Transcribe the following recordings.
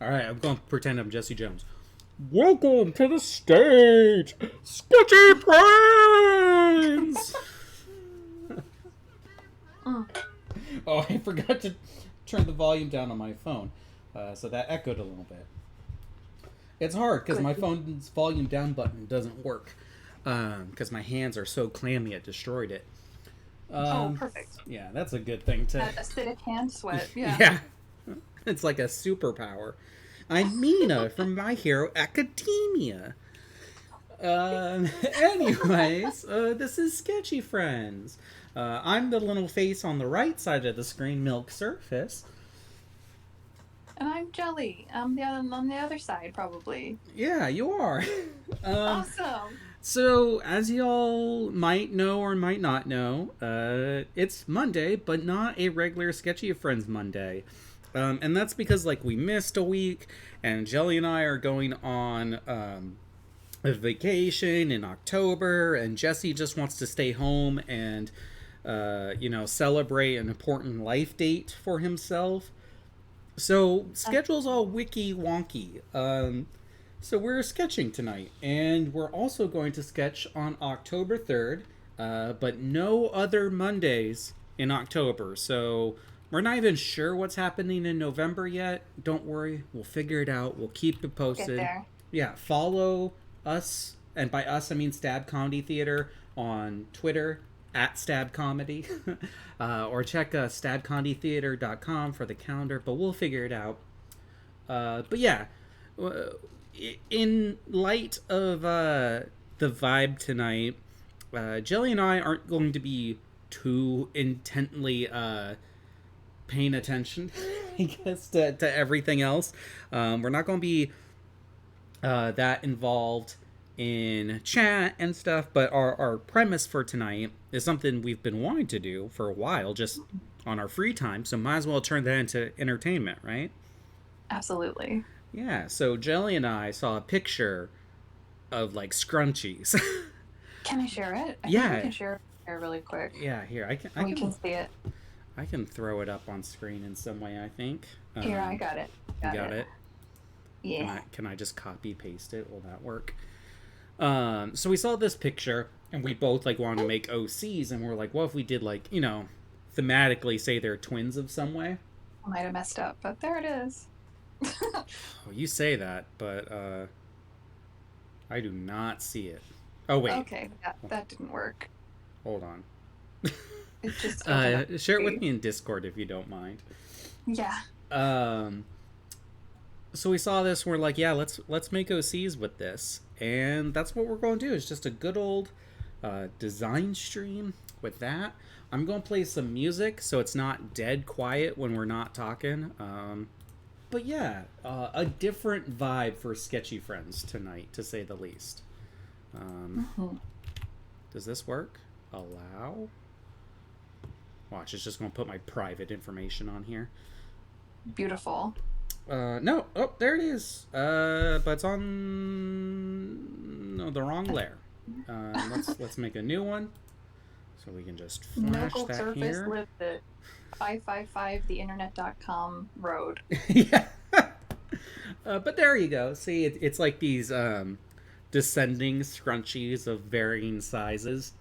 All right, I'm going to pretend I'm Jesse Jones. Welcome to the stage, Sketchy Brains! Oh, I forgot to turn the volume down on my phone, so that echoed a little bit. It's hard because my phone's volume down button doesn't work because my hands are so clammy it destroyed it. Perfect. Yeah, that's a good thing to. That acidic hand sweat. Yeah. Yeah, it's like a superpower. I'm Mina from My Hero Academia. Anyways, this is Sketchy Friends. I'm the little face on the right side of the screen, Milk Surface. And I'm Jelly. I'm on the other side, probably. Yeah, you are. um, Awesome. so, as y'all might know or might not know, it's Monday, but not a regular Sketchy Friends Monday. And that's because, like, we missed a week, and Jelly and I are going on a vacation in October, and Jesse just wants to stay home and, celebrate an important life date for himself. So schedule's all wiki wonky. So we're sketching tonight, and we're also going to sketch on October 3rd, but no other Mondays in October. So we're not even sure what's happening in November yet. Don't worry, we'll figure it out. We'll keep it Get posted. there. Yeah, follow us, and by us I mean Stab Comedy Theater on Twitter at Stab Comedy, or check stabcomedytheater.com for the calendar. But we'll figure it out. But yeah, in light of the vibe tonight, Jelly and I aren't going to be too intently paying attention, I guess, to everything else. We're not going to be that involved in chat and stuff, but our premise for tonight is something we've been wanting to do for a while, just on our free time, so might as well turn that into entertainment, right? Absolutely. Yeah, so Jelly and I saw a picture of, like, scrunchies. Can I share it? I think we Yeah. can share it here really quick. Yeah, here, We can see it. I can throw it up on screen in some way, I think. Here, I got it. Got it? Yeah. Can I just copy paste it? Will that work? So we saw this picture, and we both, like, wanted to make OCs, and we're like, what if we did, like, thematically say they're twins of some way? I might have messed up, but there it is. Oh, you say that, but I do not see it. Oh, wait. Okay, that didn't work. Hold on. It just opened up. Share it with me in Discord if you don't mind. Yeah. So we saw this, and we're like, yeah, let's make OCs with this, and that's what we're going to do. It's just a good old design stream with that. I'm going to play some music so it's not dead quiet when we're not talking. But yeah, a different vibe for Sketchy Friends tonight, to say the least. Does this work? Allow? Watch, it's just going to put my private information on here. Beautiful. No. Oh, there it is. But it's on the wrong layer. Let's make a new one, so we can just flash Local that surface here. lived the 555theinternet.com road. Yeah. But there you go. See, it's like these descending scrunchies of varying sizes.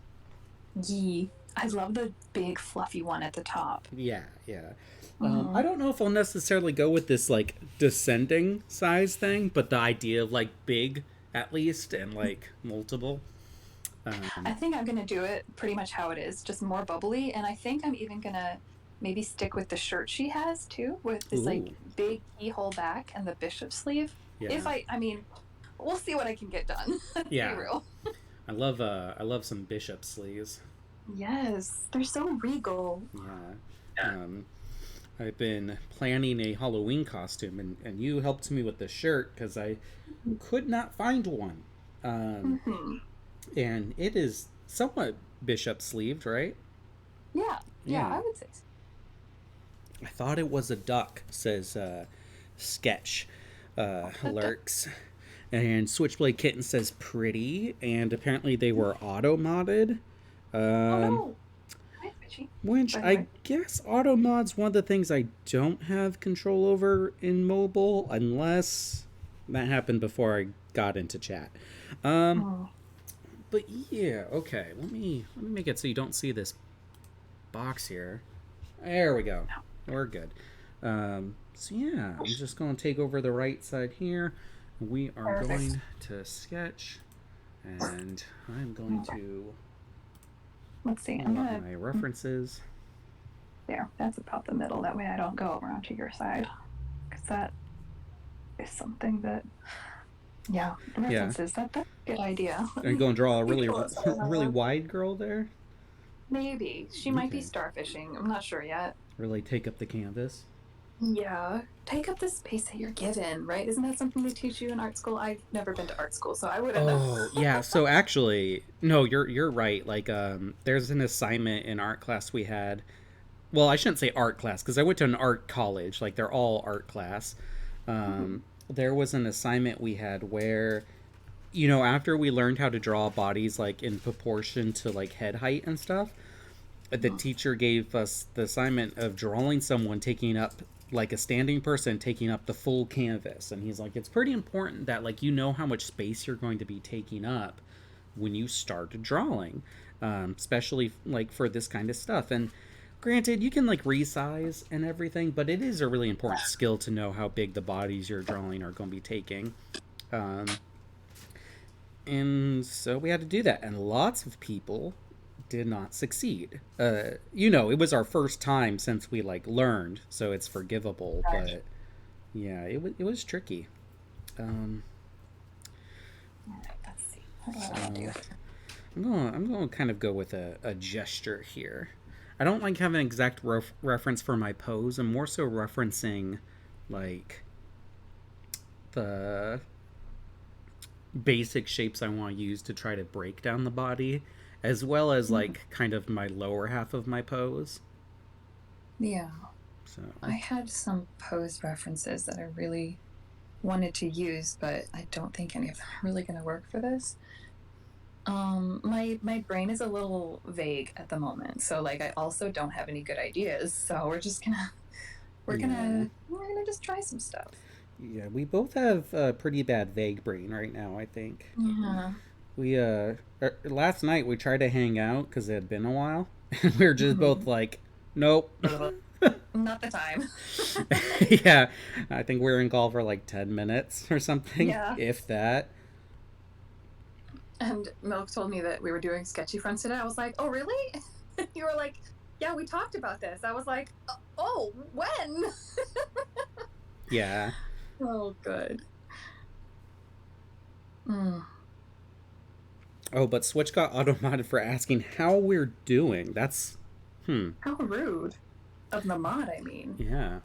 Yee. I love the big fluffy one at the top. Yeah, yeah. I don't know if I'll necessarily go with this, like, descending size thing, but the idea of, like, big at least and, like, multiple. I think I'm gonna do it pretty much how it is, just more bubbly, and I think I'm even gonna maybe stick with the shirt she has too, with this like Ooh. big keyhole back and the bishop sleeve. Yeah. If I mean, we'll see what I can get done. Let's Yeah. be real. I love some bishop sleeves. Yes, they're so regal. Yeah. I've been planning a Halloween costume, and you helped me with the shirt because I could not find one. And it is somewhat bishop sleeved, right? Yeah, Yeah. I would say so. I thought it was a duck, says Sketch Lurks. And Switchblade Kitten says pretty, and apparently they were auto modded. Oh no! Sketchy. Which I guess auto mod's one of the things I don't have control over in mobile, unless that happened before I got into chat. Um, Oh, but yeah, okay. Let me make it so you don't see this box here. There we go. We're good. So yeah, I'm just going to take over the right side here. We are perfect. going to sketch, and I'm going to Let's see. I'm pull up gonna my references. there. That's about the middle. That way I don't go around to your side, because that is something that references. That's a good idea. Are you going to draw a really Pull us up. really wide girl there? Maybe she might be starfishing. I'm not sure yet. Really take up the canvas. Yeah, take up the space that you're given, right? Isn't that something they teach you in art school? I've never been to art school, so I wouldn't know. Oh yeah. So actually, no, you're right. Like, there's an assignment in art class we had. Well, I shouldn't say art class because I went to an art college. Like, they're all art class. There was an assignment we had where, after we learned how to draw bodies like in proportion to like head height and stuff, the teacher gave us the assignment of drawing someone taking up, like a standing person taking up the full canvas. And he's like, it's pretty important that like how much space you're going to be taking up when you start drawing, especially like for this kind of stuff. And granted, you can like resize and everything, but it is a really important skill to know how big the bodies you're drawing are going to be taking. um, and so we had to do that, and lots of people did not succeed. It was our first time since we like learned, so it's forgivable. But yeah, it was tricky. Um, Let's see. so I'm going to kind of go with a gesture here. I don't like having an exact reference for my pose. I'm more so referencing like the basic shapes I want to use to try to break down the body, as well as like kind of my lower half of my pose. Yeah. So I had some pose references that I really wanted to use, but I don't think any of them are really going to work for this. My brain is a little vague at the moment, so like I also don't have any good ideas. So we're gonna just try some stuff. Yeah, we both have a pretty bad vague brain right now, I think. Yeah. We last night we tried to hang out because it had been a while, and we were just both like, nope. Not the time. Yeah, I think we were in call for like 10 minutes or something, if that. And Milk told me that we were doing Sketchy Friends today. I was like, oh, really? You were like, yeah, we talked about this. I was like, oh, when? Yeah. Oh, good. Oh, but Switch got auto-modded for asking how we're doing. That's... How rude. Of the mod, I mean. Yeah.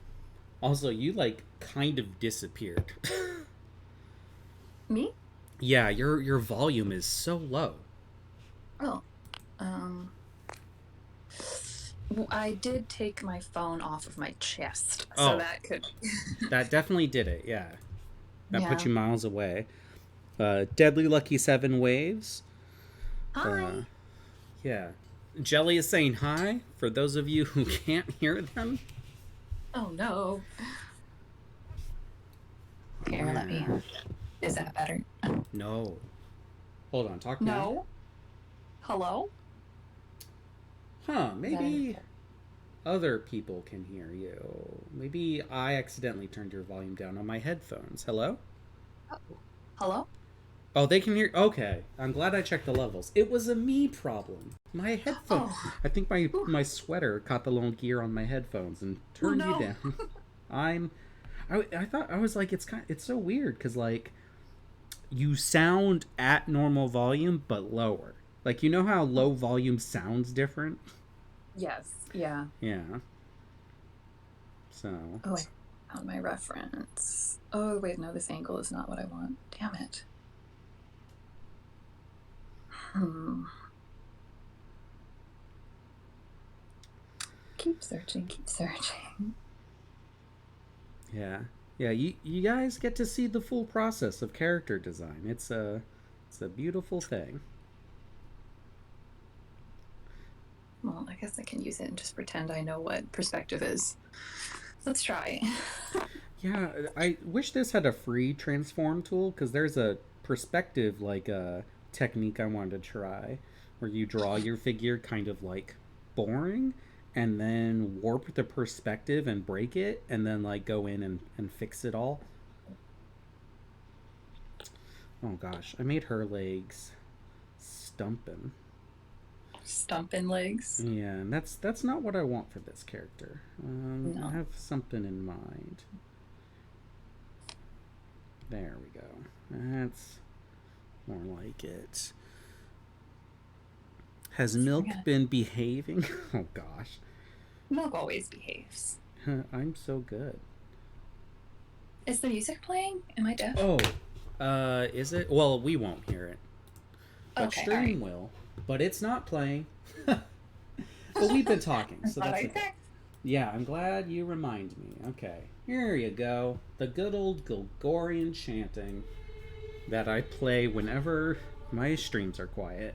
Also, you, like, kind of disappeared. Me? Yeah, your volume is so low. Oh. I did take my phone off of my chest, so that could... That definitely did it, yeah. That put you miles away. Deadly Lucky 7 Waves. Hi! Yeah. Jelly is saying hi, for those of you who can't hear them. Oh, no. Here, let me... Is that better? No. Hold on, talk now. No? Hello? Huh, maybe other people can hear you. Maybe I accidentally turned your volume down on my headphones. Hello? Hello? Oh, they can hear... Okay, I'm glad I checked the levels. It was a me problem. My headphones... I think my sweater caught the little gear on my headphones and turned you down. I thought... I was like, it's so weird, because, like, you sound at normal volume, but lower. Like, you know how low volume sounds different? Yes, yeah. Yeah. So... Oh, I found my reference. Oh, wait, no, this angle is not what I want. Damn it. Keep searching. Yeah. Yeah, you guys get to see the full process of character design. It's a beautiful thing. Well, I guess I can use it and just pretend I know what perspective is. Let's try. Yeah, I wish this had a free transform tool, because there's a perspective like technique I wanted to try, where you draw your figure kind of like boring, and then warp the perspective and break it, and then like go in and fix it all. Oh gosh, I made her legs stumping. Stumping legs. Yeah, and that's not what I want for this character. I No. have something in mind. There we go. That's more like it. Has Milk been behaving? Oh gosh. Milk always behaves. I'm so good. Is the music playing? Am I deaf? Oh, is it? Well, we won't hear it. But Okay, stream will. But it's not playing. But we've been talking, so that's okay. Yeah, I'm glad you remind me. Okay, here you go. The good old Gregorian chanting that I play whenever my streams are quiet.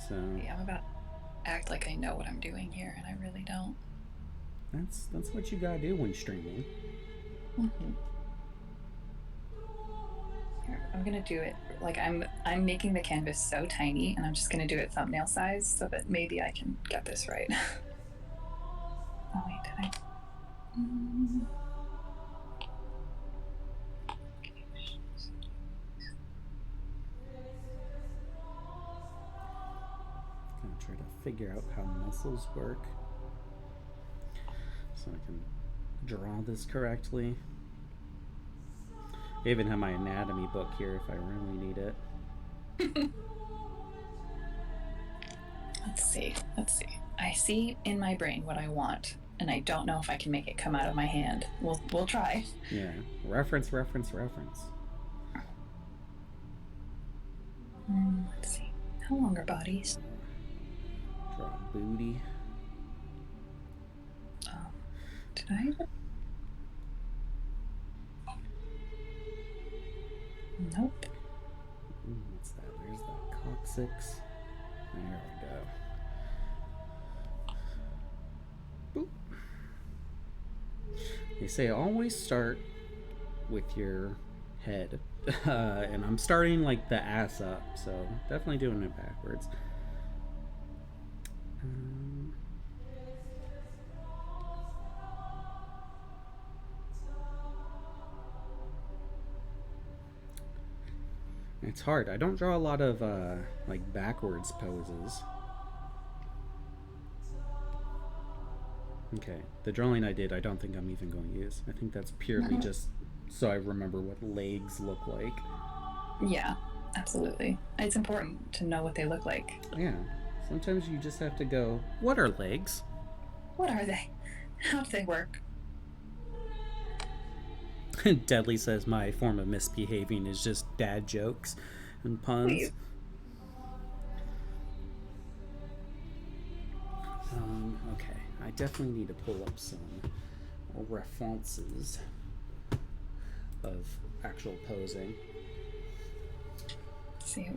So yeah, I'm about to act like I know what I'm doing here, and I really don't. That's what you gotta do when streaming. Mm-hmm. Here, I'm gonna do it like I'm making the canvas so tiny, and I'm just gonna do it thumbnail size so that maybe I can get this right. Oh wait, did I? Gonna try to figure out how muscles work so I can draw this correctly. I even have my anatomy book here if I really need it. Let's see. I see in my brain what I want, and I don't know if I can make it come out of my hand. We'll try. Yeah. Reference. Let's see. How long are bodies? Draw a booty. Did I? Nope. What's that? There's that coccyx. There we go. Boop. They say always start with your head. And I'm starting like the ass up, so definitely doing it backwards. It's hard. I don't draw a lot of like backwards poses. Okay, the drawing I did, I don't think I'm even going to use. I think that's purely just so I remember what legs look like. Yeah, absolutely. It's important to know what they look like. Yeah, sometimes you just have to go, what are legs? What are they? How do they work? Deadly says my form of misbehaving is just dad jokes and puns. Please. Okay, I definitely need to pull up some references of actual posing. Let's see,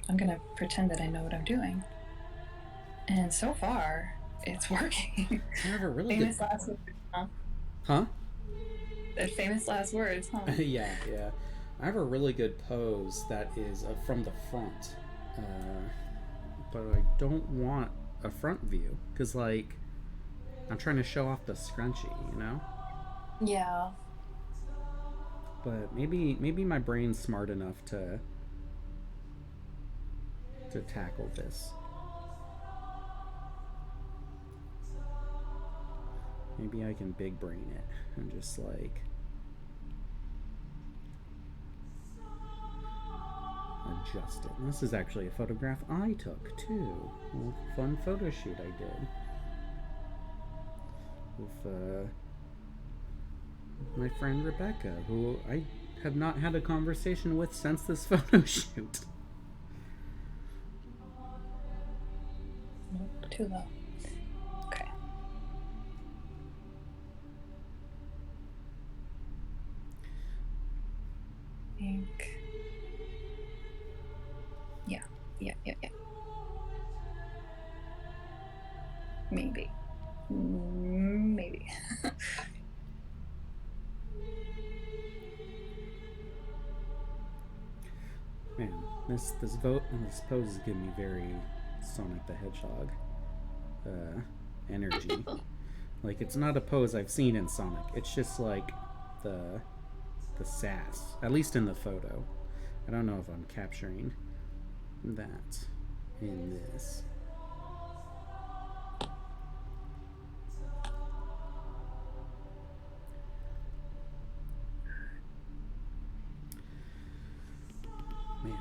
I'm gonna pretend that I know what I'm doing, and so far it's working. I have a really famous last words, huh? Huh? The famous last words, huh? yeah. I have a really good pose that is from the front, but I don't want a front view because, like, I'm trying to show off the scrunchie, you know? Yeah. But maybe my brain's smart enough to tackle this. Maybe I can big brain it and just like adjust it. And this is actually a photograph I took too. A little fun photo shoot I did with my friend Rebecca, who I have not had a conversation with since this photo shoot. Nope, too low. Okay. Think. Yeah. This pose is giving me very Sonic the Hedgehog energy. Like, it's not a pose I've seen in Sonic. It's just like the sass, at least in the photo. I don't know if I'm capturing that in this. Man,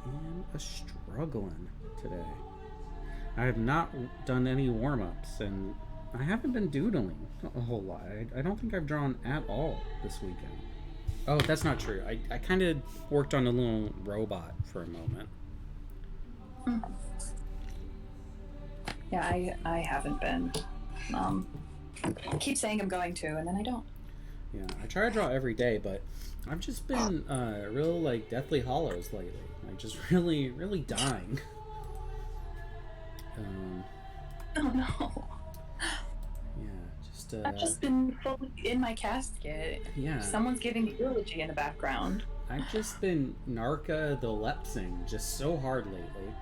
I am struggling today. I have not done any warm-ups, and I haven't been doodling a whole lot. I don't think I've drawn at all this weekend. Oh, that's not true. I kind of worked on a little robot for a moment. Yeah, I haven't been. I keep saying I'm going to, and then I don't. Yeah, I try to draw every day, but I've just been real, like, Deathly Hollows lately. Like, just really, really dying. Oh no. Yeah, just I've just been fully in my casket. Yeah. Someone's giving the eulogy in the background. I've just been Narca the Lepsing just so hard lately.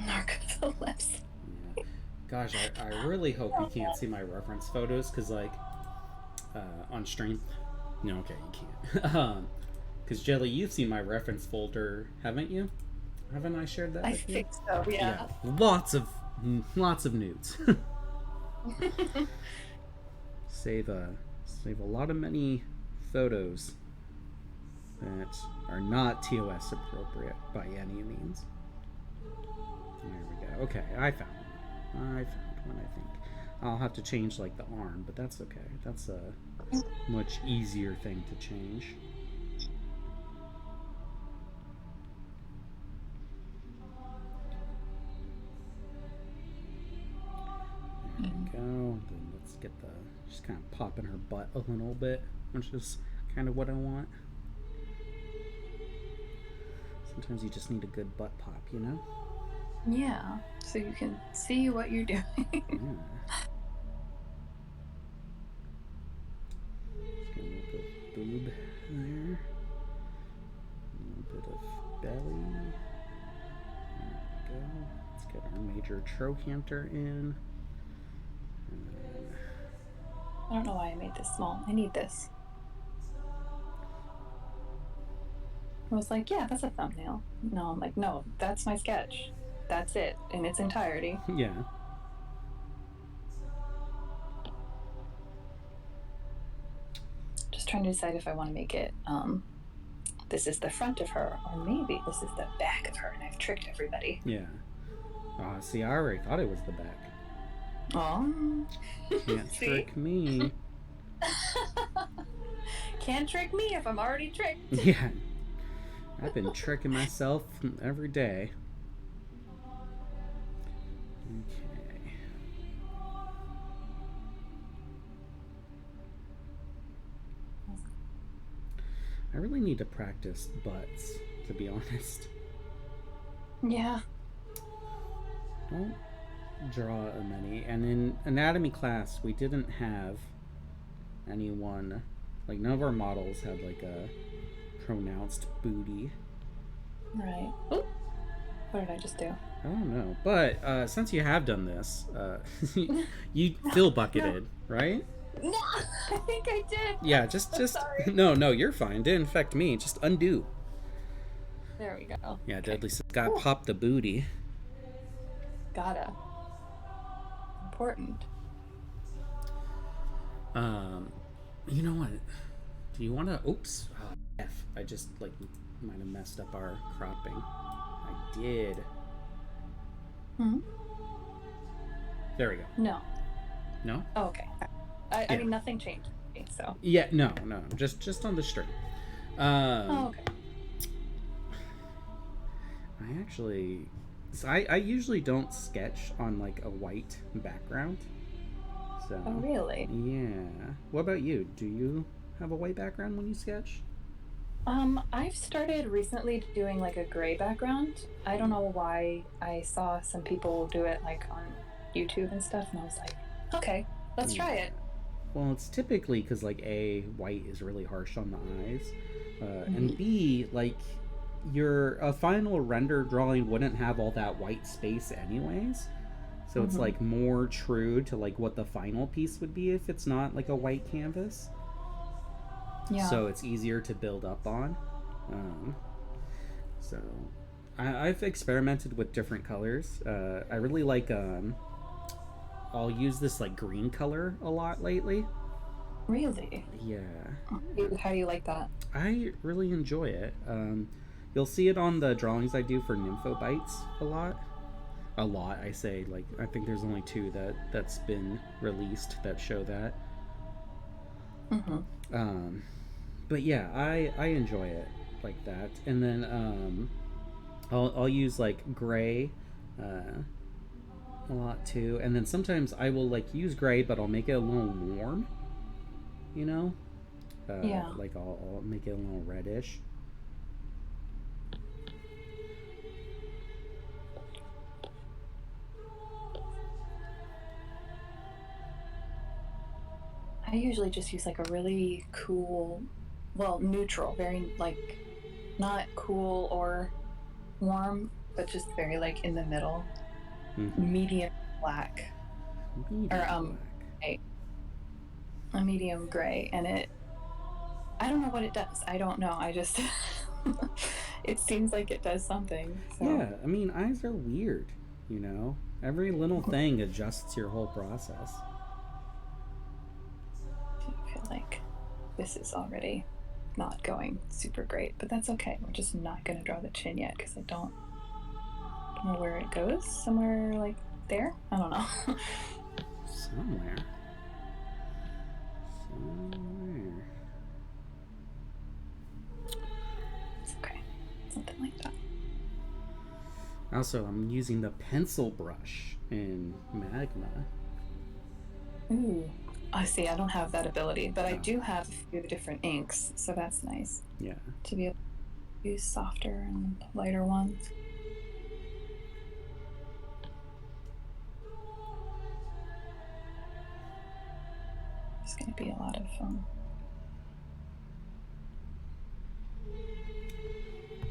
Narca the Lepsing. Yeah. Gosh, I really hope you can't see my reference photos, because, like, on stream. No, okay, you can't. Because, Jelly, you've seen my reference folder, haven't you? Haven't I shared that with you? I think so, yeah. Lots of nudes. Save a lot of many photos that are not TOS appropriate by any means. There we go. Okay, I found one. I think. I'll have to change, like, the arm, but that's okay. That's a much easier thing to change. There we go. Then let's get just kind of popping her butt a little bit, which is kind of what I want. Sometimes you just need a good butt pop, you know? Yeah, so you can see what you're doing. Yeah. Just get a little bit of boob there. A little bit of belly. There we go. Let's get our major trochanter in. I don't know why I made this small. I need this. I was like, yeah, that's a thumbnail. No, I'm like, no, that's my sketch. That's it in its entirety. Yeah. Just trying to decide if I want to make it, this is the front of her, or maybe this is the back of her, and I've tricked everybody. Yeah. See, I already thought it was the back. Oh. Can't trick me. Can't trick me if I'm already tricked. Yeah. I've been tricking myself every day. Okay. I really need to practice butts, to be honest. Yeah. Don't draw many. And in anatomy class, we didn't have anyone, like, none of our models had, like, a pronounced booty. Right. Oop. What did I just do? I don't know. But since you have done this, you feel bucketed, right? No, I think I did. Yeah, just sorry. No, you're fine. Didn't affect me. Just undo. There we go. Yeah, Okay. Deadly got popped the booty. Gotta. Important. You know what? Do you want to? Oops. F. I just, like, might have messed up our cropping. I did. Hmm. There we go. No. No? Oh, okay. I mean, nothing changed. So. Yeah. No. Just on the string. Oh, okay. I usually don't sketch on, like, a white background. So. Oh, really? Yeah. What about you? Do you have a white background when you sketch? I've started recently doing, like, a gray background. I don't know why. I saw some people do it, like, on YouTube and stuff, and I was like, okay, let's try it. Well, it's typically because, like, white is really harsh on the eyes, And B, like, your a final render drawing wouldn't have all that white space anyways. So it's like more true to like what the final piece would be if it's not like a white canvas. Yeah. So it's easier to build up on. So I've experimented with different colors. I really like I'll use this like green color a lot lately. Really? Yeah. How do you like that? I really enjoy it. You'll see it on the drawings I do for Nymphobites a lot. A lot, I say. Like, I think there's only 2 that's been released that show that. But yeah, I enjoy it like that. And then I'll use like gray a lot too. And then sometimes I will like use gray, but I'll make it a little warm. You know? Yeah. Like I'll make it a little reddish. I usually just use like a really cool, well, neutral, very like not cool or warm, but just very like in the middle, medium black, or a medium gray, and I don't know what it does. I don't know. I just it seems like it does something. So. Yeah, I mean, eyes are weird, you know. Every little thing adjusts your whole process. I feel like this is already not going super great, but that's okay. We're just not going to draw the chin yet because I don't know where it goes. Somewhere like there? I don't know. Somewhere. It's okay. Something like that. Also, I'm using the pencil brush in Magma. Ooh. I see. I don't have that ability, but I do have a few different inks, so that's nice. Yeah. To be able to use softer and lighter ones. It's going to be a lot of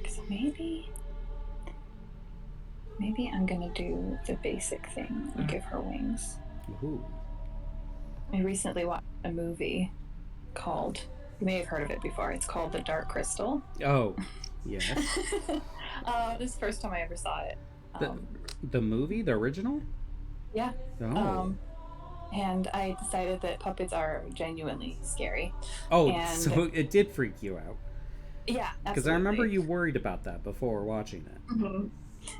so maybe I'm going to do the basic thing and give her wings. Ooh. I recently watched a movie called, you may have heard of it before, it's called The Dark Crystal. Oh, yeah. This is the first time I ever saw it. The movie? The original? Yeah. Oh. And I decided that puppets are genuinely scary. Oh, and so it did freak you out. Yeah, absolutely. Because I remember you worried about that before watching it. Mm-hmm.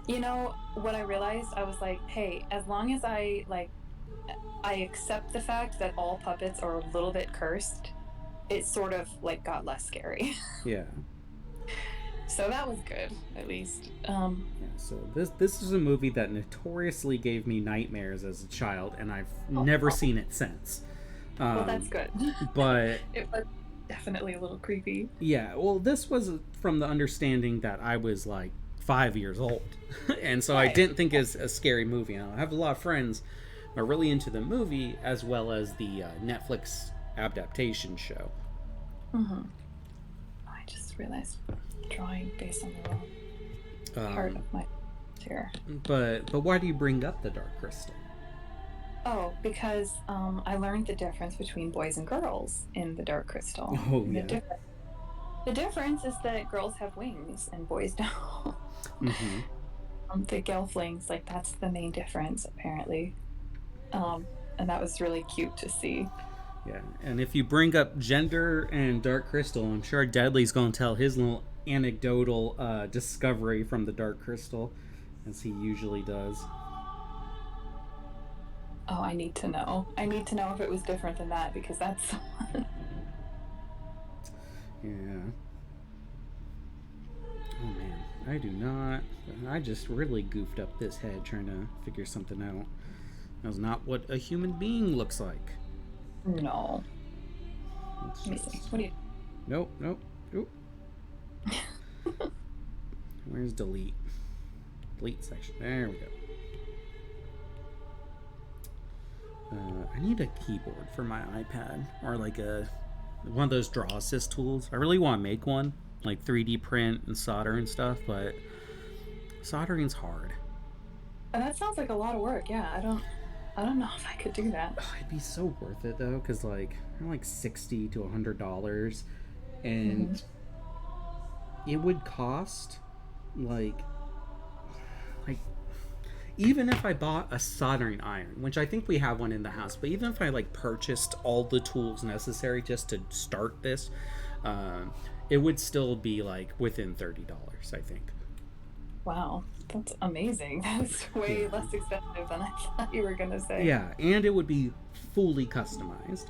You know, what I realized, I was like, hey, as long as I accept the fact that all puppets are a little bit cursed, it sort of like got less scary. Yeah. So that was good, at least. Yeah, so this is a movie that notoriously gave me nightmares as a child, and I've never seen it since. Well, that's good. But it was definitely a little creepy. Yeah, well, this was from the understanding that I was like 5 years old, and so right. I didn't think it's a scary movie. And I have a lot of friends who are really into the movie as well as the Netflix adaptation show. Mm-hmm. I just realized drawing based on the wrong part of my chair. But why do you bring up the Dark Crystal? Oh, because I learned the difference between boys and girls in the Dark Crystal. Oh, yeah. The difference is that girls have wings and boys don't. Mm-hmm. The gelflings, like, that's the main difference, apparently. And that was really cute to see. Yeah, and if you bring up gender and Dark Crystal, I'm sure Deadly's going to tell his little anecdotal discovery from the Dark Crystal, as he usually does. Oh, I need to know. I need to know if it was different than that, because that's... Yeah. Oh, man. I do not... I just really goofed up this head trying to figure something out. That's not what a human being looks like. No. Let me see. What do you... Nope. Where's delete? Delete section. There we go. I need a keyboard for my iPad, or like a one of those draw assist tools. I really want to make one, like 3D print and solder and stuff, but soldering's hard. And that sounds like a lot of work. Yeah, I don't know if I could do that. It'd be so worth it though, because like they're like $60 to $100, and it would cost like even if I bought a soldering iron, which I think we have one in the house, but even if I like purchased all the tools necessary just to start this, it would still be like within $30, I think. Wow, that's amazing. That's way less expensive than I thought you were gonna say. Yeah, and it would be fully customized.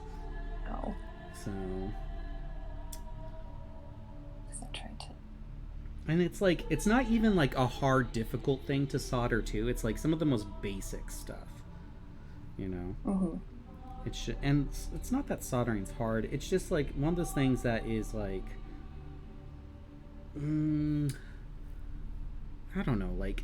Oh. So. I tried to. And it's like, it's not even like a hard, difficult thing to solder too. It's like some of the most basic stuff, you know? And it's not that soldering's hard. It's just like one of those things that is like, I don't know, like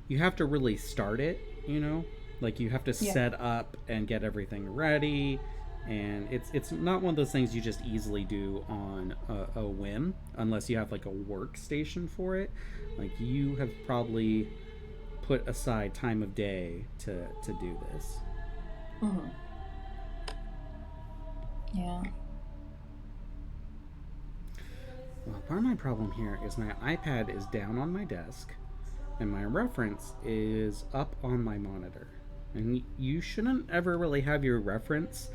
you have to really start it, you know? Like you have to set up and get everything ready. And it's not one of those things you just easily do on a whim, unless you have like a workstation for it. Like you have probably put aside time of day to do this. Yeah. Well, part of my problem here is my iPad is down on my desk, and my reference is up on my monitor. And you shouldn't ever really have your reference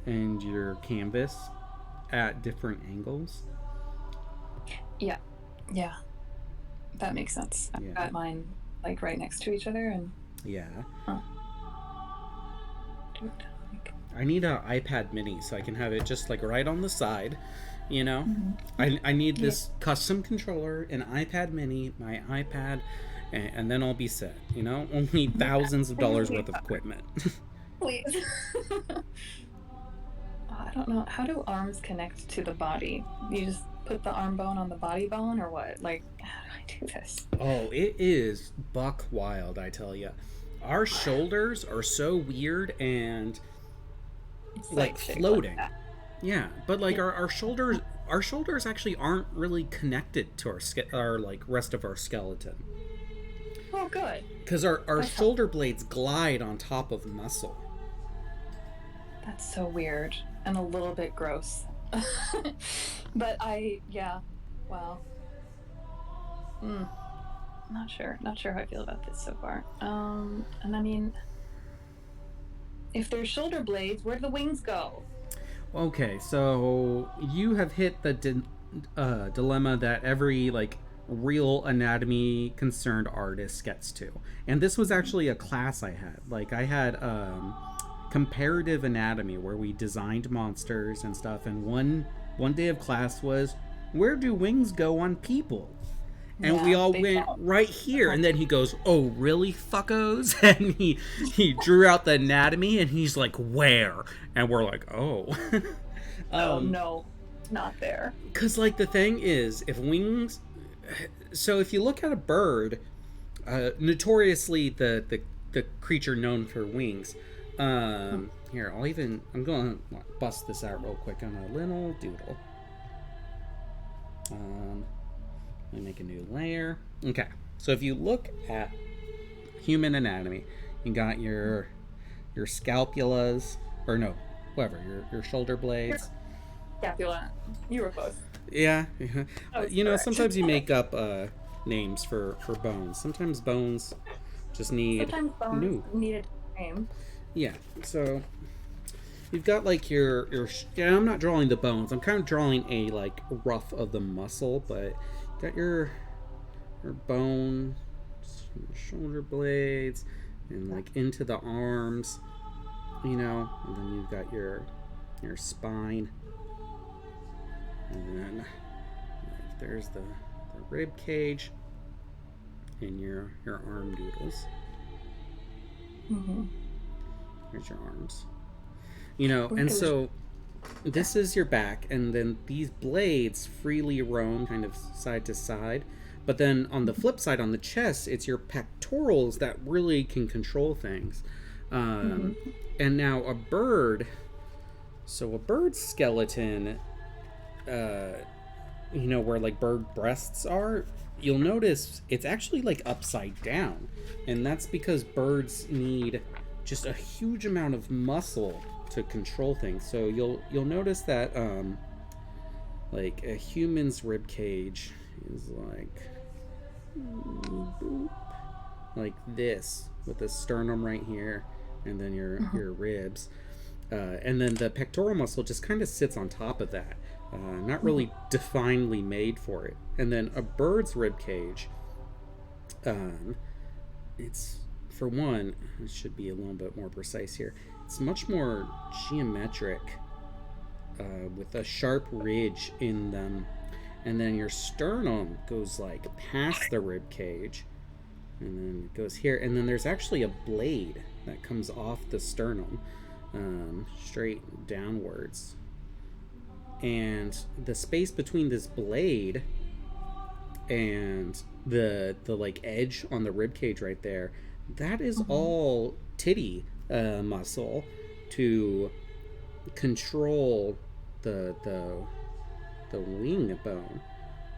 and your canvas at different angles. Yeah. That makes sense. I've got mine like right next to each other, and I need an iPad mini so I can have it just like right on the side, you know. I need this custom controller, an iPad mini, my iPad, and then I'll be set, you know. Only thousands of dollars worth of equipment. Please. I don't know. How do arms connect to the body? You just put the arm bone on the body bone, or what? Like, how do I do this? Oh, it is buck wild, I tell you. Our shoulders are so weird and It's like floating. Like yeah, but like our shoulders actually aren't really connected to our like rest of our skeleton. Oh, good. Because our shoulder blades glide on top of muscle. That's so weird and a little bit gross. But wow. Not sure how I feel about this so far. And I mean, if there's shoulder blades, where do the wings go? Okay, so you have hit the dilemma that every like real anatomy concerned artist gets to. And this was actually a class I had. Like I had comparative anatomy where we designed monsters and stuff, and one day of class was, where do wings go on people? And we all went right here. And then he goes, oh, really, fuckos? And he drew out the anatomy, and he's like, where? And we're like, oh. Oh, no, not there. Because, like, the thing is, if wings... So if you look at a bird, notoriously the creature known for wings... Here, I'm going to bust this out real quick on a little doodle. Let me make a new layer. Okay, so if you look at human anatomy, you got your scapulas, or no, whatever, your shoulder blades. Scapula. You were close. Yeah. You know, correct. sometimes you make up names for bones. Sometimes bones just need need a name. Yeah, so you've got like your I'm not drawing the bones. I'm kind of drawing a like rough of the muscle, but you got your bones, your shoulder blades, and like into the arms, you know, and then you've got your spine, and then like, there's the rib cage and your arm doodles. Here's your arms. You know, and so this is your back, and then these blades freely roam kind of side to side. But then on the flip side, on the chest, it's your pectorals that really can control things. And now a bird's skeleton where like bird breasts are, you'll notice it's actually like upside down, and that's because birds need just a huge amount of muscle to control things. So you'll notice that like a human's rib cage is like this, with the sternum right here, and then your ribs, and then the pectoral muscle just kind of sits on top of that, not really definedly made for it. And then a bird's rib cage, it's, for one, it should be a little bit more precise here. It's much more geometric, with a sharp ridge in them, and then your sternum goes like past the rib cage, and then it goes here, and then there's actually a blade that comes off the sternum, straight downwards, and the space between this blade and the like edge on the rib cage right there, that is all titty muscle to control the wing bone.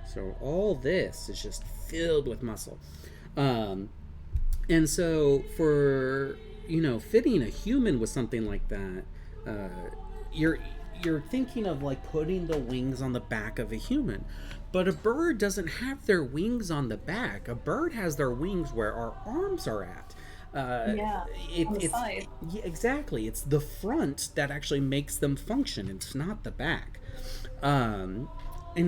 So all this is just filled with muscle, and so for fitting a human with something like that, you're thinking of like putting the wings on the back of a human, but a bird doesn't have their wings on the back. A bird has their wings where our arms are at. On the side. Yeah, exactly. It's the front that actually makes them function. It's not the back. And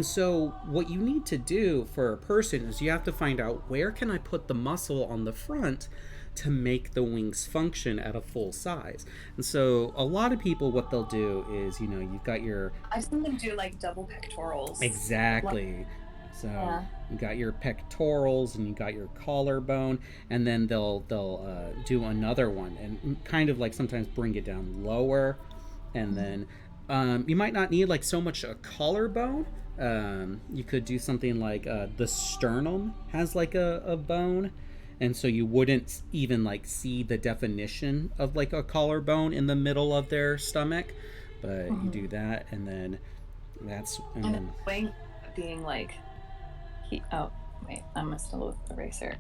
so what you need to do for a person is you have to find out, where can I put the muscle on the front to make the wings function at a full size. And so a lot of people, what they'll do is, you've got your... I've seen them do like double pectorals. Exactly. So you got your pectorals and you got your collarbone, and then they'll do another one and kind of like sometimes bring it down lower, and then you might not need like so much a collarbone. You could do something like the sternum has like a bone, and so you wouldn't even like see the definition of like a collarbone in the middle of their stomach, but you do that, and then that's and then being like oh wait, I'm gonna still with the eraser.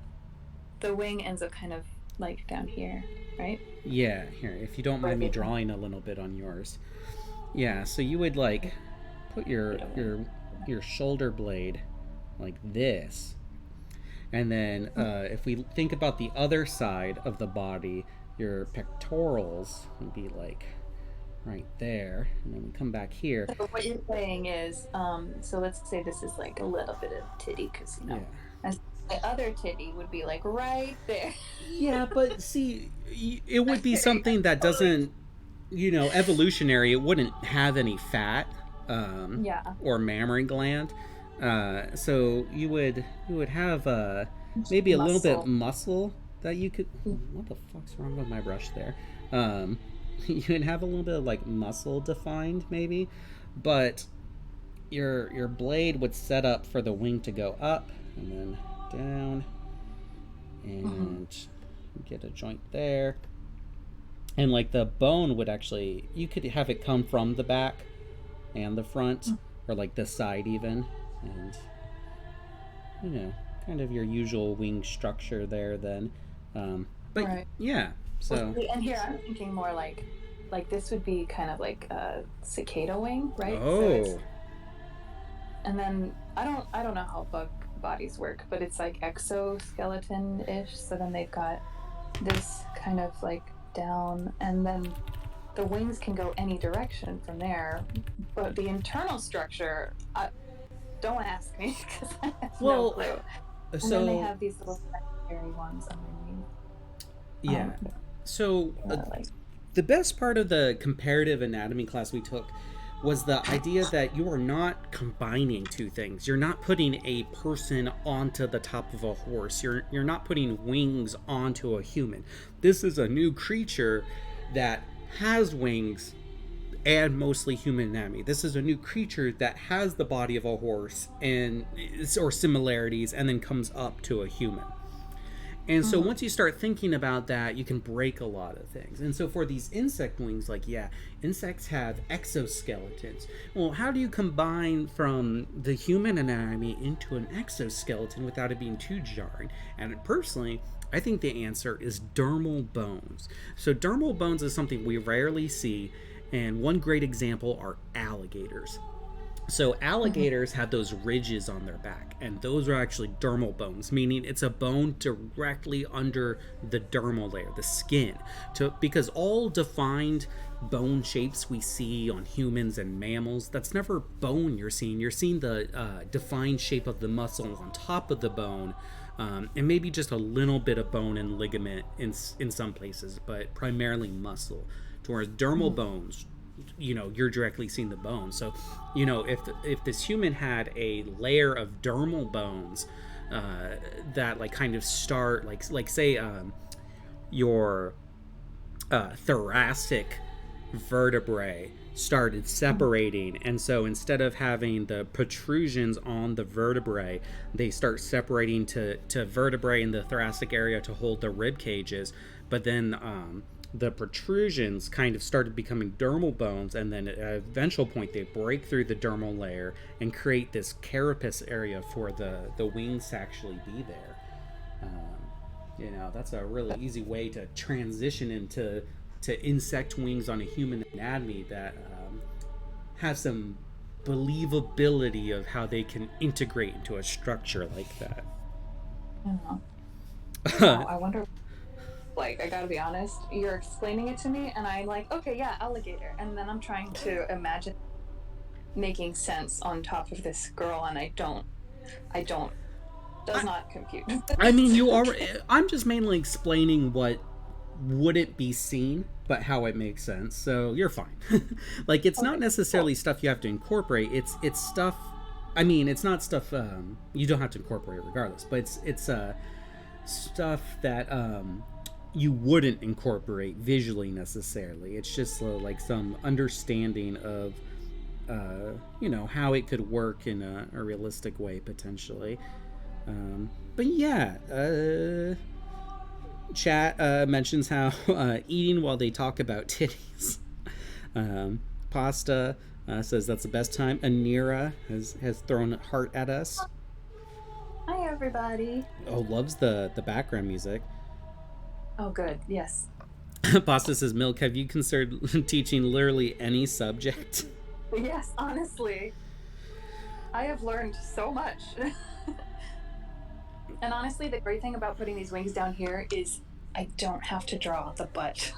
The wing ends up kind of like down here, right? Yeah, here, if you don't mind me drawing a little bit on yours. Yeah, so you would like put your shoulder blade like this, and then if we think about the other side of the body, your pectorals would be like right there, and then we come back here. So what you're saying is, so let's say this is like a little bit of titty, because as the other titty would be like right there. Yeah, but see, it would be something that doesn't, evolutionary. It wouldn't have any fat, or mammary gland. So you would have maybe a little bit muscle that you could. What the fuck's wrong with my brush there? You'd have a little bit of like muscle defined maybe, but your blade would set up for the wing to go up and then down, and get a joint there, and like the bone would actually, you could have it come from the back and the front, or like the side even, and kind of your usual wing structure there then, but right. Yeah. So, and here I'm thinking more like this would be kind of like a cicada wing, right? Oh. So and then I don't know how bug bodies work, but it's like exoskeleton-ish. So then they've got this kind of like down, and then the wings can go any direction from there. But the internal structure, don't ask me, because I have no clue. And then they have these little secondary ones underneath. Yeah. So the best part of the comparative anatomy class we took was the idea that you are not combining two things. You're not putting a person onto the top of a horse. You're not putting wings onto a human. This is a new creature that has wings and mostly human anatomy. This is a new creature that has the body of a horse or similarities, and then comes up to a human. And so once you start thinking about that, you can break a lot of things. And so for these insect wings, like, yeah, insects have exoskeletons. Well, how do you combine from the human anatomy into an exoskeleton without it being too jarring? And personally, I think the answer is dermal bones. So dermal bones is something we rarely see, and one great example are alligators. So alligators have those ridges on their back, and those are actually dermal bones, meaning it's a bone directly under the dermal layer, the skin. Because all defined bone shapes we see on humans and mammals, that's never bone you're seeing. You're seeing the defined shape of the muscle on top of the bone, and maybe just a little bit of bone and ligament in some places, but primarily muscle. Whereas dermal bones, you're directly seeing the bone. So if this human had a layer of dermal bones that like kind of start like say your thoracic vertebrae started separating, and so instead of having the protrusions on the vertebrae, they start separating to vertebrae in the thoracic area to hold the rib cages, but then the protrusions kind of started becoming dermal bones, and then at an eventual point they break through the dermal layer and create this carapace area for the wings to actually be there. That's a really easy way to transition into insect wings on a human anatomy that have some believability of how they can integrate into a structure like that. Wow, I wonder, like, I gotta be honest, you're explaining it to me and I'm like, okay, yeah, alligator, and then I'm trying to imagine making sense on top of this girl, and I don't does not compute. I mean, I'm just mainly explaining what wouldn't be seen, but how it makes sense, so you're fine. Like, it's not necessarily stuff you have to incorporate. It's stuff, I mean, it's not stuff you don't have to incorporate regardless, but it's stuff that you wouldn't incorporate visually necessarily. It's just like some understanding of how it could work in a realistic way potentially. But yeah, chat mentions how eating while they talk about titties. Pasta says that's the best time. Anira has thrown a heart at us. Hi everybody. Oh, loves the background music. Oh, good. Yes. Pasta says, Milk, have you considered teaching literally any subject? Yes, honestly. I have learned so much. And honestly, the great thing about putting these wings down here is I don't have to draw the butt.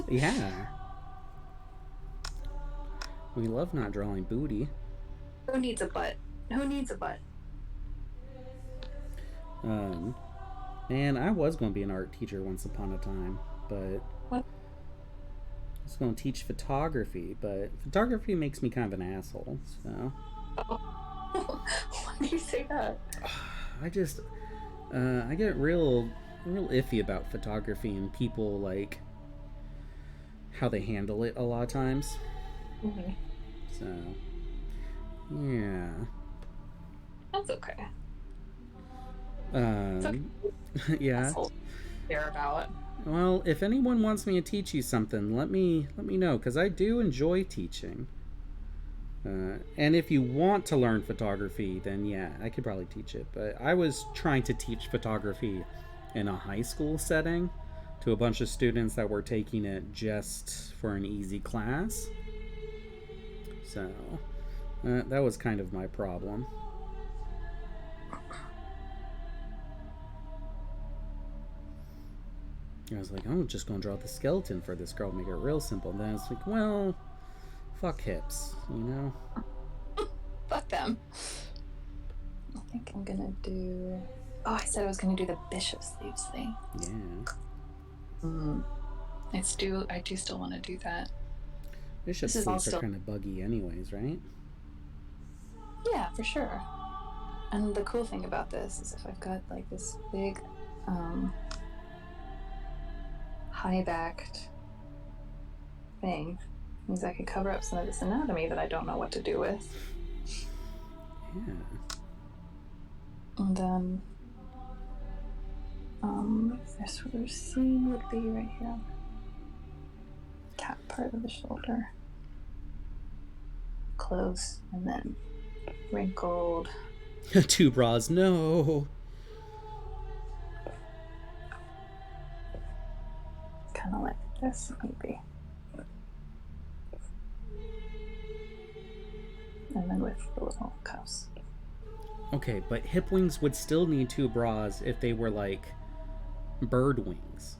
Yeah. We love not drawing booty. Who needs a butt? Who needs a butt? Man, I was going to be an art teacher once upon a time, but what? I was going to teach photography, but photography makes me kind of an asshole, so. Oh. Why do you say that? I just, I get real iffy about photography and people, like, how they handle it a lot of times. Mm-hmm. So, yeah. That's okay. Yeah. Care about it. Well, if anyone wants me to teach you something, let me know, because I do enjoy teaching. And if you want to learn photography, then yeah, I could probably teach it. But I was trying to teach photography in a high school setting to a bunch of students that were taking it just for an easy class. So that was kind of my problem. I was like, I'm just going to draw the skeleton for this girl, make it real simple. And then it's like, well, fuck hips, Fuck them. I think I'm gonna do... Oh, I said I was gonna do the bishop sleeves thing. Yeah. I do still want to do that. Bishop sleeves are kind of buggy anyways, right? Yeah, for sure. And the cool thing about this is if I've got like this big high-backed thing, means I can cover up some of this anatomy that I don't know what to do with. Yeah. And then This seam would be right here. Cap part of the shoulder. Close, and then wrinkled. 2 bras, no. Kind of like this, maybe. And then with the little cuffs. Okay, but hip wings would still need 2 bras if they were like bird wings.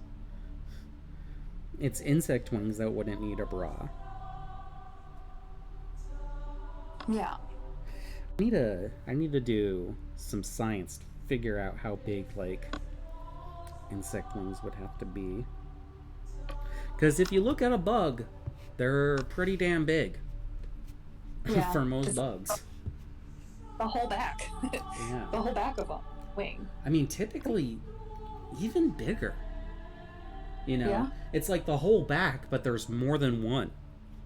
It's insect wings that wouldn't need a bra. Yeah. I need to do some science to figure out how big like insect wings would have to be. Because if you look at a bug, they're pretty damn big. Yeah, for most bugs. The whole back. Yeah. The whole back of a wing. I mean, typically even bigger. You know, Yeah. It's like the whole back, but there's more than one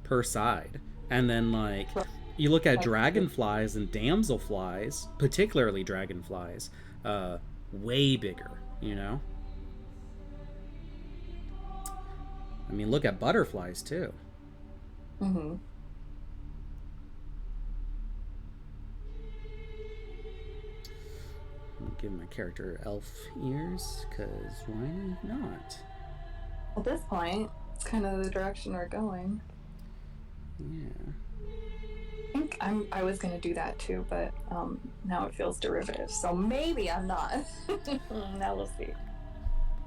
per side. And then like you look at dragonflies and damselflies, particularly dragonflies, way bigger, you know? I mean, look at butterflies too. Mm-hmm. I'll give my character elf ears, because why not? At this point, it's kind of the direction we're going. Yeah. I think I was going to do that too, but now it feels derivative, so maybe I'm not. Now we'll see.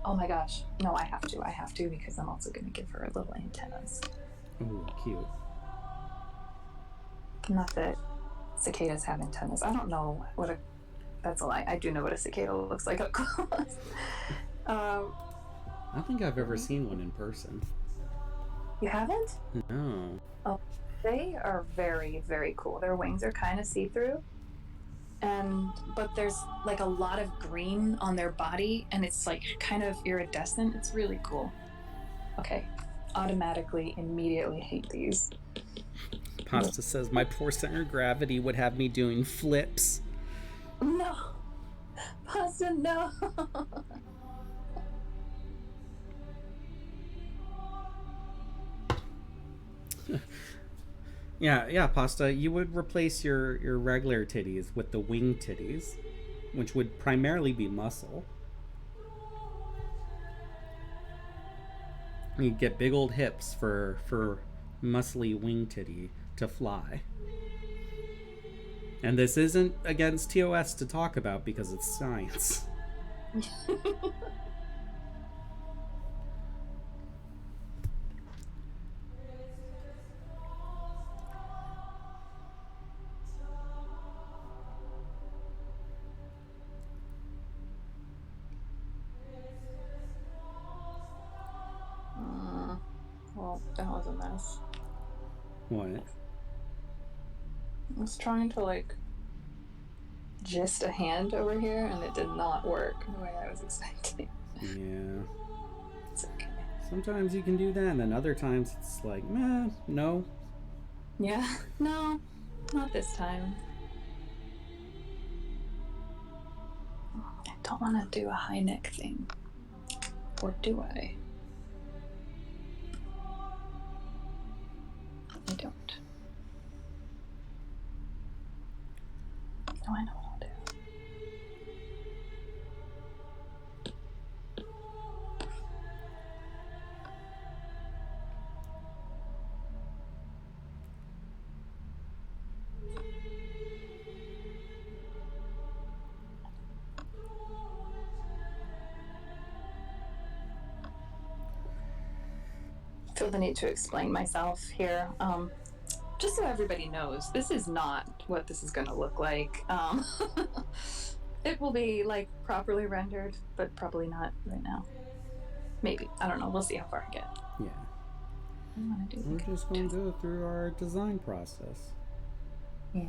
Oh my gosh. No, I have to because I'm also going to give her little antennas. Ooh, cute. Not that cicadas have antennas. I don't know what a... That's a lie. I do know what a cicada looks like up close. I don't think I've ever seen one in person. You haven't? No. Oh, they are very, very cool. Their wings are kind of see-through. But there's like a lot of green on their body, and it's like kind of iridescent. It's really cool. Okay. Automatically, immediately hate these. Pasta says my poor center of gravity would have me doing flips. No. Pasta, no. Yeah, Pasta, you would replace your regular titties with the wing titties, which would primarily be muscle. You'd get big old hips for muscly wing titty to fly. And this isn't against TOS to talk about because it's science. Well, that was a mess. What? I was trying to like gist a hand over here, and it did not work the way I was expecting. Yeah. It's okay. Sometimes you can do that, and then other times it's like, meh, no. Yeah, no, not this time. I don't want to do a high neck thing. Or do I? I don't. No, I know what I'll do. I feel the need to explain myself here. Just so everybody knows, this is not what this is going to look like. It will be like properly rendered, but probably not right now. Maybe. I don't know. We'll see how far I get. Yeah. We're just going to go through our design process. Yeah.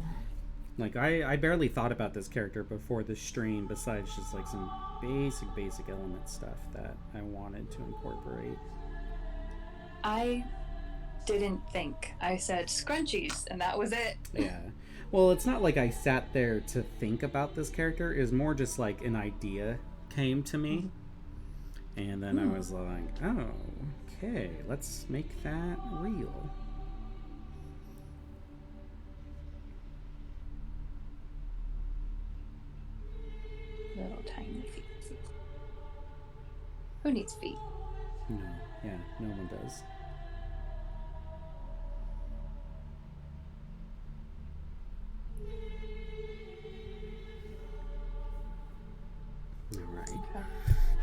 Like, I barely thought about this character before the stream, besides just like some basic element stuff that I wanted to incorporate. I didn't think. I said scrunchies, and that was it. Yeah. Well, it's not like I sat there to think about this character. It was more just like an idea came to me. And then I was like, oh, okay, let's make that real. Little tiny feet. Who needs feet? No, yeah, no one does. All right. Okay.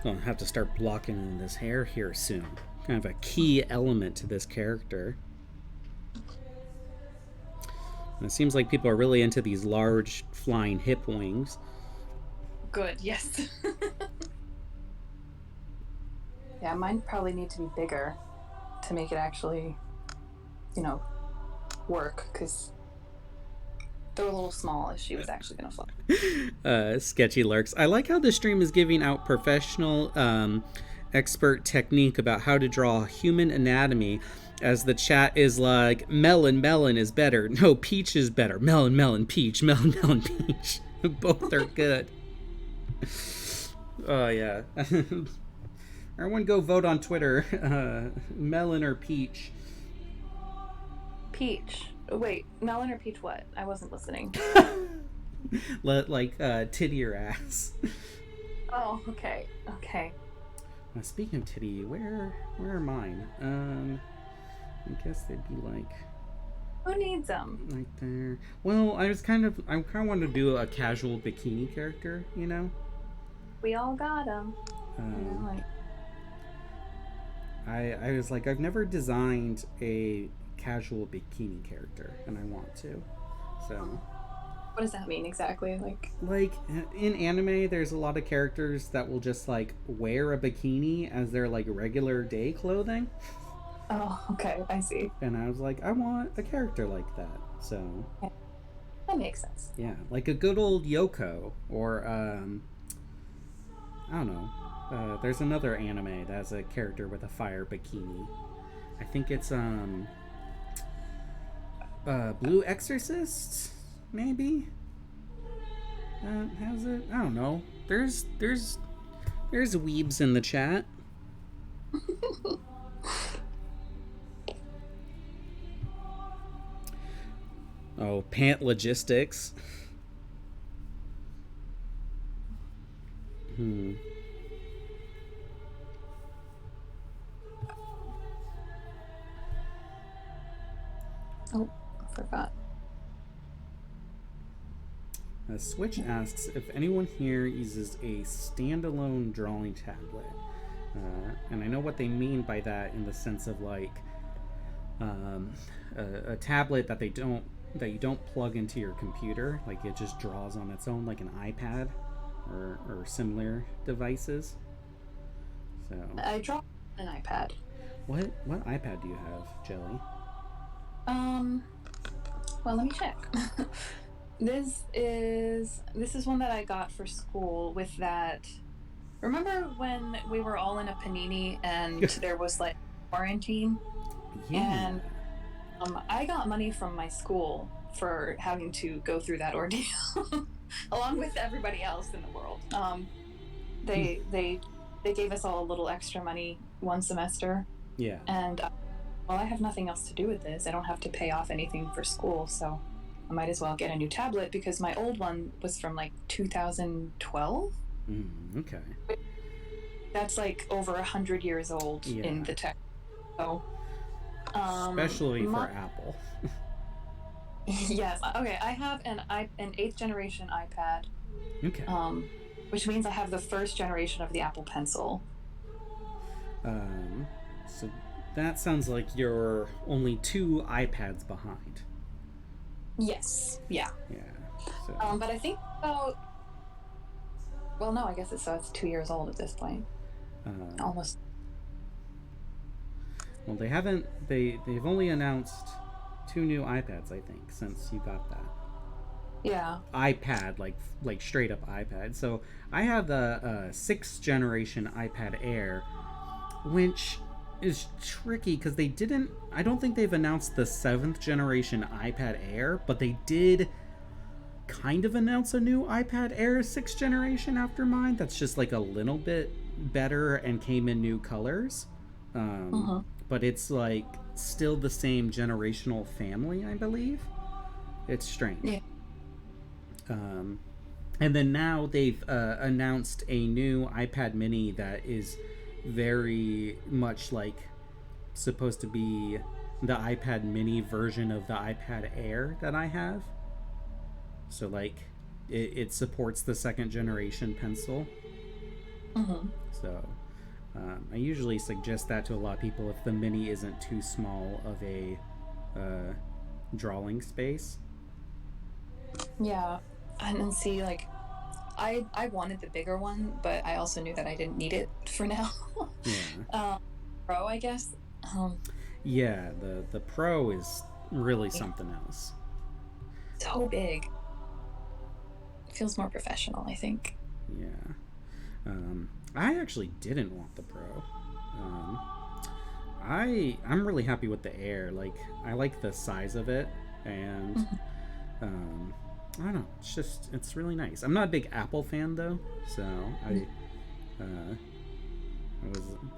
I'll have to start blocking in this hair here soon. Kind of a key element to this character. And it seems like people are really into these large flying hip wings. Good, yes. Yeah, mine probably need to be bigger to make it actually, work, because they're a little small if she was actually going to fly. Sketchy lurks. I like how the stream is giving out professional expert technique about how to draw human anatomy, as the chat is like, melon is better. No, peach is better. Melon, peach. Melon, peach. Both are good. Oh, yeah. Everyone go vote on Twitter. Melon or peach? Peach. Wait, melon or peach what? I wasn't listening. Titty or ass. Oh, okay. Speaking of titty, where are mine? I guess they'd be like... Who needs them? Right there. Well, I kind of wanted to do a casual bikini character, you know? We all got them. I was like, I've never designed a casual bikini character, and I want to. So... What does that mean exactly? Like in anime, there's a lot of characters that will just like wear a bikini as their like regular day clothing. Oh, okay, I see. And I was like, I want a character like that. So that makes sense. Yeah, like a good old Yoko, or I don't know. There's another anime that has a character with a fire bikini. I think it's Blue Exorcist. Maybe has it? I don't know. There's weebs in the chat. Oh, pant logistics. Oh, I forgot. Switch asks if anyone here uses a standalone drawing tablet, and I know what they mean by that in the sense of like a tablet that you don't plug into your computer, like it just draws on its own, like an iPad or similar devices. So I draw an iPad. What iPad do you have, Jelly? Well, let me check. This is one that I got for school with that. Remember when we were all in a panini and there was like quarantine? Yeah. And I got money from my school for having to go through that ordeal, along with everybody else in the world. They gave us all a little extra money one semester. Yeah. And well, I have nothing else to do with this. I don't have to pay off anything for school, so I might as well get a new tablet because my old one was from like 2012. Okay. That's like over 100 years old in the tech. So, especially for Apple. Yes. Okay. I have an 8th generation iPad. Okay. Which means I have the 1st generation of the Apple Pencil. So that sounds like you're only 2 iPads behind. Yes. Yeah. Yeah. So. But I think about. Well, no. I guess it's 2 years old at this point. Almost. Well, they haven't. They've only announced 2 new iPads, I think, since you got that. Yeah. iPad, like straight up iPad. So I have the 6th generation iPad Air, which is tricky because they didn't. I don't think they've announced the 7th generation iPad Air, but they did kind of announce a new iPad Air 6th generation after mine. That's just like a little bit better and came in new colors. Uh-huh. But it's like still the same generational family, I believe. It's strange. Yeah. And then now they've announced a new iPad mini that is very much like supposed to be the iPad mini version of the iPad Air that I have. So, like, it supports the second generation pencil. Uh-huh. So, I usually suggest that to a lot of people if the mini isn't too small of a drawing space. Yeah. And then see, like, I wanted the bigger one, but I also knew that I didn't need it for now. Yeah. Pro, I guess. Yeah, the Pro is really something else. So big. It feels more professional, I think. Yeah. I actually didn't want the Pro. I'm really happy with the Air. Like, I like the size of it, and I don't know. It's really nice. I'm not a big Apple fan though, so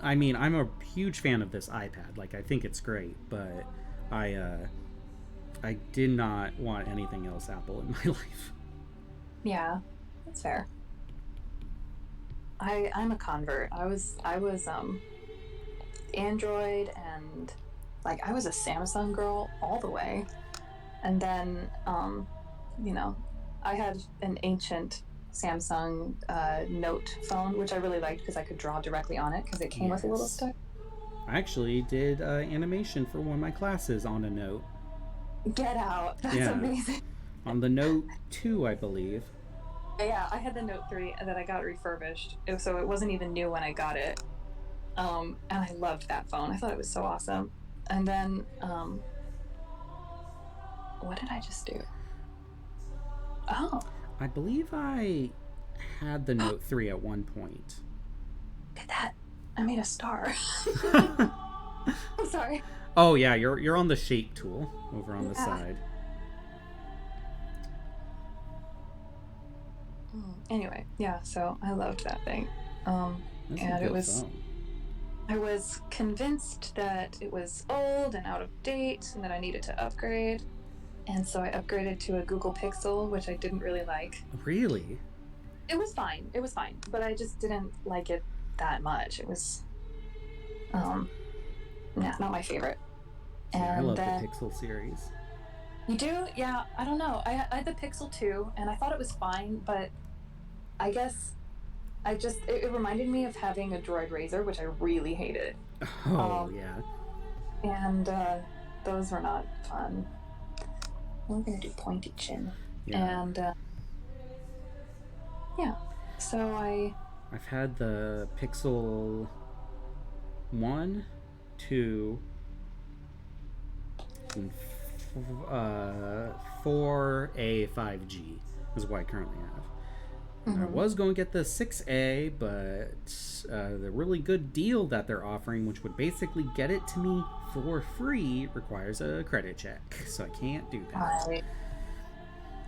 I'm a huge fan of this iPad. Like, I think it's great, but I did not want anything else Apple in my life. Yeah, that's fair. I'm a convert. I was Android, and like I was a Samsung girl all the way. And then you know, I had an ancient Samsung Note phone, which I really liked because I could draw directly on it because it came with a little stick. I actually did animation for one of my classes on a Note. Get out. That's amazing. On the Note 2, I believe. Yeah, I had the Note 3 that I got refurbished, so it wasn't even new when I got it. And I loved that phone. I thought it was so awesome. And then, what did I just do? Oh. I believe I had the Note 3 at one point. Look at that. I made a star. I'm sorry. Oh yeah, you're on the shape tool over on the side. Anyway, yeah, so I loved that thing. And it was phone. I was convinced that it was old and out of date and that I needed to upgrade. And so I upgraded to a Google Pixel, which I didn't really like. Really? It was fine, but I just didn't like it that much. It was not my favorite. And I love the Pixel series. You do? Yeah, I don't know. I had the Pixel 2, and I thought it was fine, but I guess it reminded me of having a Droid Razor, which I really hated. Oh, yeah. And those were not fun. I'm going to do pointy chin. Yeah. And, yeah. So I've had the Pixel 1, 2, and 4A 5G is what I currently have. And I was going to get the 6A, but the really good deal that they're offering, which would basically get it to me for free, requires a credit check. So I can't do that.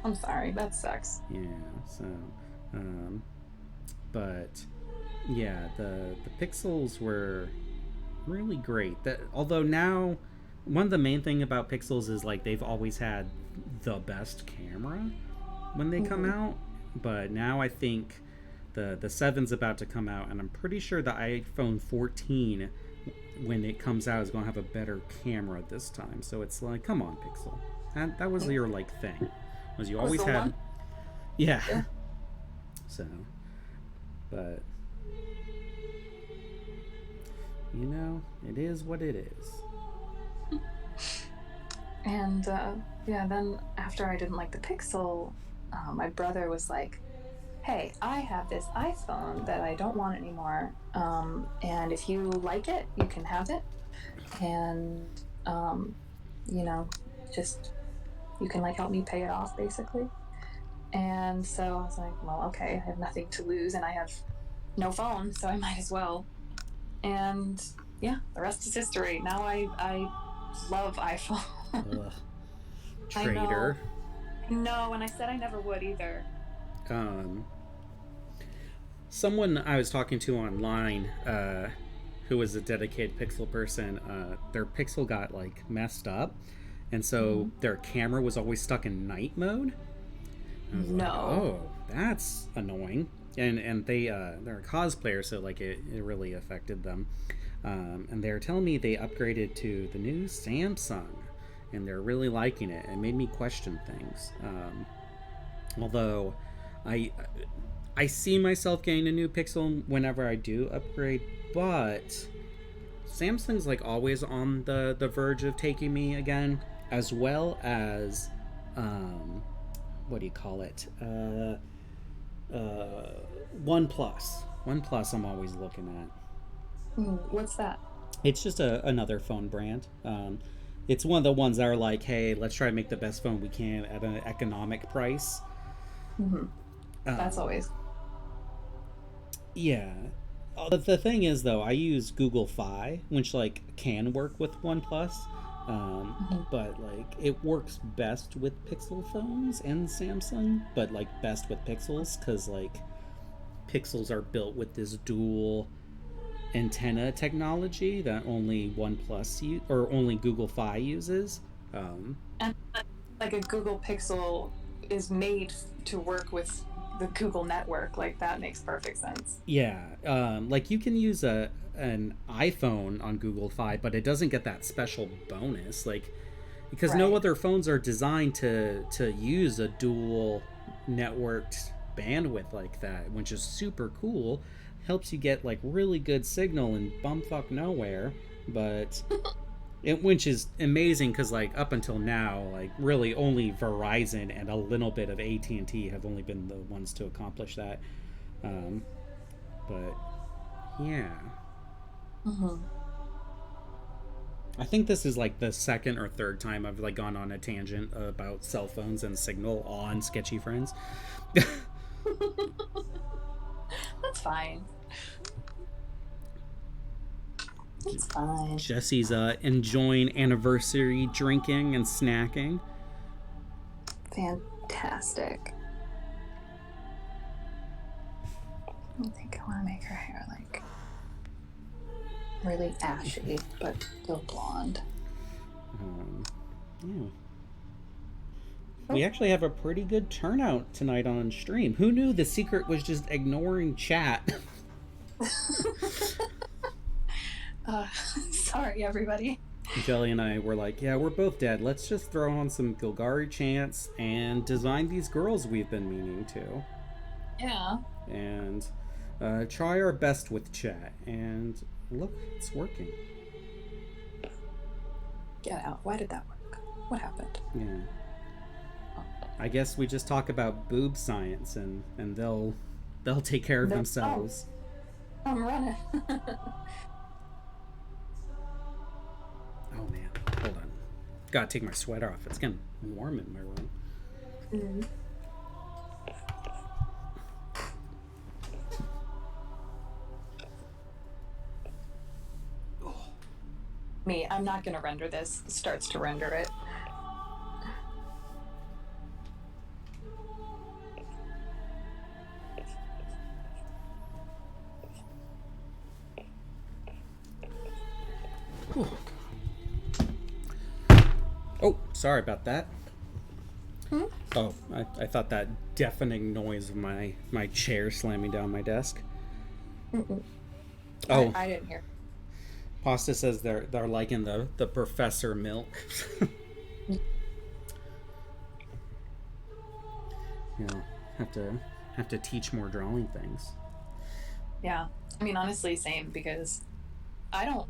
I'm sorry, that sucks. Yeah, so... but, yeah, the Pixels were really great. Although now, one of the main thing about Pixels is, like, they've always had the best camera when they come out. But now I think the 7's about to come out, and I'm pretty sure the iPhone 14, when it comes out, is going to have a better camera this time. So it's like, come on, Pixel. That was your, like, thing. Was you always had... One? Yeah. So, but... You know, it is what it is. And, yeah, then after I didn't like the Pixel... my brother was like, hey, I have this iPhone that I don't want anymore, and if you like it, you can have it, and you know, just you can like help me pay it off basically. And so I was like, well, okay, I have nothing to lose and I have no phone, so I might as well. And yeah, the rest is history. Now I love iPhone. Ugh. Traitor. No, and I said I never would either. someone I was talking to online, who was a dedicated pixel person, their pixel got like messed up, and so their camera was always stuck in night mode. I was like, oh, that's annoying. And they're a cosplayer, so like it really affected them. And they're telling me they upgraded to the new Samsung, and they're really liking it. It made me question things. Although I see myself getting a new Pixel whenever I do upgrade, but Samsung's like always on the verge of taking me again, as well as what do you call it? OnePlus. OnePlus I'm always looking at. What's that? It's just another phone brand. It's one of the ones that are like, hey, let's try to make the best phone we can at an economic price. That's always. Yeah. The thing is, though, I use Google Fi, which like can work with OnePlus, but like it works best with Pixel phones and Samsung, but like best with Pixels because like Pixels are built with this dual antenna technology that only OnePlus or only Google Fi uses. And like a Google Pixel is made to work with the Google network. Like that makes perfect sense. Yeah, like you can use an iPhone on Google Fi, but it doesn't get that special bonus, like because no other phones are designed to use a dual networked bandwidth like that, which is super cool. Helps you get like really good signal in bumfuck nowhere, but which is amazing because like up until now, like really only Verizon and a little bit of AT&T have only been the ones to accomplish that. But yeah, I think this is like the second or third time I've like gone on a tangent about cell phones and signal on Sketchy Friends. That's fine. It's fine. Jesse's enjoying anniversary drinking and snacking. Fantastic. I think I want to make her hair like really ashy, but still blonde. Yeah. We actually have a pretty good turnout tonight on stream. Who knew the secret was just ignoring chat? Sorry, everybody. Jelly and I were like, yeah, we're both dead. Let's just throw on some Gilgari chants and design these girls we've been meaning to. Yeah. And try our best with chat. And look, it's working. Get out. Why did that work? What happened? Yeah. I guess we just talk about boob science and they'll take care of themselves. Oh, I'm running. Oh man, hold on. Gotta take my sweater off. It's getting warm in my room. Me, I'm not gonna render this. It starts to render it. Oh, sorry about that. Oh, I thought that deafening noise of my chair slamming down my desk. Oh, I didn't hear. Pasta says they're liking the professor milk. You know, have to teach more drawing things. Yeah, I mean honestly, same because I don't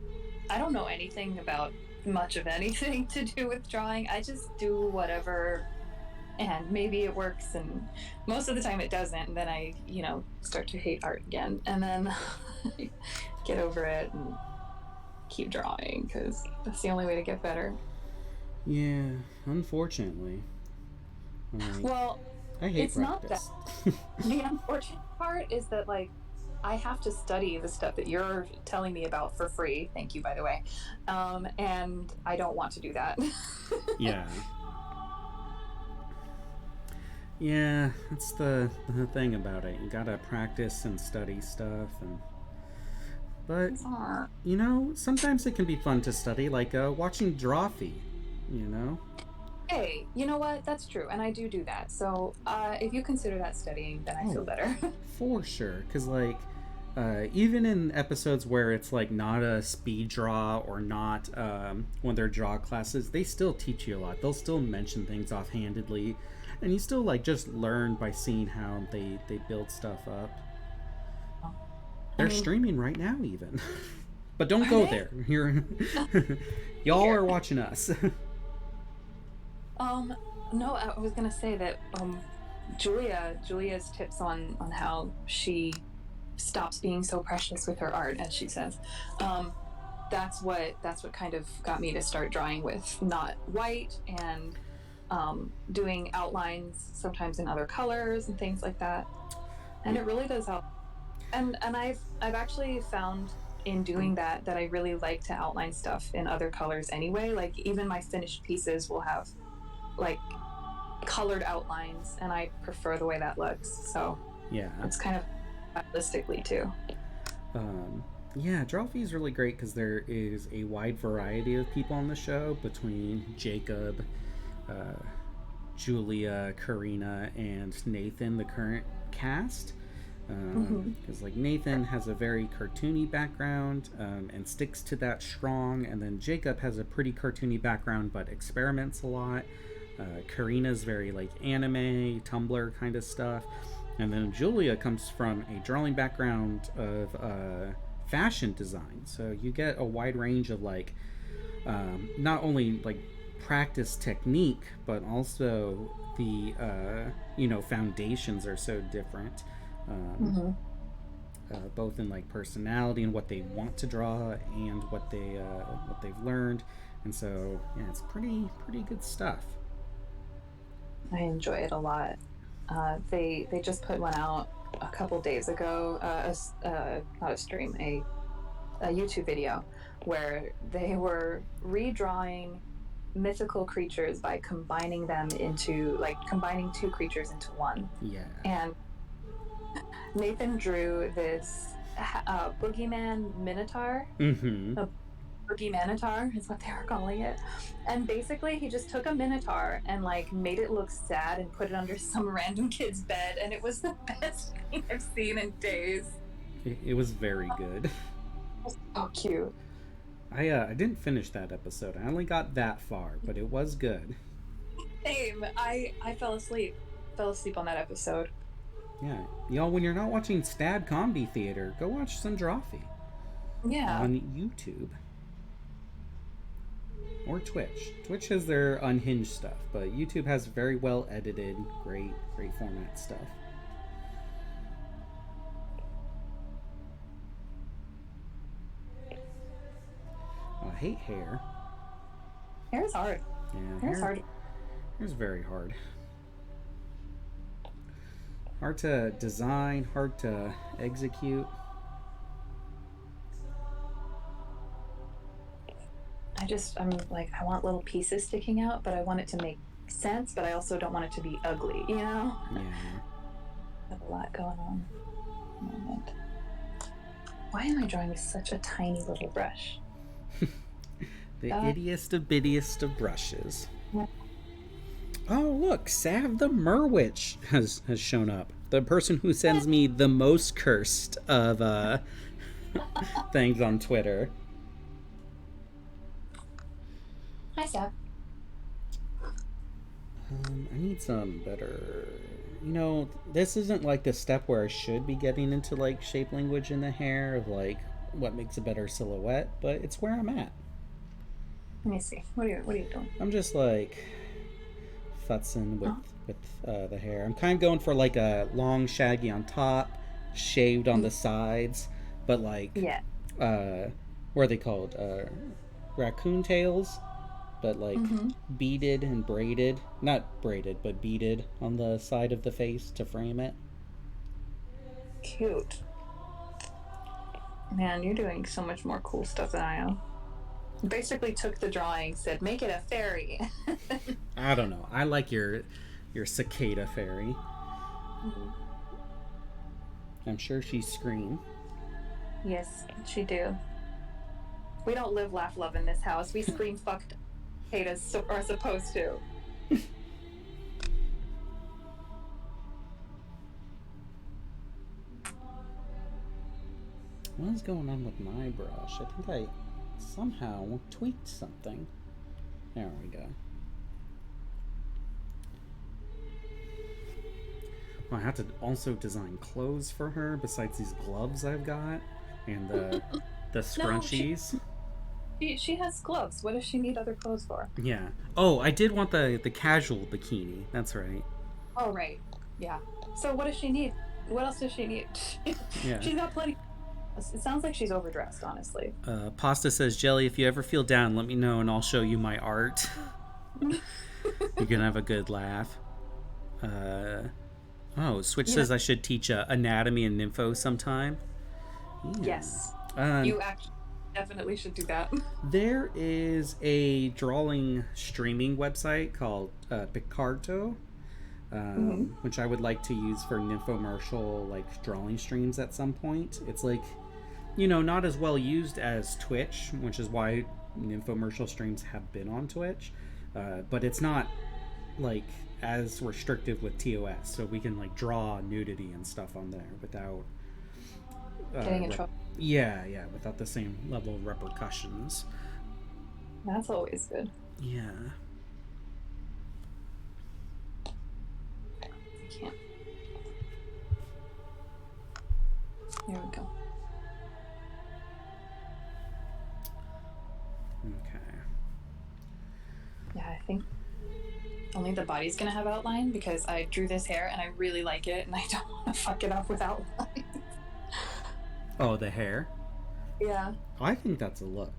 know anything about much of anything to do with drawing. I just do whatever, and maybe it works, and most of the time it doesn't. And then I, start to hate art again, and then get over it and keep drawing because that's the only way to get better. Yeah, unfortunately. Well, I hate it's practice. Not that. The unfortunate part is that like I have to study the stuff that you're telling me about for free. Thank you, by the way. And I don't want to do that. Yeah. Yeah, that's the thing about it. You gotta practice and study stuff, and but Aw. sometimes it can be fun to study, like watching Drawfee. You know. Hey, you know what? That's true, and I do that. So, if you consider that studying, then I feel Oh, better. for sure. Because like, even in episodes where it's like not a speed draw or not when they're draw classes, they still teach you a lot. They'll still mention things offhandedly, and you still like just learn by seeing how they build stuff up. I They're mean, streaming right now, even. But don't are go they? there. You're y'all Here. are watching us. Um, no, I was gonna say that Julia's tips on how she stops being so precious with her art, as she says. Um, that's what kind of got me to start drawing with not white and doing outlines sometimes in other colors and things like that. And Yeah. it really does help. And I've actually found in doing that I really like to outline stuff in other colors anyway. Like even my finished pieces will have like colored outlines, and I prefer the way that looks. So Yeah. it's kind of stylistically too. Um, yeah, Drawfee is really great because there is a wide variety of people on the show between Jacob, uh, Julia, Karina, and Nathan, the current cast. Mm-hmm. Because like Nathan has a very cartoony background and sticks to that strong, and then Jacob has a pretty cartoony background but experiments a lot. Karina's very like anime, Tumblr kind of stuff, and then Julia comes from a drawing background of fashion design. So you get a wide range of like not only like practice technique, but also the foundations are so different. Um, Mm-hmm. both in like personality and what they want to draw and what they've learned, and so yeah, it's pretty good stuff. I enjoy it a lot. They just put one out a couple days ago. Not a stream, a YouTube video where they were redrawing mythical creatures by combining them into like combining two creatures into one. Yeah. And Nathan drew this boogeyman minotaur. Mm-hmm. A boogie minotaur is what they were calling it. And basically, he just took a minotaur and like made it look sad and put it under some random kid's bed, and it was the best thing I've seen in days. It was very good. It was so cute. I didn't finish that episode. I only got that far, but it was good. Same. I fell asleep. Fell asleep on that episode. Yeah, y'all, when you're not watching Stad Comedy Theater, go watch some Drawfee Yeah. on YouTube or Twitch. Twitch has their unhinged stuff, but YouTube has very well edited, great format stuff. I hate hair. Hair is hard. Yeah, Hair is hard. hair's very hard. Hard to design, hard to execute. I'm like, I want little pieces sticking out, but I want it to make sense, but I also don't want it to be ugly, you know? Yeah. I have a lot going on at the moment. Why am I drawing with such a tiny little brush? The ittiest of bittiest of brushes. Oh, look, Sav the Merwitch has shown up. The person who sends me the most cursed of things on Twitter. Hi, Sav. I need some better. This isn't like the step where I should be getting into like shape language in the hair of like what makes a better silhouette, but it's where I'm at. Let me see. What are you doing? I'm just like futzing with the hair. I'm kind of going for like a long shaggy on top, shaved on the sides, but like Yeah. what are they called? Raccoon tails, but like beaded and braided. Not braided, but beaded on the side of the face to frame it. Cute. Man, you're doing so much more cool stuff than I am. Basically took the drawing, said, make it a fairy. I don't know. I like your your cicada fairy. Mm-hmm. I'm sure she screamed. Yes, she do. We don't live, laugh, love in this house. We scream fucked cicadas are supposed to. What is going on with my brush? I think I somehow tweaked something. There we go. Well, I have to also design clothes for her besides these gloves I've got and the scrunchies. No, she has gloves. What does she need other clothes for? Yeah. Oh, I did want the casual bikini. That's right. Oh, right. Yeah. So what does she need? What else does she need? Yeah. She's got plenty. It sounds like she's overdressed, honestly. Pasta says, Jelly, if you ever feel down, let me know and I'll show you my art. You can have a good laugh. Switch says I should teach anatomy and nympho sometime. Yeah. Yes. You actually definitely should do that. There is a drawing streaming website called Picarto, which I would like to use for nymphomercial like drawing streams at some point. It's like, not as well used as Twitch, which is why nymphomercial streams have been on Twitch, but it's not like as restrictive with TOS, so we can like draw nudity and stuff on there without getting in trouble. Yeah, without the same level of repercussions. That's always good. Yeah. I can't. There we go. Okay. Yeah, I think only the body's gonna have outline because I drew this hair and I really like it and I don't want to fuck it up with outline. Oh, the hair? Yeah. I think that's a look.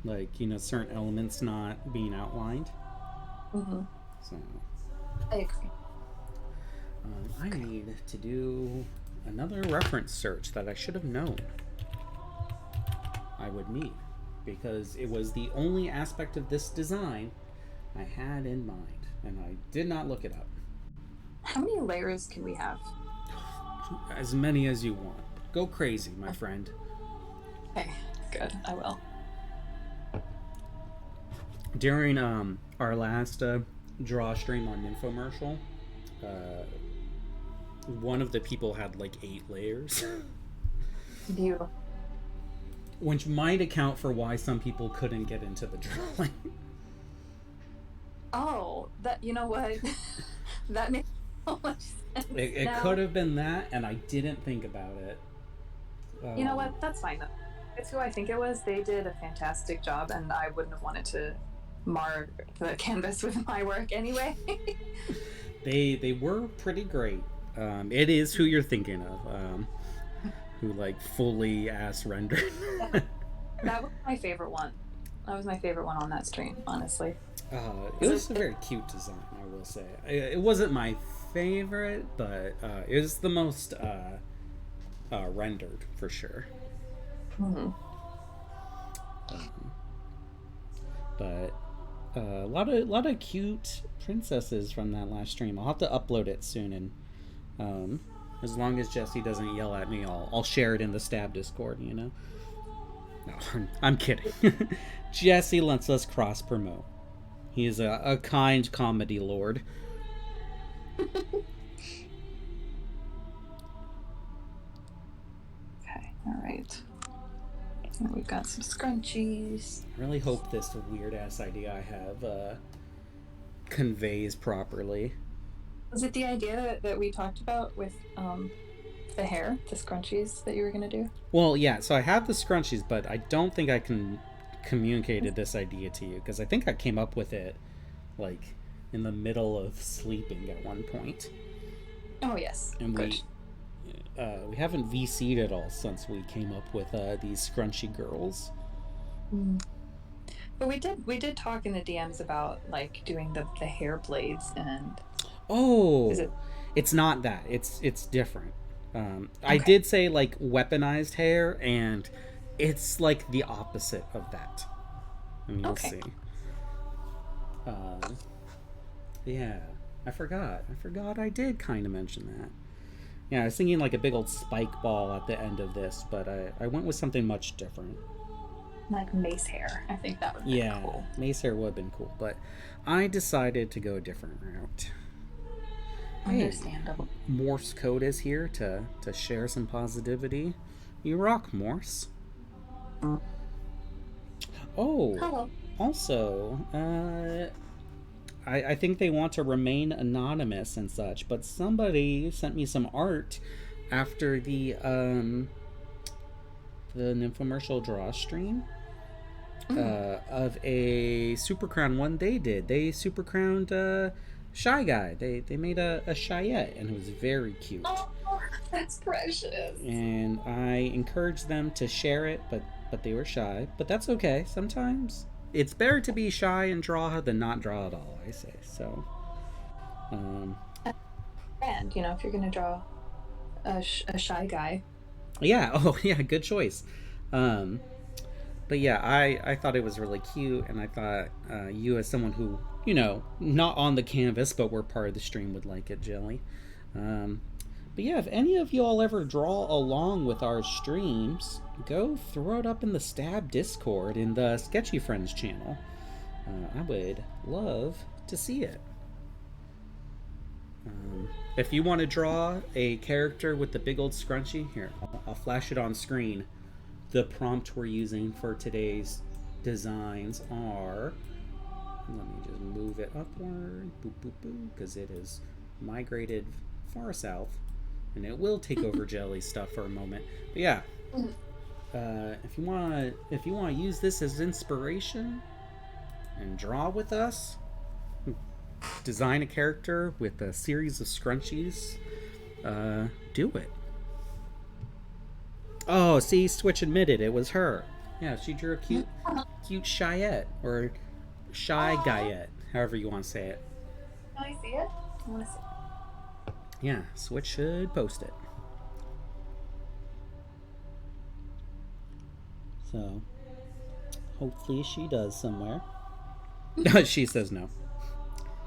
Like, certain elements not being outlined. Mm-hmm. So. I agree. I need to do another reference search that I should have known I would need, because it was the only aspect of this design I had in mind, and I did not look it up. How many layers can we have? As many as you want. Go crazy, my friend. Okay, good. I will. During our last draw stream on Infomercial, one of the people had like 8 layers. Beautiful. Which might account for why some people couldn't get into the drawing. Oh, you know what? That makes so much sense. It could have been that, and I didn't think about it. You know what? That's fine, though. It's who I think it was. They did a fantastic job, and I wouldn't have wanted to mar the canvas with my work anyway. They were pretty great. It is who you're thinking of, who like fully ass rendered. That was my favorite one. That was my favorite one on that stream, honestly. It was a very cute design, I will say. It wasn't my favorite, but it was the most rendered for sure. Mm-hmm. But a lot of cute princesses from that last stream. I'll have to upload it soon, and as long as Jesse doesn't yell at me, I'll share it in the Stab Discord. No, I'm kidding. Jesse lets us cross promote. He is a kind comedy lord. Okay, all right. And we've got some scrunchies. I really hope this weird ass idea I have conveys properly. Was it the idea that we talked about with the hair, the scrunchies that you were gonna do? Well, yeah. So I have the scrunchies, but I don't think I communicated this idea to you, because I think I came up with it like in the middle of sleeping at one point. Oh yes. And good. We haven't VC'd at all since we came up with these scrunchy girls. Mm. But we did talk in the DMs about like doing the hair blades and. Oh, it's not that. It's different. Okay. I did say like weaponized hair, and it's like the opposite of that. And you'll see. Yeah, I forgot I did kind of mention that. Yeah, I was thinking like a big old spike ball at the end of this, but I went with something much different. Like mace hair. I think that would be cool. Yeah, mace hair would have been cool, but I decided to go a different route. Understandable. Hey, Morse code is here to share some positivity. You rock, Morse. Oh, Hello. also, I think they want to remain anonymous and such, but somebody sent me some art after the infomercial draw stream of a super crown one they did. They super crowned Shy Guy. They made a Shyette, and it was very cute. Oh, that's precious. And I encouraged them to share it, but they were shy. But that's okay. Sometimes it's better to be shy and draw than not draw at all, I say. So, And you know, if you're gonna draw a Shy Guy. Yeah. Oh, yeah. Good choice. But yeah, I thought it was really cute, and I thought you, as someone who, you know, not on the canvas but were part of the stream, would like it, Jelly. But yeah, if any of y'all ever draw along with our streams, go throw it up in the Stab Discord in the Sketchy Friends channel. I would love to see it. If you want to draw a character with the big old scrunchie, here, I'll flash it on screen. The prompt we're using for today's designs are... Let me just move it upward, boop, boop, boop, because it is migrated far south, and it will take over Jelly stuff for a moment. But yeah, if you want to use this as inspiration and draw with us, design a character with a series of scrunchies, do it. Oh, see, Switch admitted it was her. Yeah, she drew a cute Shyette, or Shy Guyette, however you want to say it. Can I see it? I want to see it. Yeah, Switch should post it. So, hopefully she does somewhere. She says no.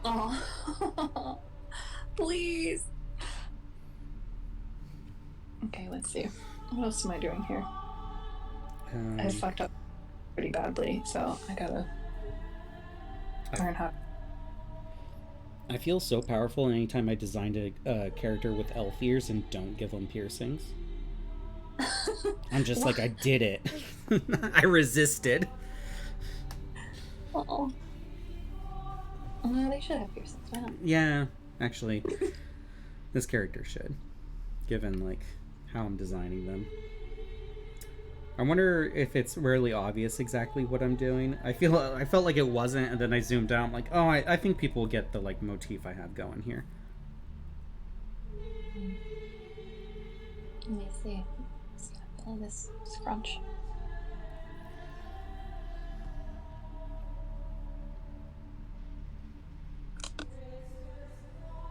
Oh, please. Okay, let's see. What else am I doing here? I fucked up pretty badly, so I gotta learn how. I feel so powerful anytime I designed a character with elf ears and don't give them piercings. I'm just like, I did it. I resisted. Oh. No, they should have piercings. Why not? Yeah, actually, this character should, given like how I'm designing them. I wonder if it's really obvious exactly what I'm doing. I felt like it wasn't, and then I zoomed out. I'm like, oh, I think people get the like motif I have going here. Let me see. Let's play this scrunch.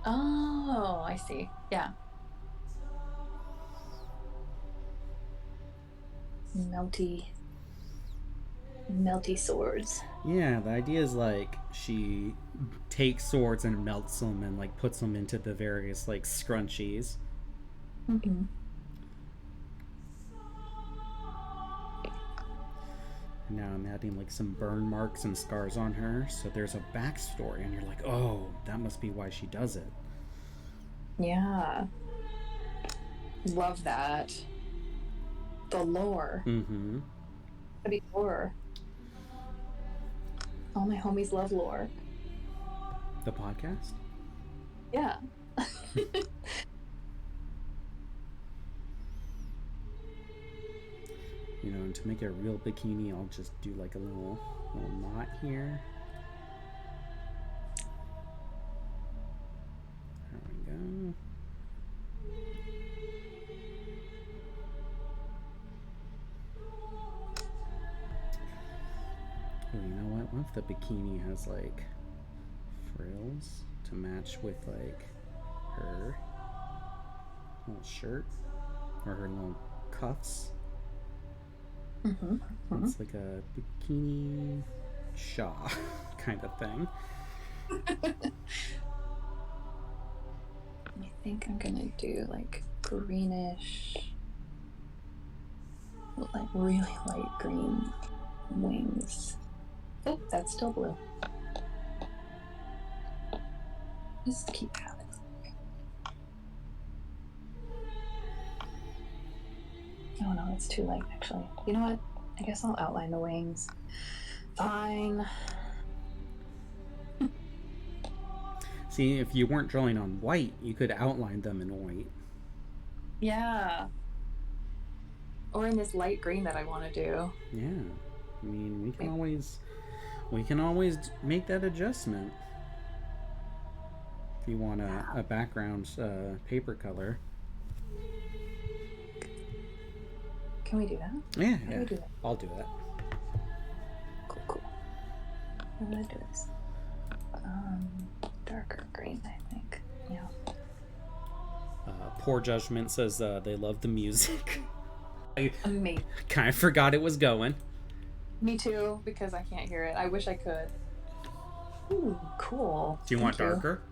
Oh, I see. Yeah. Melty swords. Yeah, the idea is like she takes swords and melts them and like puts them into the various like scrunchies. Mm-hmm. And now I'm adding like some burn marks and scars on her, so there's a backstory, and you're like, oh, that must be why she does it. Yeah. Love that. The lore. Mm-hmm. That'd be lore. All my homies love lore. The podcast? Yeah. You know, and to make it a real bikini, I'll just do like a little knot here. There we go. Oh, you know what? What if the bikini has like frills to match with like her little shirt or her little cuffs? Mm-hmm. It's like a bikini shaw kind of thing. I think I'm gonna do like greenish, like really light green wings. Oh, that's still blue. Just keep having it. Oh no, it's too light actually. You know what? I guess I'll outline the wings. Fine. See, if you weren't drawing on white, you could outline them in white. Yeah. Or in this light green that I want to do. Yeah. I mean, we can always make that adjustment. If you want a background paper color. Can we do that? Yeah, How do we do that? I'll do that. Cool. I'm gonna do this. Darker green, I think. Yeah. Poor Judgment says they love the music. I Amazing. kind of forgot it was going. Me too, because I can't hear it. I wish I could. Ooh, cool. Do you want darker?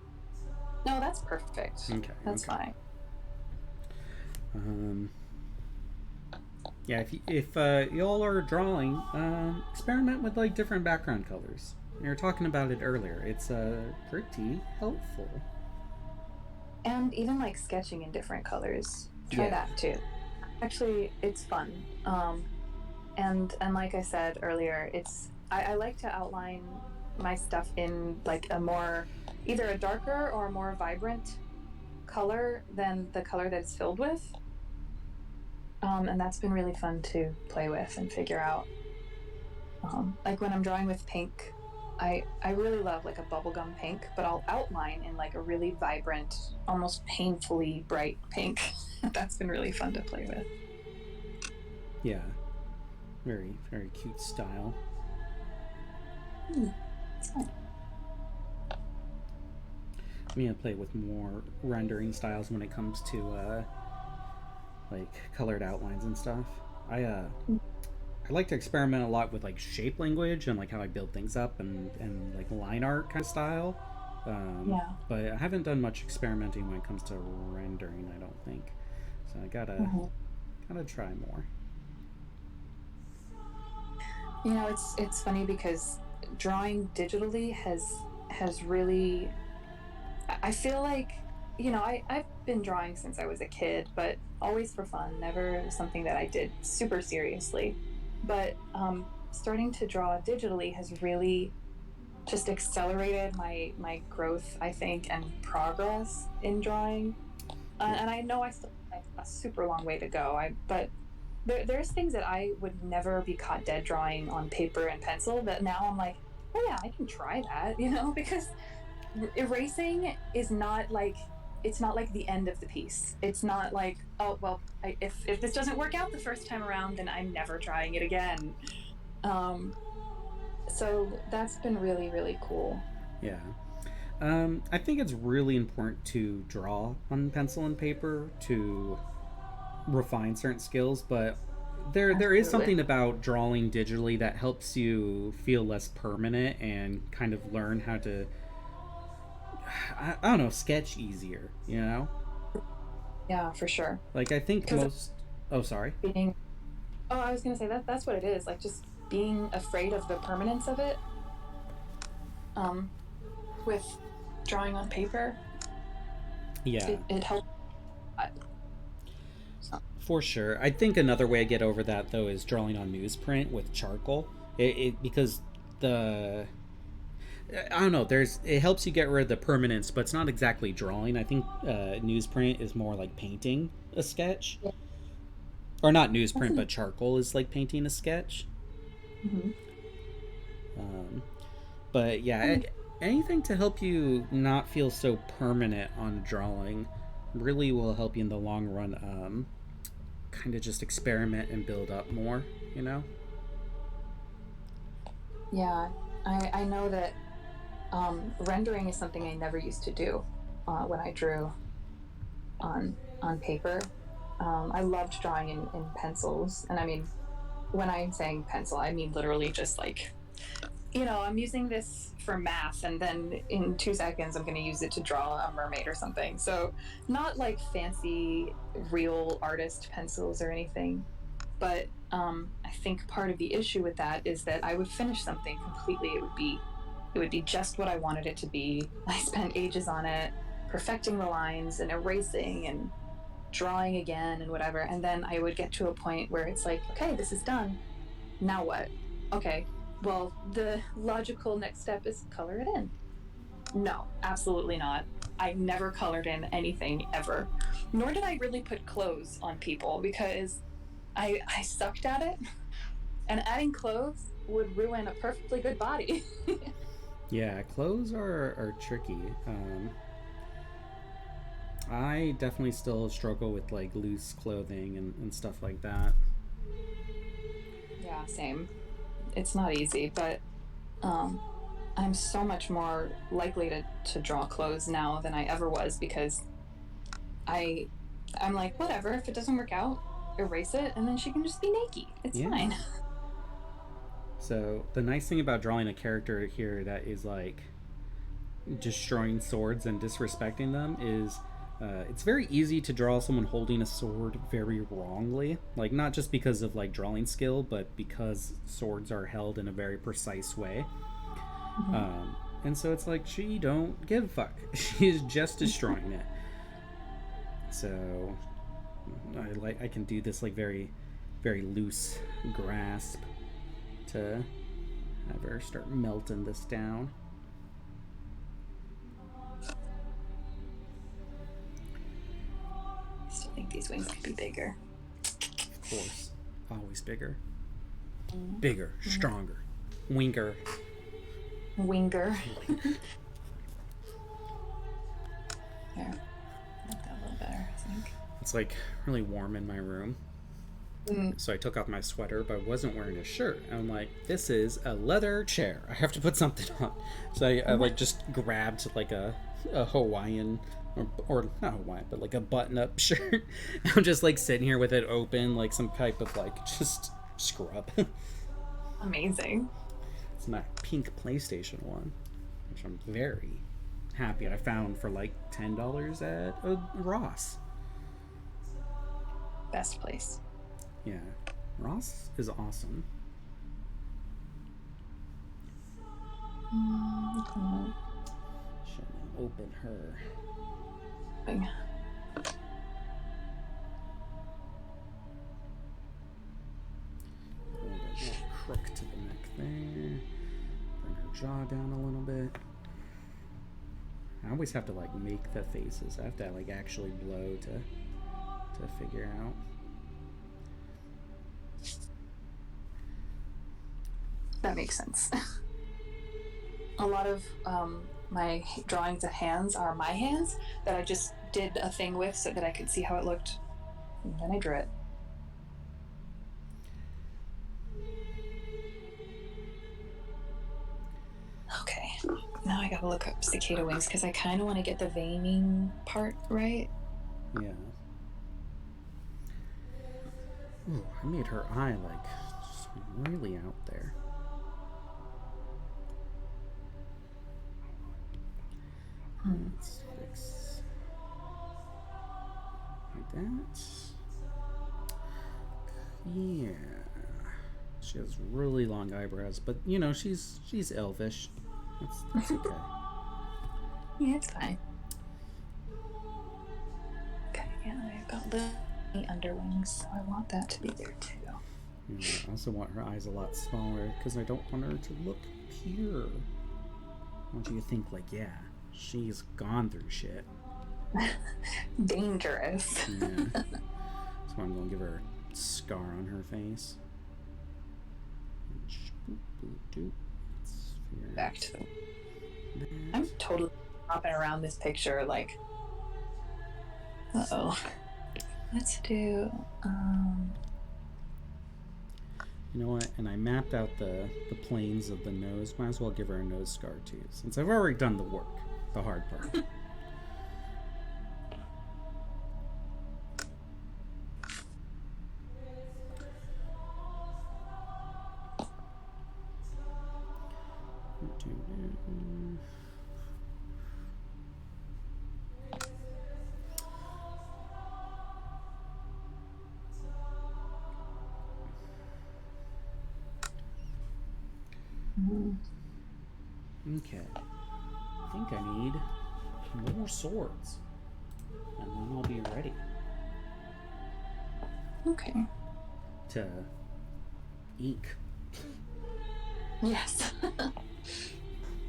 No, that's perfect. Okay. That's fine. Yeah, if y'all are drawing, experiment with like different background colors. We were talking about it earlier. It's pretty helpful. And even like sketching in different colors. Try that too. Actually, it's fun. And like I said earlier, I like to outline my stuff in like a more, either a darker or a more vibrant color than the color that it's filled with. And that's been really fun to play with and figure out. Like when I'm drawing with pink, I really love like a bubblegum pink, but I'll outline in like a really vibrant, almost painfully bright pink. That's been really fun to play with. Yeah. Very, very cute style. It's fun. I'm gonna play with more rendering styles when it comes to like colored outlines and stuff. I like to experiment a lot with like shape language and like how I build things up and like line art kind of style. But I haven't done much experimenting when it comes to rendering, I don't think. So I gotta try more. You know, it's funny because drawing digitally has really, I feel like, you know, I've been drawing since I was a kid, but always for fun, never something that I did super seriously. But starting to draw digitally has really just accelerated my growth, I think, and progress in drawing. And I know I still have a super long way to go. But there's things that I would never be caught dead drawing on paper and pencil that now I'm like, oh yeah, I can try that, you know, because erasing is not like, it's not like the end of the piece. It's not like, oh well, if this doesn't work out the first time around, then I'm never trying it again. So that's been really, really cool. Yeah. I think it's really important to draw on pencil and paper to refine certain skills, but there is something about drawing digitally that helps you feel less permanent and kind of learn how to, I don't know, sketch easier, you know? Yeah, for sure. Like I think most I was gonna say that's what it is, like just being afraid of the permanence of it with drawing on paper. It helps. For sure. I think another way I get over that though is drawing on newsprint with charcoal. Because I don't know, it helps you get rid of the permanence, but it's not exactly drawing. I think newsprint is more like painting a sketch. Yeah. Or not newsprint, but charcoal is like painting a sketch. Mm-hmm. But yeah, anything to help you not feel so permanent on drawing really will help you in the long run. Kind of just experiment and build up more, you know? Yeah, I know that rendering is something I never used to do when I drew on paper. I loved drawing in pencils, and I mean, when I'm saying pencil, I mean literally just like you know, I'm using this for math, and then in 2 seconds, I'm going to use it to draw a mermaid or something. So, not like fancy real artist pencils or anything. But I think part of the issue with that is that I would finish something completely. It would be just what I wanted it to be. I spent ages on it, perfecting the lines and erasing and drawing again and whatever. And then I would get to a point where it's like, okay, this is done. Now what? Okay, well, the logical next step is color it in. No, absolutely not. I never colored in anything ever. Nor did I really put clothes on people because I sucked at it. And adding clothes would ruin a perfectly good body. Yeah, clothes are tricky. I definitely still struggle with like loose clothing and stuff like that. Yeah, same. It's not easy, but um, I'm so much more likely to draw clothes now than I ever was because I I'm like, whatever, if it doesn't work out, erase it and then she can just be naked. It's Yeah. fine. So the nice thing about drawing a character here that is like destroying swords and disrespecting them is it's very easy to draw someone holding a sword very wrongly. Like not just because of like drawing skill, but because swords are held in a very precise way. Mm-hmm. And so it's like she don't give a fuck. She's just destroying it. So I can do this like very loose grasp to have her start melting this down. I still think these wings could be bigger. Of course, always bigger, bigger, stronger, winger. Winger. There. I like that a little better, I think. It's like really warm in my room. So I took off my sweater, but I wasn't wearing a shirt. And I'm like, this is a leather chair. I have to put something on. So I like just grabbed like a Hawaiian or not Hawaiian, but like a button-up shirt. I'm just like sitting here with it open, like some type of like just scrub. Amazing. It's my pink PlayStation one, which I'm very happy I found for like $10 at a Ross. Best place. Yeah, Ross is awesome. Shouldn't open her. Bing. A little bit more crook to the neck there. Bring her jaw down a little bit. I always have to like make the faces. I have to like actually blow to figure out. That makes sense. A lot of my drawings of hands are my hands that I just did a thing with so that I could see how it looked. And then I drew it. Okay, now I gotta look up Cicada Wings because I kind of want to get the veining part right. Yeah. Ooh, I made her eye like just really out there. Let's fix like that. Yeah. She has really long eyebrows, but you know, she's elvish. That's okay. Yeah, it's fine. Okay, yeah, I've got the underwings, so I want that to be there too. Yeah, I also want her eyes a lot smaller because I don't want her to look pure. I want you to think like, yeah, she's gone through shit. Dangerous. Yeah. So I'm gonna give her a scar on her face. Back to the... I'm totally hopping around this picture like... Uh-oh. Let's do... You know what? And I mapped out the planes of the nose. Might as well give her a nose scar too, since I've already done the work, the hard part. Okay. I think I need more swords. And then I'll be ready. Okay. To ink. Yes.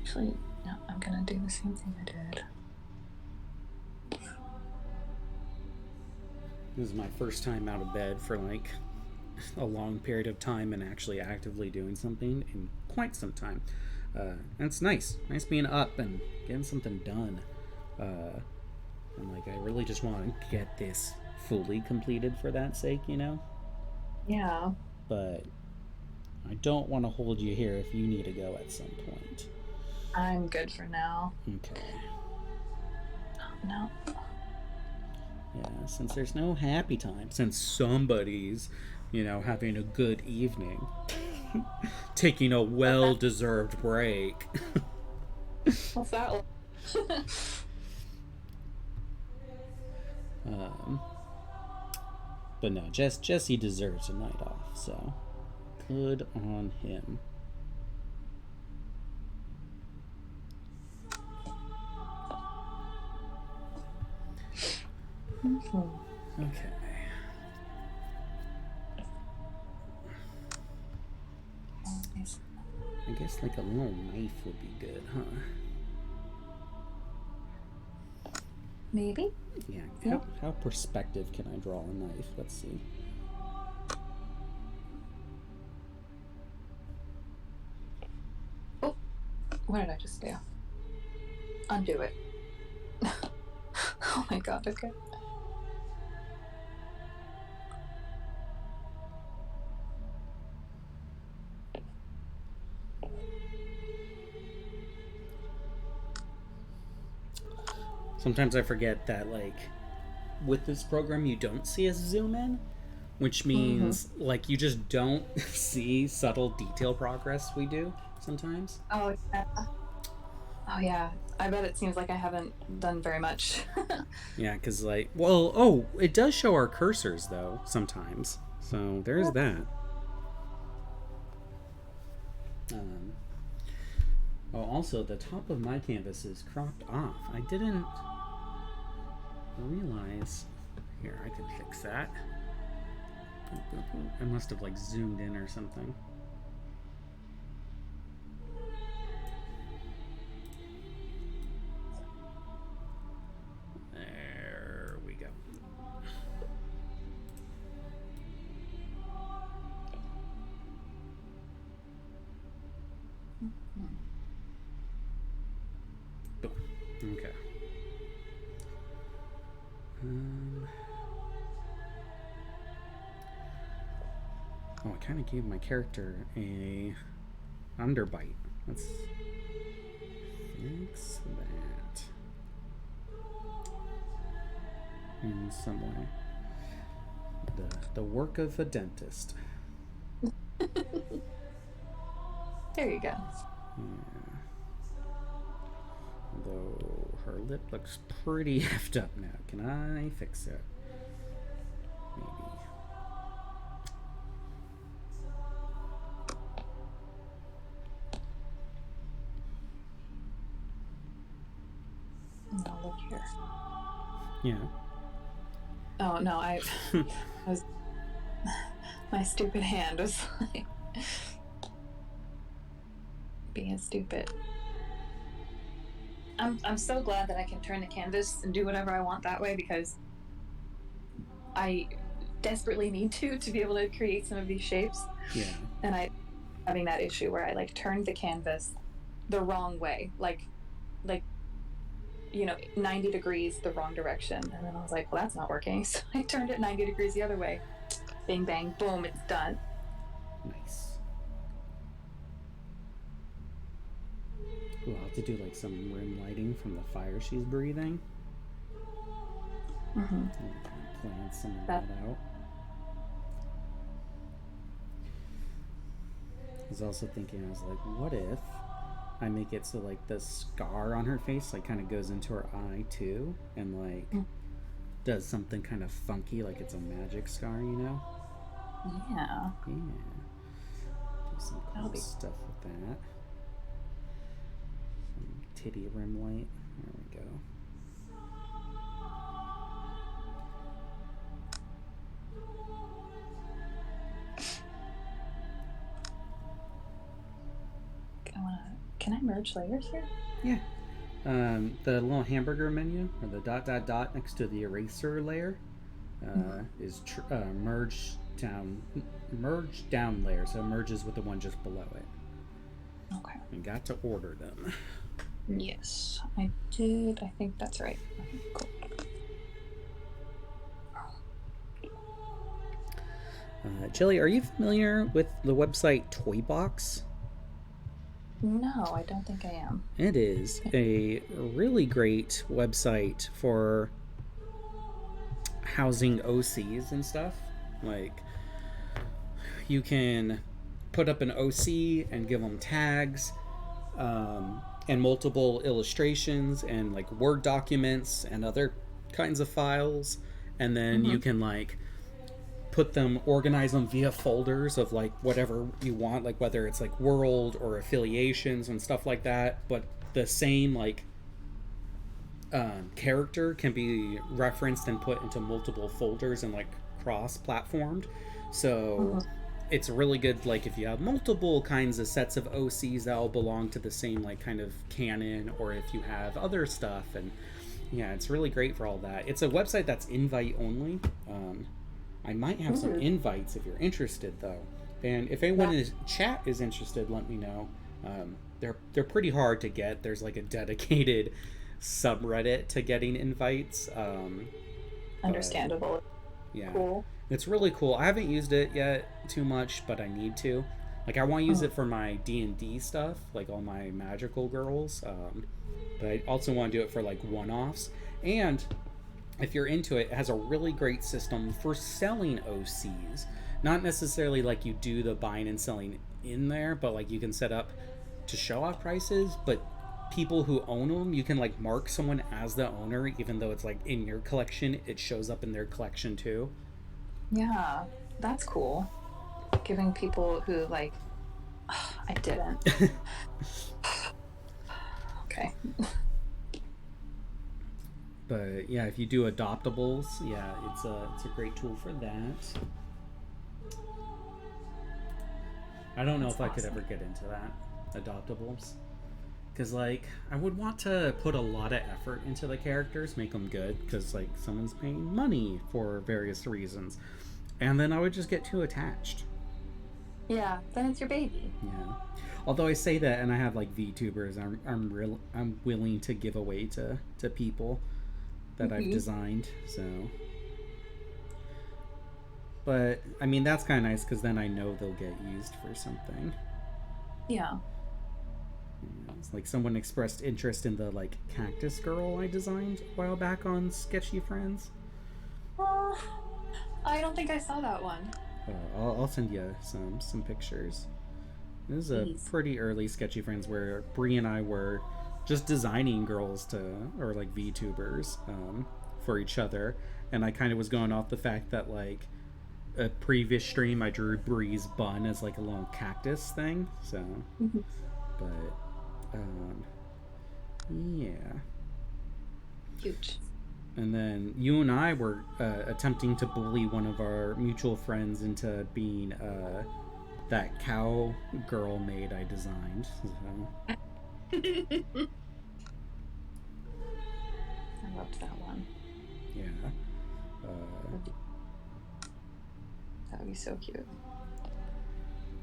Actually, no, I'm gonna do the same thing I did. This is my first time out of bed for like a long period of time and actually actively doing something in quite some time. And it's nice being up and getting something done. And like I really just want to get this fully completed for that sake, you know? Yeah. But I don't want to hold you here if you need to go at some point. I'm good for now. Okay. No. Yeah, since there's no happy time, since somebody's, having a good evening, taking a well-deserved break. What's that? But no, Jesse deserves a night off, so good on him. Okay. I guess like a little knife would be good, huh? Maybe? Yeah. How perspective can I draw a knife? Let's see. Oh, what did I just do? Undo it. Oh my god, okay. Sometimes I forget that, like, with this program, you don't see a zoom in, which means, like, you just don't see subtle detail progress we do sometimes. Oh, yeah. Oh, yeah. I bet it seems like I haven't done very much. Yeah, because, like, it does show our cursors, though, sometimes. So there's that. Also, the top of my canvas is cropped off. I didn't realize. Here, I can fix that. I must have, like, zoomed in or something. There we go. Boom. Okay. I kind of gave my character a underbite. Let's fix that in some way. The work of a dentist. There you go. Yeah. Although her lip looks pretty effed up now. Can I fix it? Maybe. No, look here. Yeah. Oh, no, I was... My stupid hand was like... being stupid. I'm so glad that I can turn the canvas and do whatever I want that way, because I desperately need to be able to create some of these shapes. Yeah. And I having that issue where I like turned the canvas the wrong way, like 90 degrees the wrong direction, and then I was like, well, that's not working. So I turned it 90 degrees the other way. Bing bang boom, it's done. Nice. Ooh, I'll have to do like some rim lighting from the fire she's breathing. Plan some of that out. I was also thinking, I was like, what if I make it so like the scar on her face like kind of goes into her eye too, and like does something kind of funky, like it's a magic scar, you know? Yeah. Yeah. Do some cool stuff with that. Some titty rim light. There we go. Can I merge layers here? Yeah. The little hamburger menu, or the dot dot dot next to the eraser layer, is merge down layer, so it merges with the one just below it. Okay. We got to order them. Yes, I did. I think that's right. Okay, cool. Jilly, are you familiar with the website Toybox? No, I don't think I am. It is a really great website for housing OCs and stuff. Like, you can put up an OC and give them tags, and multiple illustrations and like Word documents and other kinds of files, and then you can like organize them via folders of like whatever you want, like whether it's like world or affiliations and stuff like that, but the same like character can be referenced and put into multiple folders and like cross-platformed. So it's really good, like if you have multiple kinds of sets of OCs that all belong to the same like kind of canon, or if you have other stuff. And yeah, it's really great for all that. It's a website that's invite only. I might have some invites if you're interested, though. And if anyone in the chat is interested, let me know. They're pretty hard to get. There's like a dedicated subreddit to getting invites. Understandable. Yeah. Cool. It's really cool. I haven't used it yet too much, but I need to. Like, I want to use it for my D&D stuff, like all my magical girls. But I also want to do it for like one-offs. And if you're into it, it has a really great system for selling OCs. Not necessarily like you do the buying and selling in there, but like you can set up to show off prices, but people who own them, you can like mark someone as the owner, even though it's like in your collection, it shows up in their collection too. Yeah, that's cool. Giving people who like, I didn't. Okay. But yeah, if you do adoptables, yeah, it's a great tool for that. I don't know if I could ever get into that, adoptables, because like I would want to put a lot of effort into the characters, make them good, because like someone's paying money for various reasons, and then I would just get too attached. Yeah, then it's your baby. Yeah. Although I say that, and I have like VTubers, I'm willing to give away to people that I've designed, so. But I mean, that's kind of nice because then I know they'll get used for something. Yeah. It's like someone expressed interest in the like Cactus Girl I designed a while back on Sketchy Friends. I don't think I saw that one. I'll send you some pictures. This is a pretty early Sketchy Friends where Bree and I were just designing girls or like VTubers for each other, and I kind of was going off the fact that like a previous stream I drew Bree's bun as like a little cactus thing, so but yeah, cute. And then you and I were attempting to bully one of our mutual friends into being that cow girl maid I designed, so. I loved that one. Yeah. That would be so cute.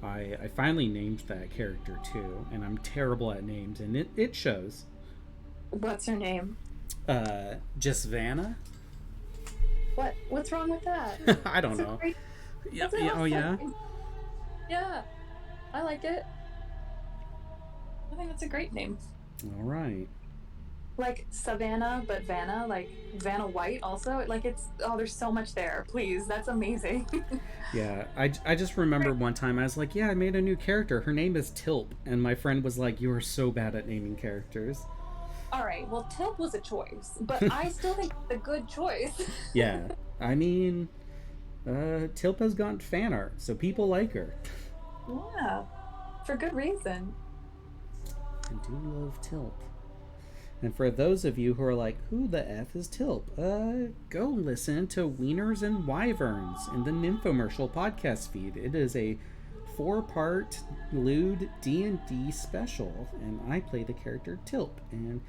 I finally named that character too, and I'm terrible at names, and it shows. What's her name? Just Vanna. What's wrong with that? I don't know. Yeah. Oh yeah. Yeah, I like it. I think that's a great name. All right. like Savannah, but Vanna, like Vanna White also. Like it's, oh, there's so much there. Please, that's amazing. Yeah, I just remember one time I was like, yeah, I made a new character. Her name is Tilp. And my friend was like, you are so bad at naming characters. All right, well, Tilp was a choice, but I still think it's a good choice. Yeah, I mean, Tilp has gotten fan art, so people like her. Yeah, for good reason. I do love Tilp. And for those of you who are like, who the F is Tilp? Go listen to Wieners and Wyverns in the Nymphomercial podcast feed. It is a 4-part lewd D&D special, and I play the character Tilp, and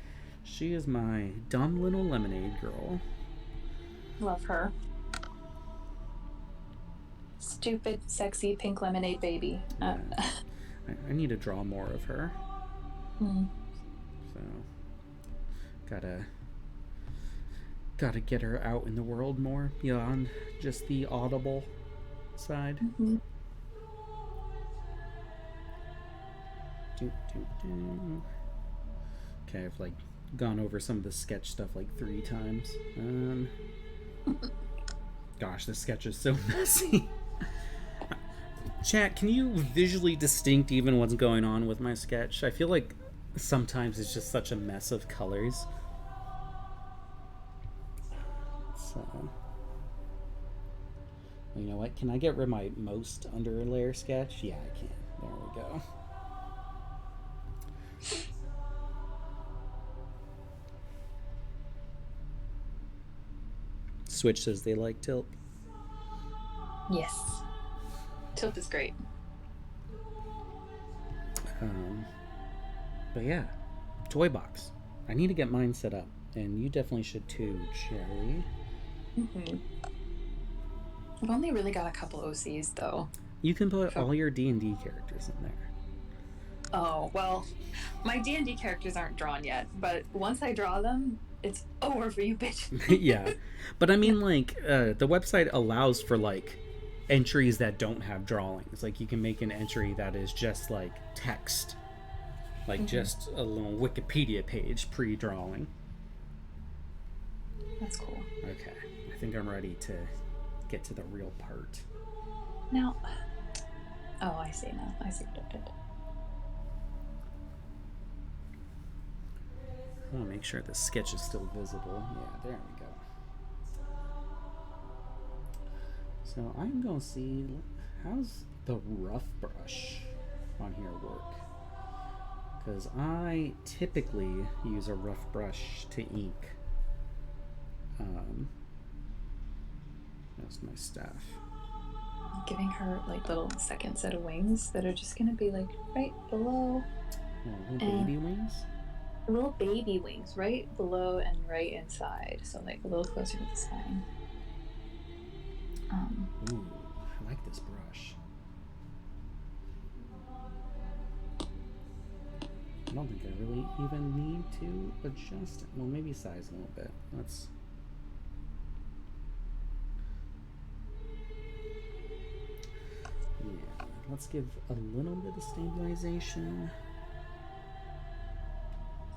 she is my dumb little lemonade girl. Love her. Stupid, sexy pink lemonade baby. Yeah. I need to draw more of her. So gotta get her out in the world more beyond just the audible side. Okay, I've like gone over some of the sketch stuff like 3 times. Gosh, this sketch is so messy. Chat, can you visually distinct even what's going on with my sketch? I feel like sometimes it's just such a mess of colors. So, you know what? Can I get rid of my most underlayer sketch? Yeah, I can. There we go. Switch says they like Tilp. Yes. Tilp is great. But yeah, toy box. I need to get mine set up, and you definitely should too, Cherry. I've only really got a couple OCs though. You can put all your D&D characters in there. Oh, well, my D&D characters aren't drawn yet, but once I draw them, it's over for you, bitch. Yeah, but I mean, like, the website allows for, like, entries that don't have drawings. Like, you can make an entry that is just, like, text. Like, just a little Wikipedia page pre-drawing. That's cool. Okay, I think I'm ready to get to the real part. Now, oh, I see now. I see what I did. I want to make sure the sketch is still visible. Yeah, there we go. So I'm going to see, how's the rough brush on here work? Because I typically use a rough brush to ink. That's my staff. I'm giving her like little second set of wings that are just going to be like right below. Oh, little baby wings? Little baby wings right below and right inside, so like a little closer to the spine. Ooh, I like this brush. I don't think I really even need to adjust it. Well, maybe size a little bit. Let's give a little bit of stabilization.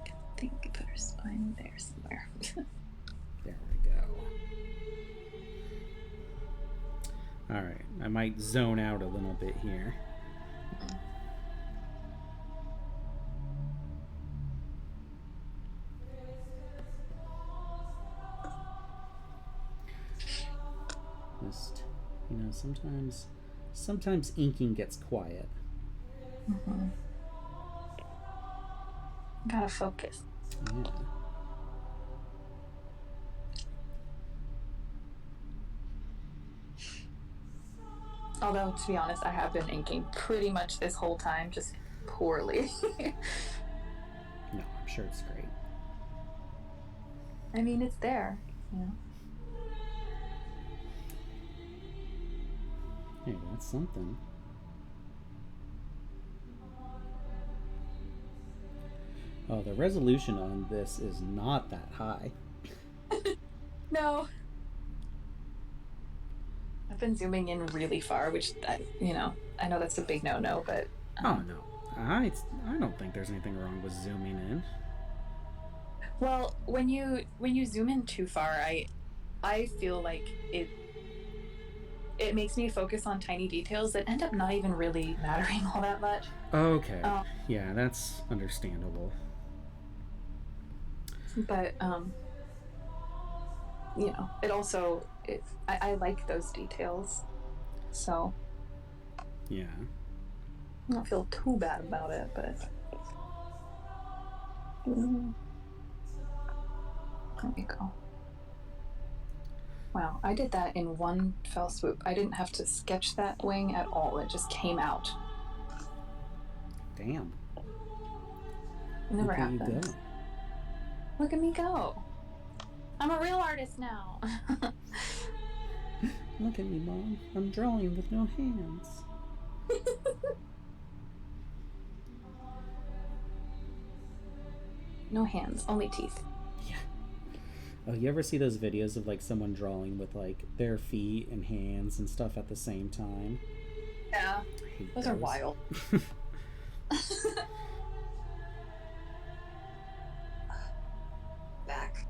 I think we put her spine there somewhere. There we go. Alright, I might zone out a little bit here. Just, you know, sometimes inking gets quiet. Gotta focus. Yeah. Although, to be honest, I have been inking pretty much this whole time, just poorly. No, I'm sure it's great. I mean, it's there, you know. Hey, that's something. Oh, the resolution on this is not that high. No. I've been zooming in really far, which, you know, I know that's a big no-no, but... Oh, no. I don't think there's anything wrong with zooming in. Well, when you zoom in too far, I feel like it makes me focus on tiny details that end up not even really mattering all that much. Okay. Um, Yeah, that's understandable. but it also I like those details, so Yeah. I don't feel too bad about it. But there we go. Wow, I did that in one fell swoop. I didn't have to sketch that wing at all. It just came out. Damn. It never Look at you happened. go. Look at me go. I'm a real artist now. Look at me, Mom. I'm drawing with no hands. No hands, only teeth. Yeah. Oh, you ever see those videos of like someone drawing with like their feet and hands and stuff at the same time? Yeah. Those are wild. Back.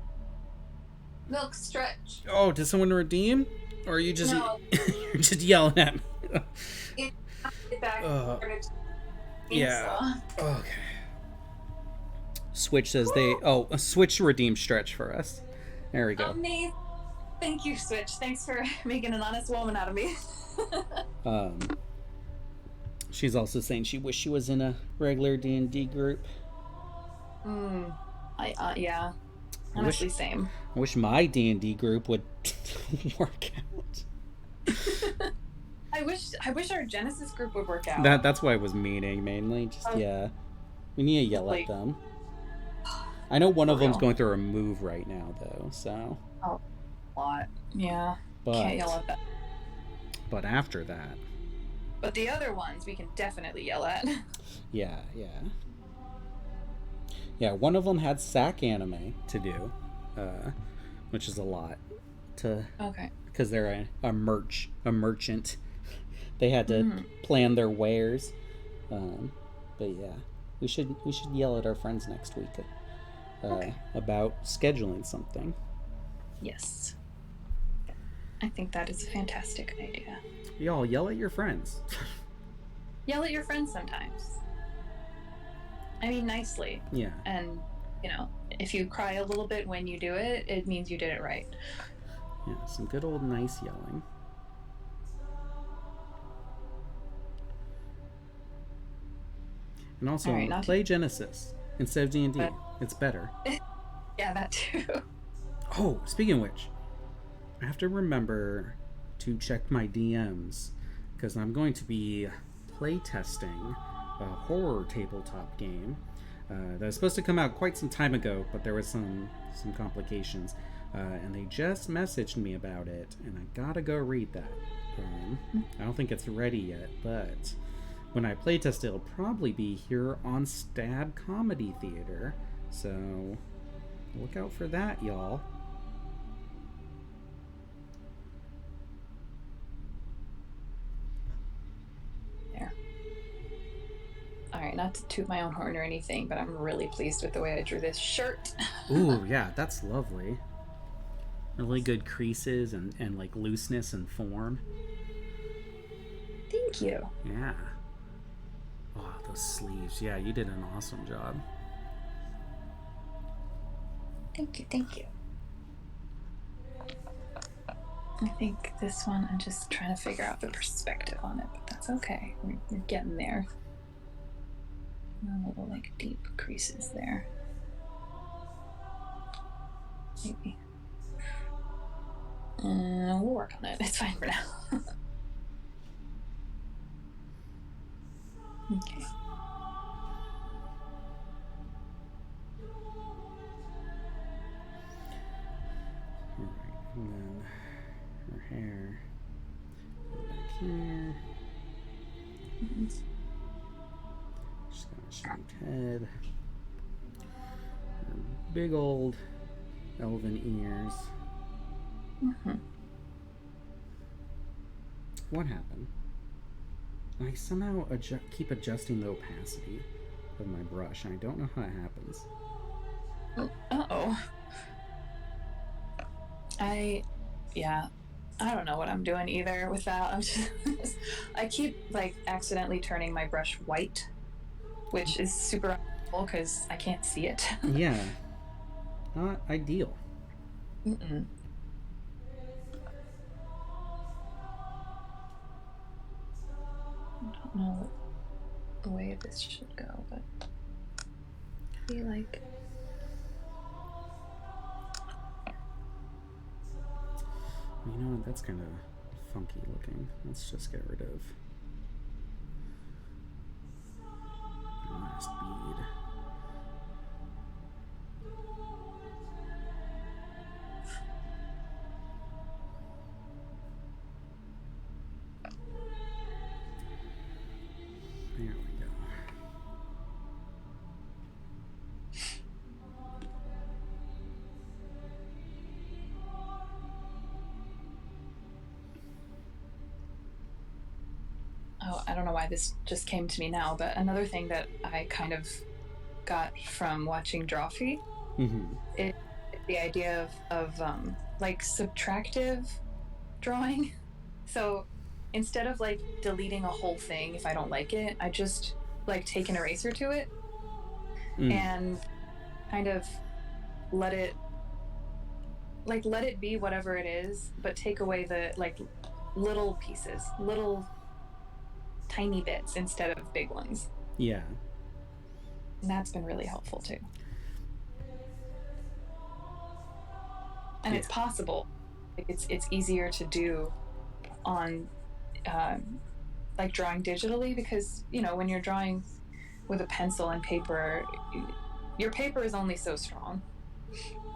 Milk stretch. Oh, did someone redeem? Or are you just No. you're just yelling at me? Get back. Yeah. Okay. Switch says Switch redeem stretch for us. There we go. Amazing. Thank you, Switch. Thanks for making an honest woman out of me. She's also saying she wished she was in a regular D&D group. Yeah. Honestly, same. I wish my D&D group would work out. I wish our Genesis group would work out. That's what I was meaning mainly. Just yeah, we need to yell at them. I know one of them's going through a move right now though, so. Oh, a lot. Yeah. Can't yell at that. But after that. But the other ones we can definitely yell at. Yeah. Yeah, one of them had SAC anime to do, which is a lot to. Okay. Because they're a merchant. They had to plan their wares, but yeah, we should yell at our friends next week about scheduling something. Yes, I think that is a fantastic idea. Y'all yell at your friends. Yell at your friends sometimes. I mean, nicely. Yeah. And if you cry a little bit when you do it, it means you did it right. Yeah, some good old nice yelling. And also, play Genesis instead of D&D. It's better. Yeah, that too. Oh, speaking of which, I have to remember to check my DMs because I'm going to be playtesting a horror tabletop game that was supposed to come out quite some time ago, but there was some complications. And they just messaged me about it, and I gotta go read that. I don't think it's ready yet, but when I playtest it, it'll probably be here on Stab Comedy Theater. So look out for that, y'all. There. Alright, not to toot my own horn or anything, but I'm really pleased with the way I drew this shirt. Ooh, yeah, that's lovely. Really good creases and like looseness and form. Thank you. Yeah. Oh, those sleeves. Yeah, you did an awesome job. Thank you. I think this one, I'm just trying to figure out the perspective on it, but that's okay. We're getting there. A little like deep creases there. Maybe. We'll work on it. It's fine for now. Okay. Alright, and then her hair back here. She's got a shaved head. Her big old elven ears. What happened? I somehow keep adjusting the opacity of my brush, and I don't know how it happens. Uh-oh. Yeah, I don't know what I'm doing either with that. I keep like accidentally turning my brush white, which is super helpful because I can't see it. Yeah, not ideal. Mm-mm. I don't know the way this should go, but I feel like You know what? That's kind of funky looking. Let's just get rid of the last bead. There we go. oh, I don't know why this just came to me now, but another thing that I kind of got from watching Drawfee is the idea of like subtractive drawing. So instead of like deleting a whole thing if I don't like it, I just like take an eraser to it and kind of let it let it be whatever it is, but take away the like little pieces, little tiny bits instead of big ones. Yeah. And that's been really helpful too. And it's possible. It's easier to do on like drawing digitally because when you're drawing with a pencil and paper, your paper is only so strong,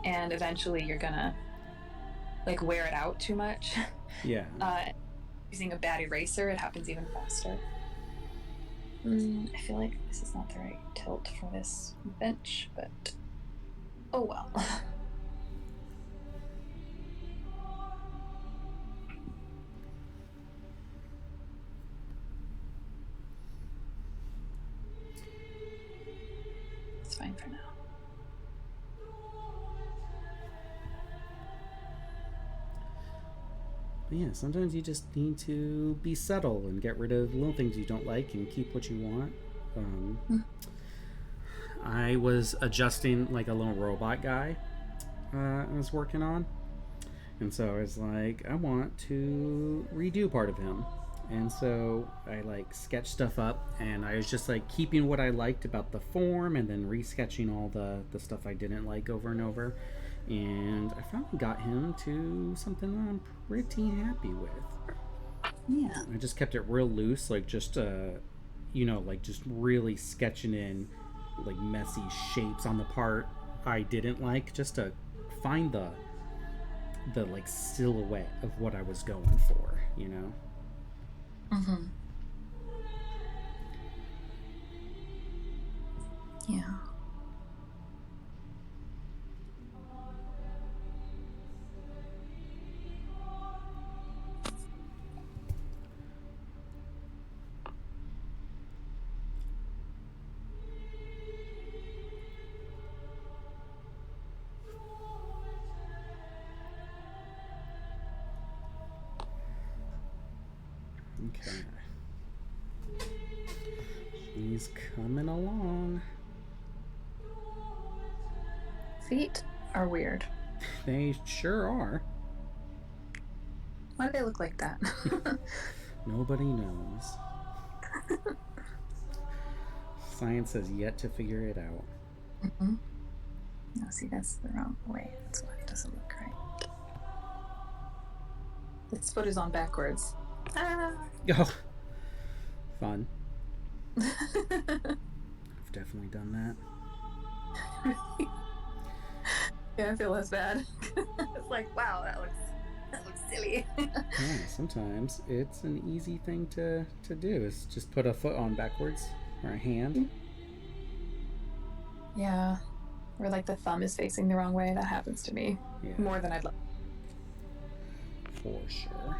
and eventually you're gonna like wear it out too much. Yeah. Using a bad eraser, it happens even faster. I feel like this is not the right tilt for this bench, but oh well. It's fine for now. But yeah, sometimes you just need to be subtle and get rid of little things you don't like and keep what you want. I was adjusting like a little robot guy I was working on. And so I was like, I want to redo part of him. And so I like sketched stuff up, and I was just like keeping what I liked about the form and then resketching all the stuff I didn't like over and over. And I finally got him to something that I'm pretty happy with. Yeah. I just kept it real loose, like just like just really sketching in like messy shapes on the part I didn't like, just to find the like silhouette of what I was going for, Yeah. Okay. She's coming along. Feet are weird. They sure are. Why do they look like that? Nobody knows. Science has yet to figure it out. No, see, that's the wrong way. That's why it doesn't look right. This foot is on backwards. Ah. Oh, fun. I've definitely done that. Yeah, I feel less bad. It's like, wow, that looks silly. Yeah, sometimes it's an easy thing to do, is just put a foot on backwards, or a hand. Yeah, or like the thumb is facing the wrong way. That happens to me more than I'd like. For sure.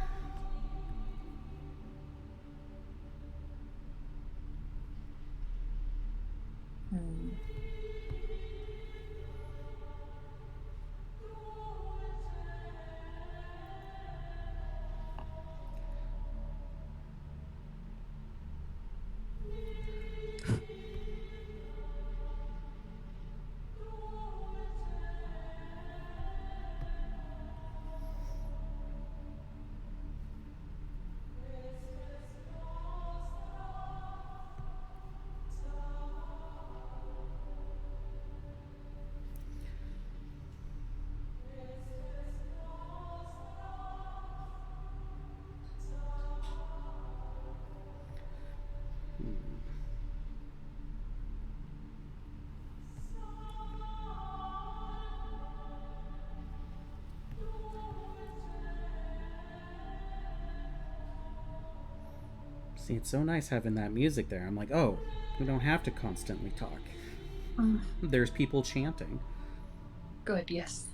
See, it's so nice having that music there. I'm like, oh, we don't have to constantly talk. There's people chanting. Good, yes.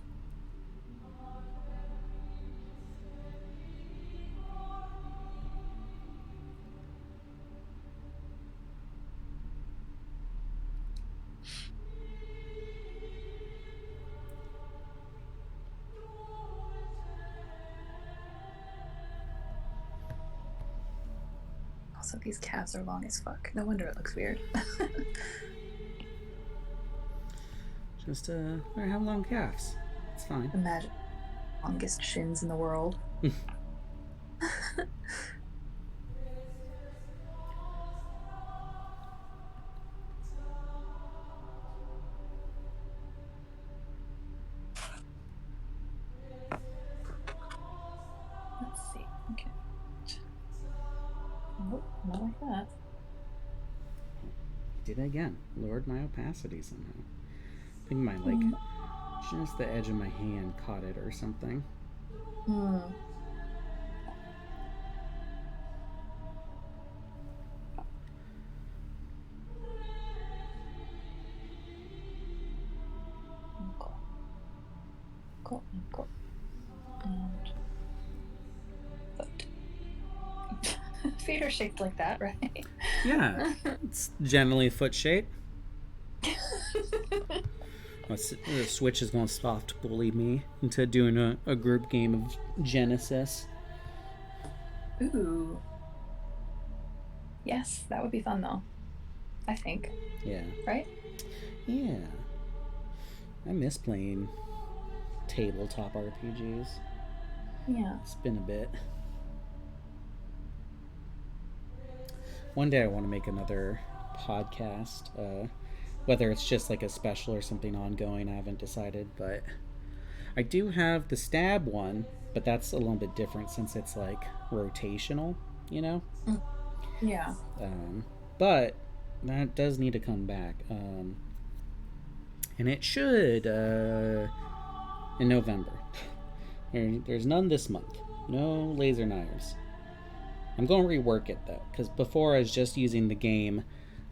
Also, these calves are long as fuck. No wonder it looks weird. Just, I have long calves. It's fine. Imagine longest shins in the world. Let's see. Okay. Nope, not like that. Did it again. Lowered my opacity somehow. I think my, like, just the edge of my hand caught it or something. Cool. And foot. Feet are shaped like that, right? Yeah. It's generally foot shape. The Switch is going to soft bully me into doing a group game of Genesis. Ooh. Yes, that would be fun though. I think. Yeah. Right? Yeah. I miss playing tabletop RPGs. Yeah. It's been a bit. One day I want to make another podcast. Whether it's just like a special or something ongoing, I haven't decided. But I do have the stab one, but that's a little bit different since it's like rotational, you know? Yeah. But that does need to come back. And it should in November. There's none this month. No laser knives. I'm going to rework it though, because before I was just using the game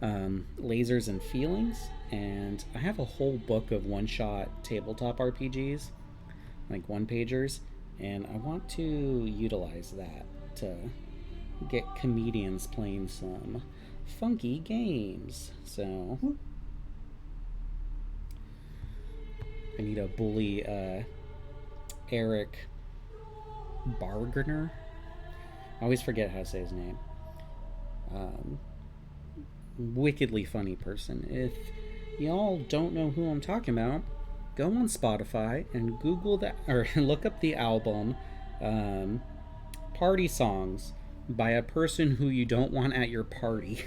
Lasers and Feelings, and I have a whole book of one-shot tabletop RPGs, like one-pagers, and I want to utilize that to get comedians playing some funky games. So I need to bully Eric Bargner. I always forget how to say his name. Wickedly funny person. If y'all don't know who I'm talking about, go on Spotify and Google that, or look up the album Party Songs by a person who you don't want at your party.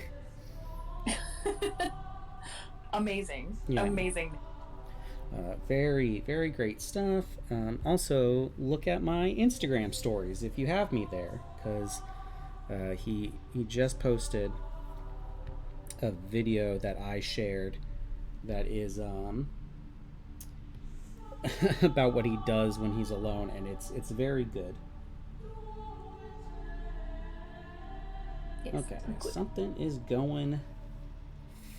Amazing. Yeah. Amazing. Very, very great stuff. Also, look at my Instagram stories if you have me there, because he just posted a video that I shared that is about what he does when he's alone, and it's very good. Yes, okay, something is going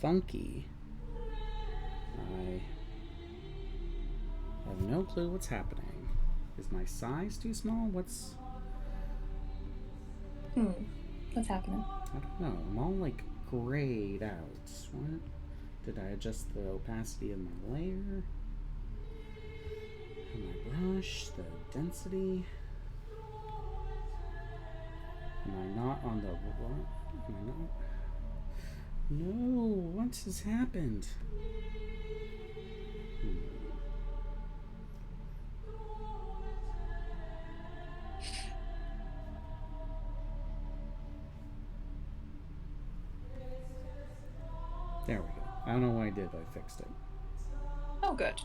funky. I have no clue what's happening. Is my size too small? What's happening? I don't know. I'm all like grayed out. What? Did I adjust the opacity of my layer? And my brush, the density. Am I not on the what? Am I not? No, what has happened? There we go. I don't know what I did, but I fixed it. Oh, good.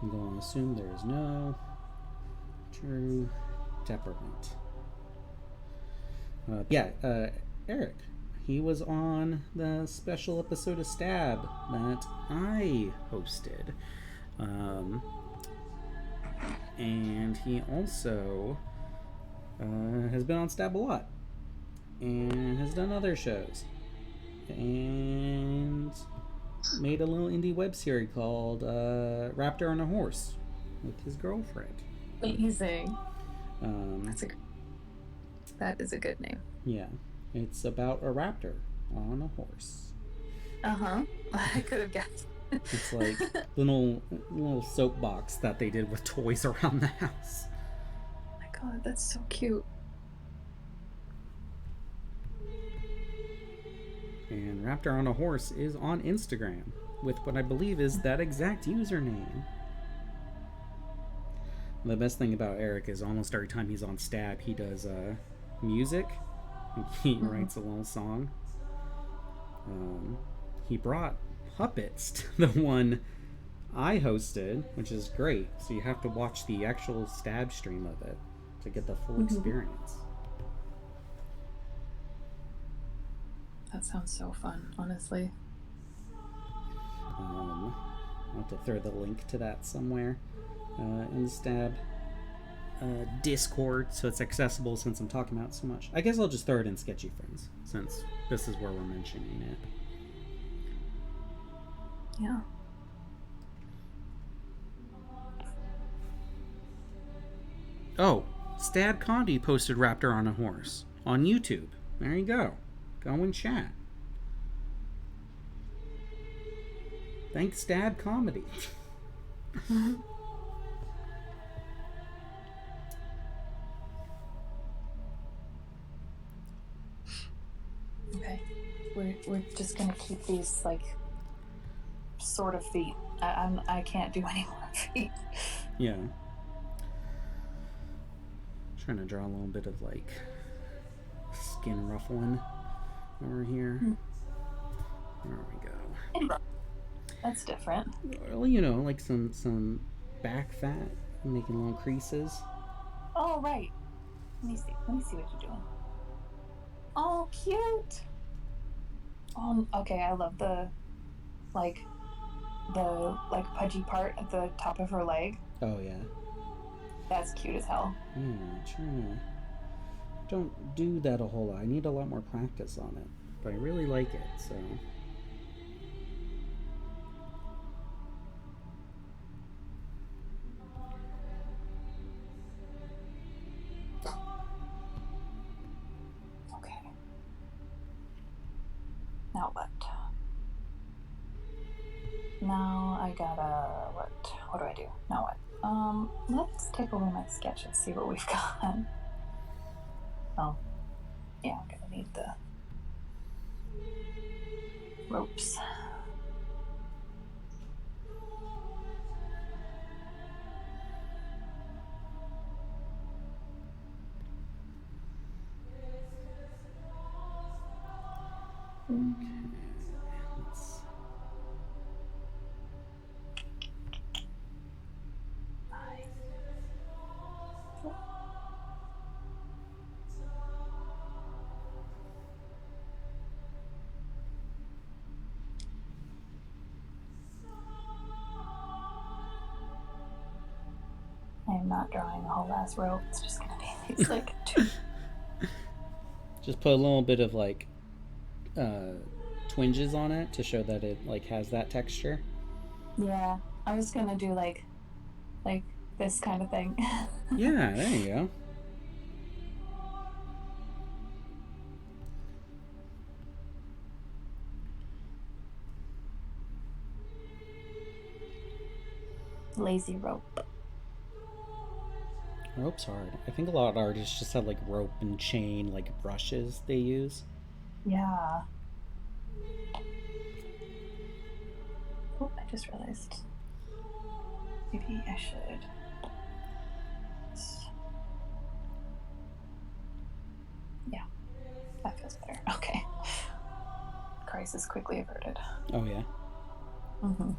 I'm going to assume there is no true detriment. Eric. He was on the special episode of Stab that I hosted. And he also has been on Stab a lot. And has done other shows. And made a little indie web series called Raptor on a Horse with his girlfriend. Amazing. That is a good name. Yeah. It's about a raptor on a horse. I could have guessed. It's like little soapbox that they did with toys around the house. Oh my god, that's so cute. And Raptor on a Horse is on Instagram with what I believe is that exact username. The best thing about Eric is almost every time he's on Stab, he does music. He writes a little song. He brought puppets to the one I hosted, which is great. So you have to watch the actual Stab stream of it to get the full experience. That sounds so fun, honestly. I'll have to throw the link to that somewhere in the Stab Discord, so it's accessible since I'm talking about it so much. I guess I'll just throw it in Sketchy Friends, since this is where we're mentioning it. Yeah. Oh, Stad Condi posted Raptor on a Horse on YouTube. There you go. Go and chat. Thanks, Stad Comedy. Okay. We're just gonna keep these like sort of feet. I can't do any more feet. Yeah. Trying to draw a little bit of like skin ruffling over here. There we go. That's different. Well, you know, like some back fat, making little creases. Oh right. Let me see what you're doing. Oh, cute. Okay. I love the pudgy part at the top of her leg. Oh yeah. That's cute as hell. Yeah, don't do that a whole lot. I need a lot more practice on it, but I really like it. So. Okay. Now what? Now I gotta what do I do? Now what? Let's take a look at my sketches, see what we've got. Oh, yeah, I'm gonna need the ropes. I am not drawing a whole ass rope. It's just gonna be these like two. Just put a little bit of like twinges on it to show that it like has that texture. Yeah, I was gonna do like this kind of thing. Yeah, there you go. Lazy rope. Rope's hard. I think a lot of artists just have like rope and chain like brushes they use. Yeah. Oh, I just realized. Maybe I should. Yeah, that feels better. Okay. Crisis quickly averted. Oh yeah. Mm-hmm.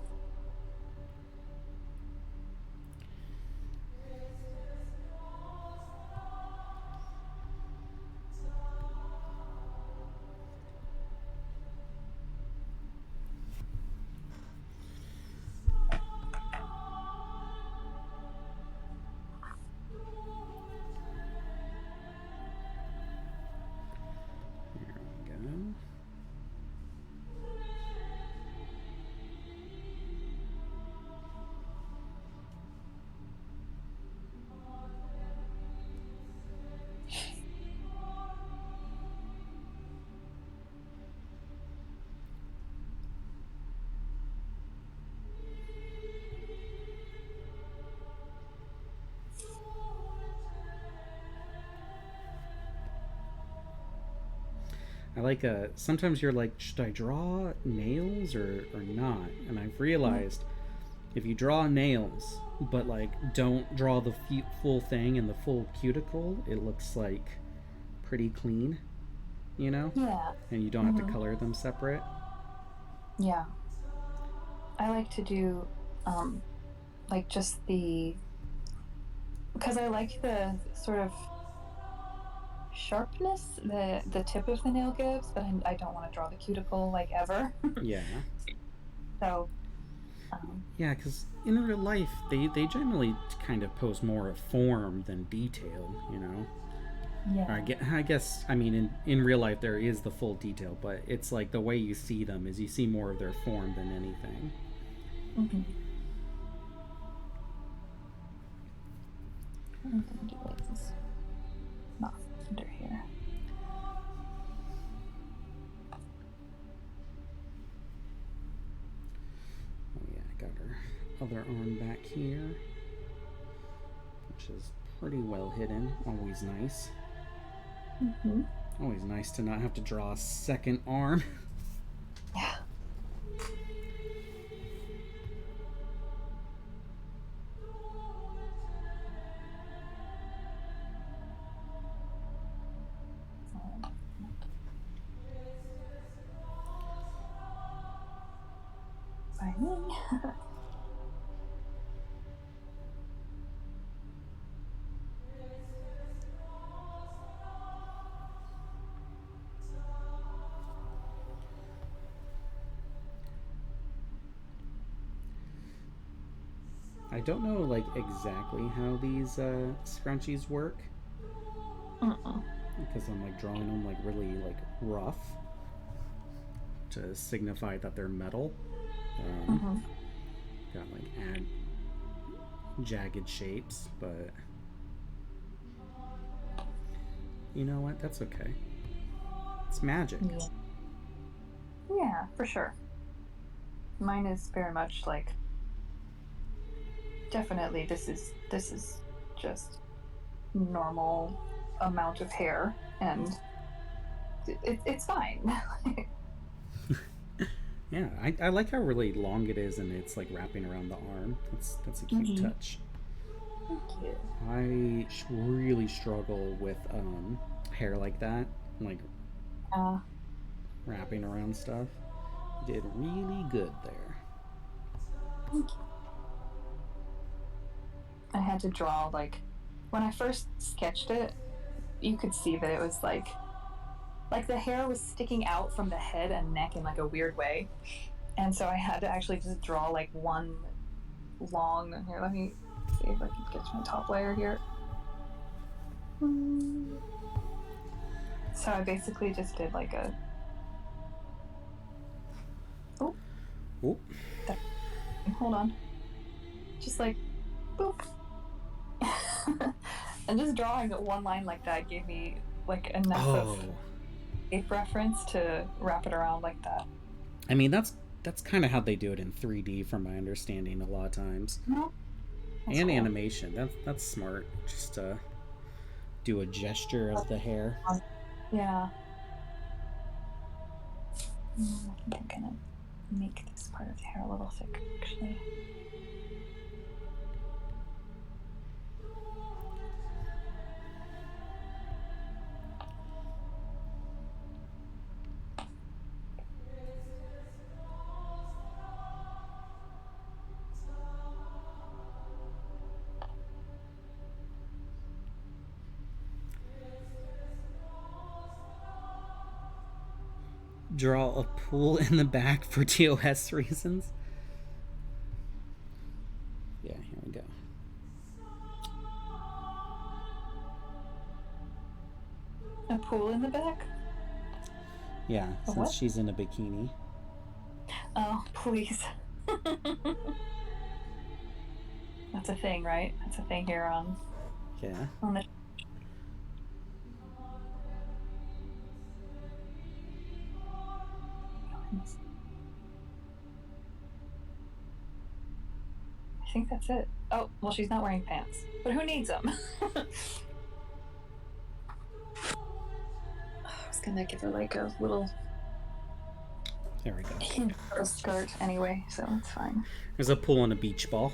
I like sometimes you're like, should I draw nails or not? And I've realized if you draw nails, but like don't draw the full thing and the full cuticle, it looks like pretty clean, you know? Yeah. And you don't have to color them separate. Yeah. I like to do like just because I like the sort of sharpness the tip of the nail gives, but I don't want to draw the cuticle like ever. Yeah. So yeah, because in real life they generally kind of pose more of form than detail, you know. yeah. I guess I mean in real life there is the full detail, but it's like the way you see them is you see more of their form than anything. Mm-hmm. I'm gonna do like this. Not under here. Oh yeah, I got her other arm back here, which is pretty well hidden. Always nice. Mm-hmm. Always nice to not have to draw a second arm. Yeah. Finding. I don't know like exactly how these scrunchies work. Because I'm like drawing them like really like rough to signify that they're metal. Got like add jagged shapes, but you know what? That's okay. It's magic. Yeah, for sure. Mine is very much like definitely this is just normal amount of hair and it's fine. Yeah, I like how really long it is and it's like wrapping around the arm. That's a cute touch. Thank you. I really struggle with hair like that, like wrapping around stuff. You did really good there. Thank you. I had to draw like when I first sketched it, you could see that it was like the hair was sticking out from the head and neck in like a weird way, and so I had to actually just draw like one long. Here, let me see if I can get to my top layer here. So I basically just did like a hold on, just like boop. And just drawing one line like that gave me like enough of a reference to wrap it around like that. I mean, that's kind of how they do it in 3D, from my understanding, a lot of times. And cool. Animation. That's smart. Just to do a gesture of the hair. Yeah. I think I'm gonna make this part of the hair a little thicker, actually. Draw a pool in the back for TOS reasons. Yeah, here we go. A pool in the back? Yeah, since she's in a bikini. Oh, please. That's a thing, right? That's a thing here on... Yeah. On the... I think that's it. Oh, well, she's not wearing pants. But who needs them? it's gonna give her like a little There we go. hint of a skirt anyway, so it's fine. There's a pool and a beach ball.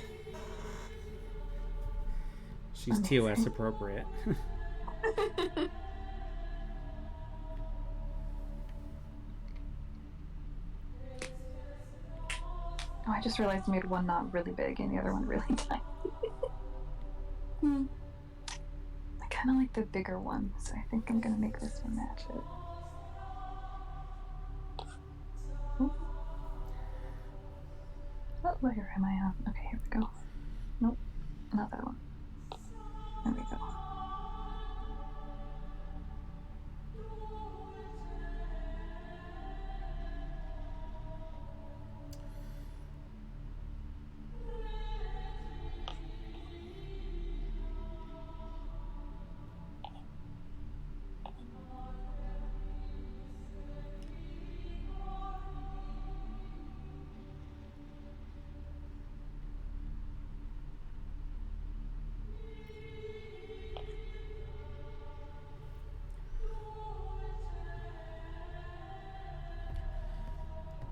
She's Amazing. TOS appropriate. Oh, I just realized I made one knot really big and the other one really tiny. I kind of like the bigger one, so I think I'm gonna make this one match it. Ooh. What layer am I on? Okay, here we go. Nope, not that one. There we go.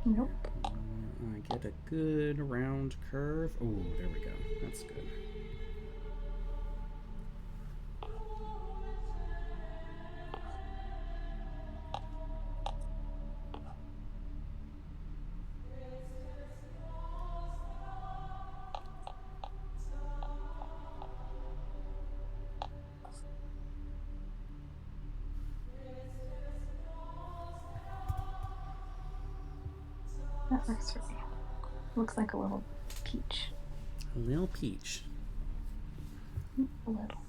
Nope. I get a good round curve. Oh, there we go. That's good. That works for me. Looks like a little peach. A little peach. A little.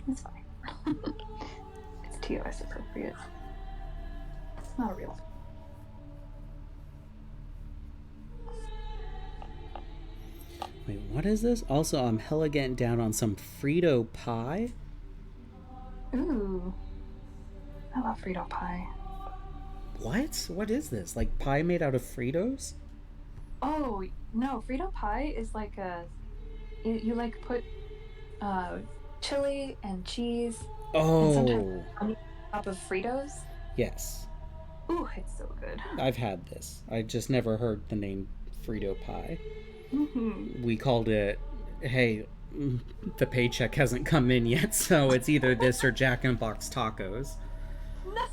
It's fine. It's TOS appropriate. It's not a real. Wait, what is this? Also, I'm hella getting down on some Frito pie. Ooh. I love Frito pie. What? What is this? Like pie made out of Fritos? Oh, no. Frito pie is like a. You like put chili and cheese. Oh. And sometimes on top of Fritos. Yes. Ooh, it's so good. I've had this. I just never heard the name Frito pie. Mm-hmm. We called it, hey, the paycheck hasn't come in yet, so it's either this or Jack in the Box tacos. No.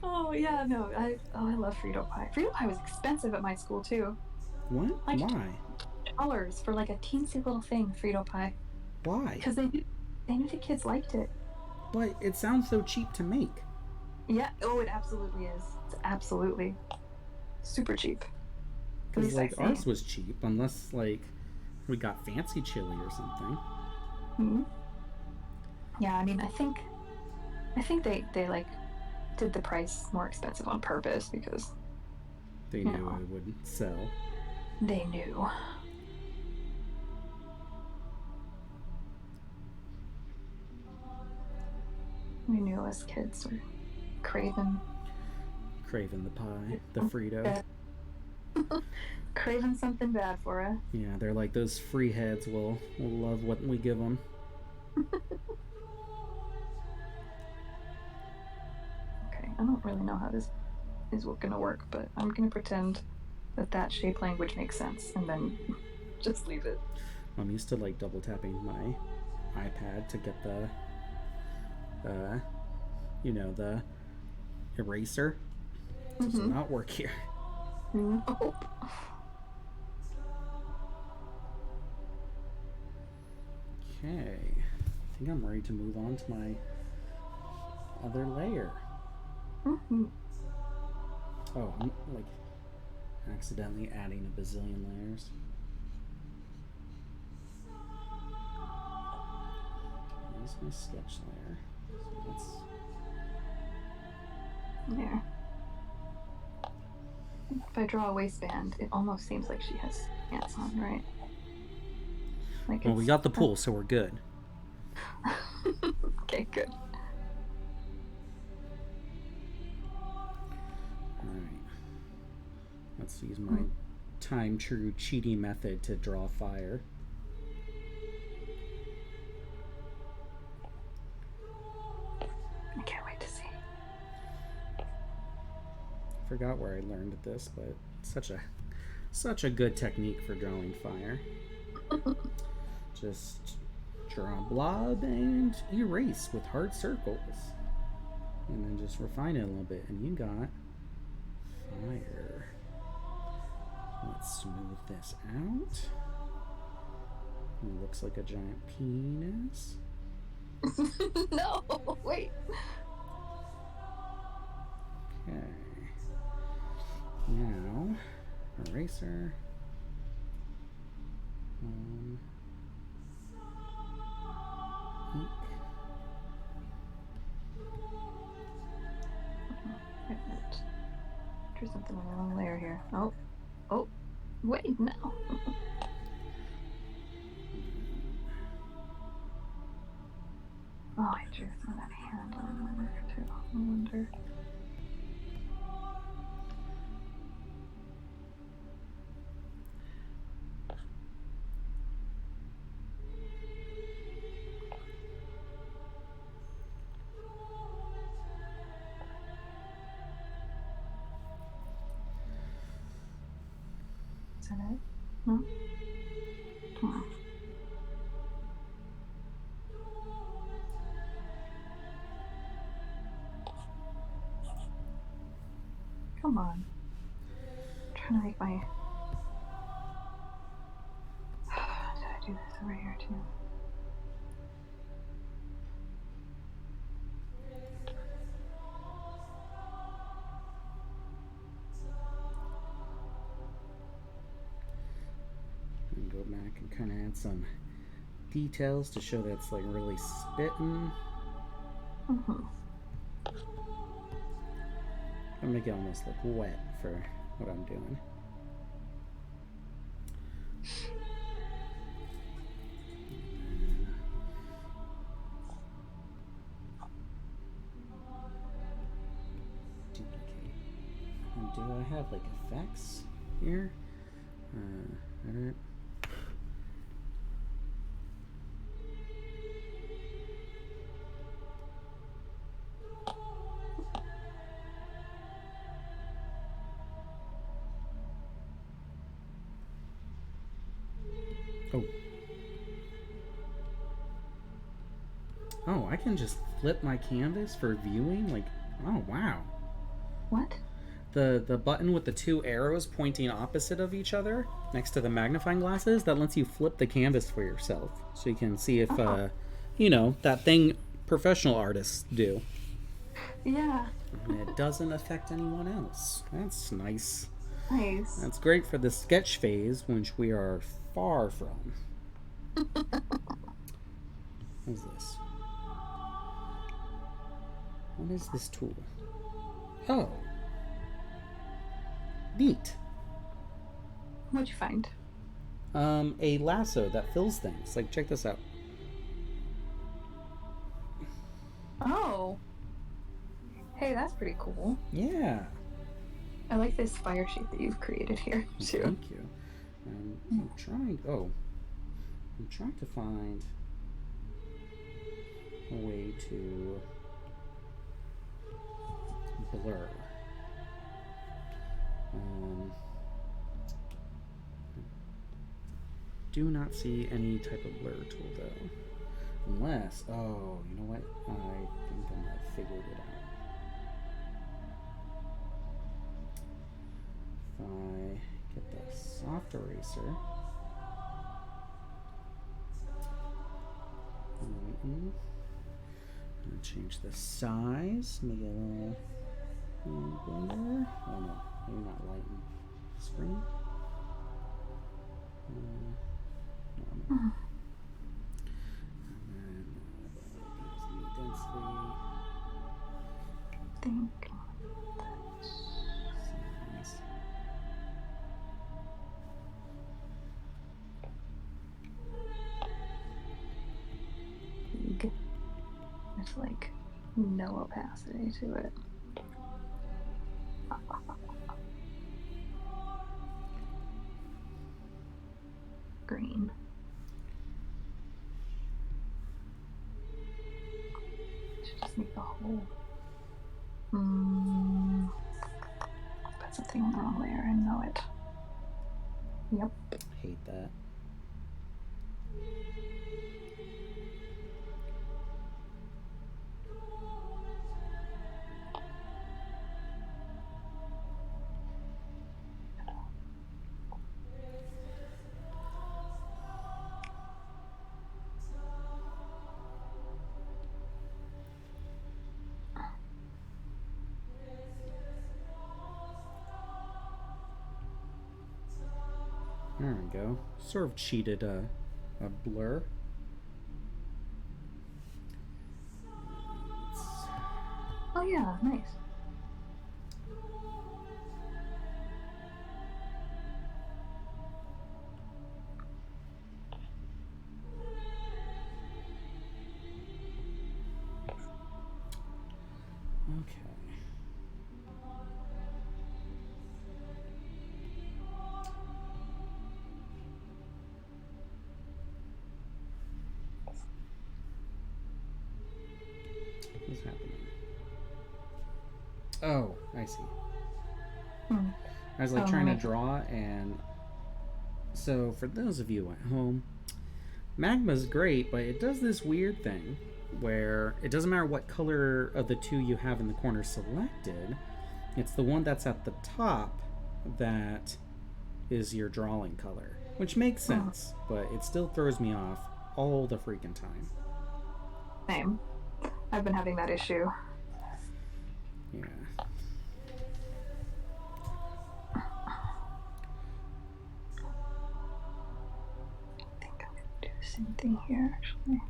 Oh yeah, no. I love Frito pie. Frito pie was expensive at my school too. What? Like Why? $2 for like a teensy little thing, Frito pie. Why? Because they knew the kids liked it. But it sounds so cheap to make. Yeah. Oh, it absolutely is. It's absolutely super cheap. Because like ours was cheap, unless like we got fancy chili or something. Mm-hmm. Yeah, I mean, I think they like did the price more expensive on purpose because they knew it would sell. They knew. We knew us kids were craving the pie, the Frito. Craving something bad for us. Yeah, they're like those free heads will love what we give them. Okay, I don't really know how this is gonna work, but I'm gonna pretend that shape language makes sense, and then just leave it. I'm used to like double tapping my iPad to get the, the eraser. Does not work here. Nope. Okay, I think I'm ready to move on to my other layer. Oh, I'm like accidentally adding a bazillion layers. Here's my sketch layer. So let's... There. If I draw a waistband, it almost seems like she has pants on, right? Like well, we got the pool, so we're good. Okay, good. Alright. Let's use my time-true cheating method to draw fire. forgot where I learned this, but such a good technique for drawing fire. Just draw a blob and erase with hard circles. And then just refine it a little bit, and you got fire. Let's smooth this out. It looks like a giant penis. No, wait. Okay. Now, eraser. Ink. Drew something on the wrong layer here. Oh, wait, no. Oh, I drew some of that hand on there too. I wonder. Is that it? No? Come on. Come on. I'm trying to make my... Did I do this over here too? And go back and kind of add some details to show that it's like really spitting. Mm-hmm. I'm gonna make it almost look wet for what I'm doing. Duplicate. And do I have like effects here? Edit. Oh, I can just flip my canvas for viewing? Like, oh, wow. What? The button with the two arrows pointing opposite of each other next to the magnifying glasses, that lets you flip the canvas for yourself. So you can see if, you know, that thing professional artists do. Yeah. And it doesn't affect anyone else. That's nice. Nice. That's great for the sketch phase, which we are far from. What is this? What is this tool? Oh. Neat. What'd you find? A lasso that fills things. Like, check this out. Oh. Hey, that's pretty cool. Yeah. I like this fire shape that you've created here, too. Thank you. I'm trying to find a way to blur. Do not see any type of blur tool though. Unless, oh, you know what? I think I might have figured it out. If I get the soft eraser, and change the size, make it a little bigger. Oh no, maybe not lighten the screen. Normal. And then density. Think. Size. Big. There's like no opacity to it. Green. Should just make the whole. something in the wrong layer. I know it. Yep. Hate that. There we go. Sort of cheated a blur. Oh yeah, nice. Okay. What's happening? Oh, I see. I was like trying to draw, and so for those of you at home, Magma's great, but it does this weird thing where it doesn't matter what color of the two you have in the corner selected, it's the one that's at the top that is your drawing color, which makes sense, but it still throws me off all the freaking time. Same. I've been having that issue. Yeah. I think I'm gonna do the same thing here, actually.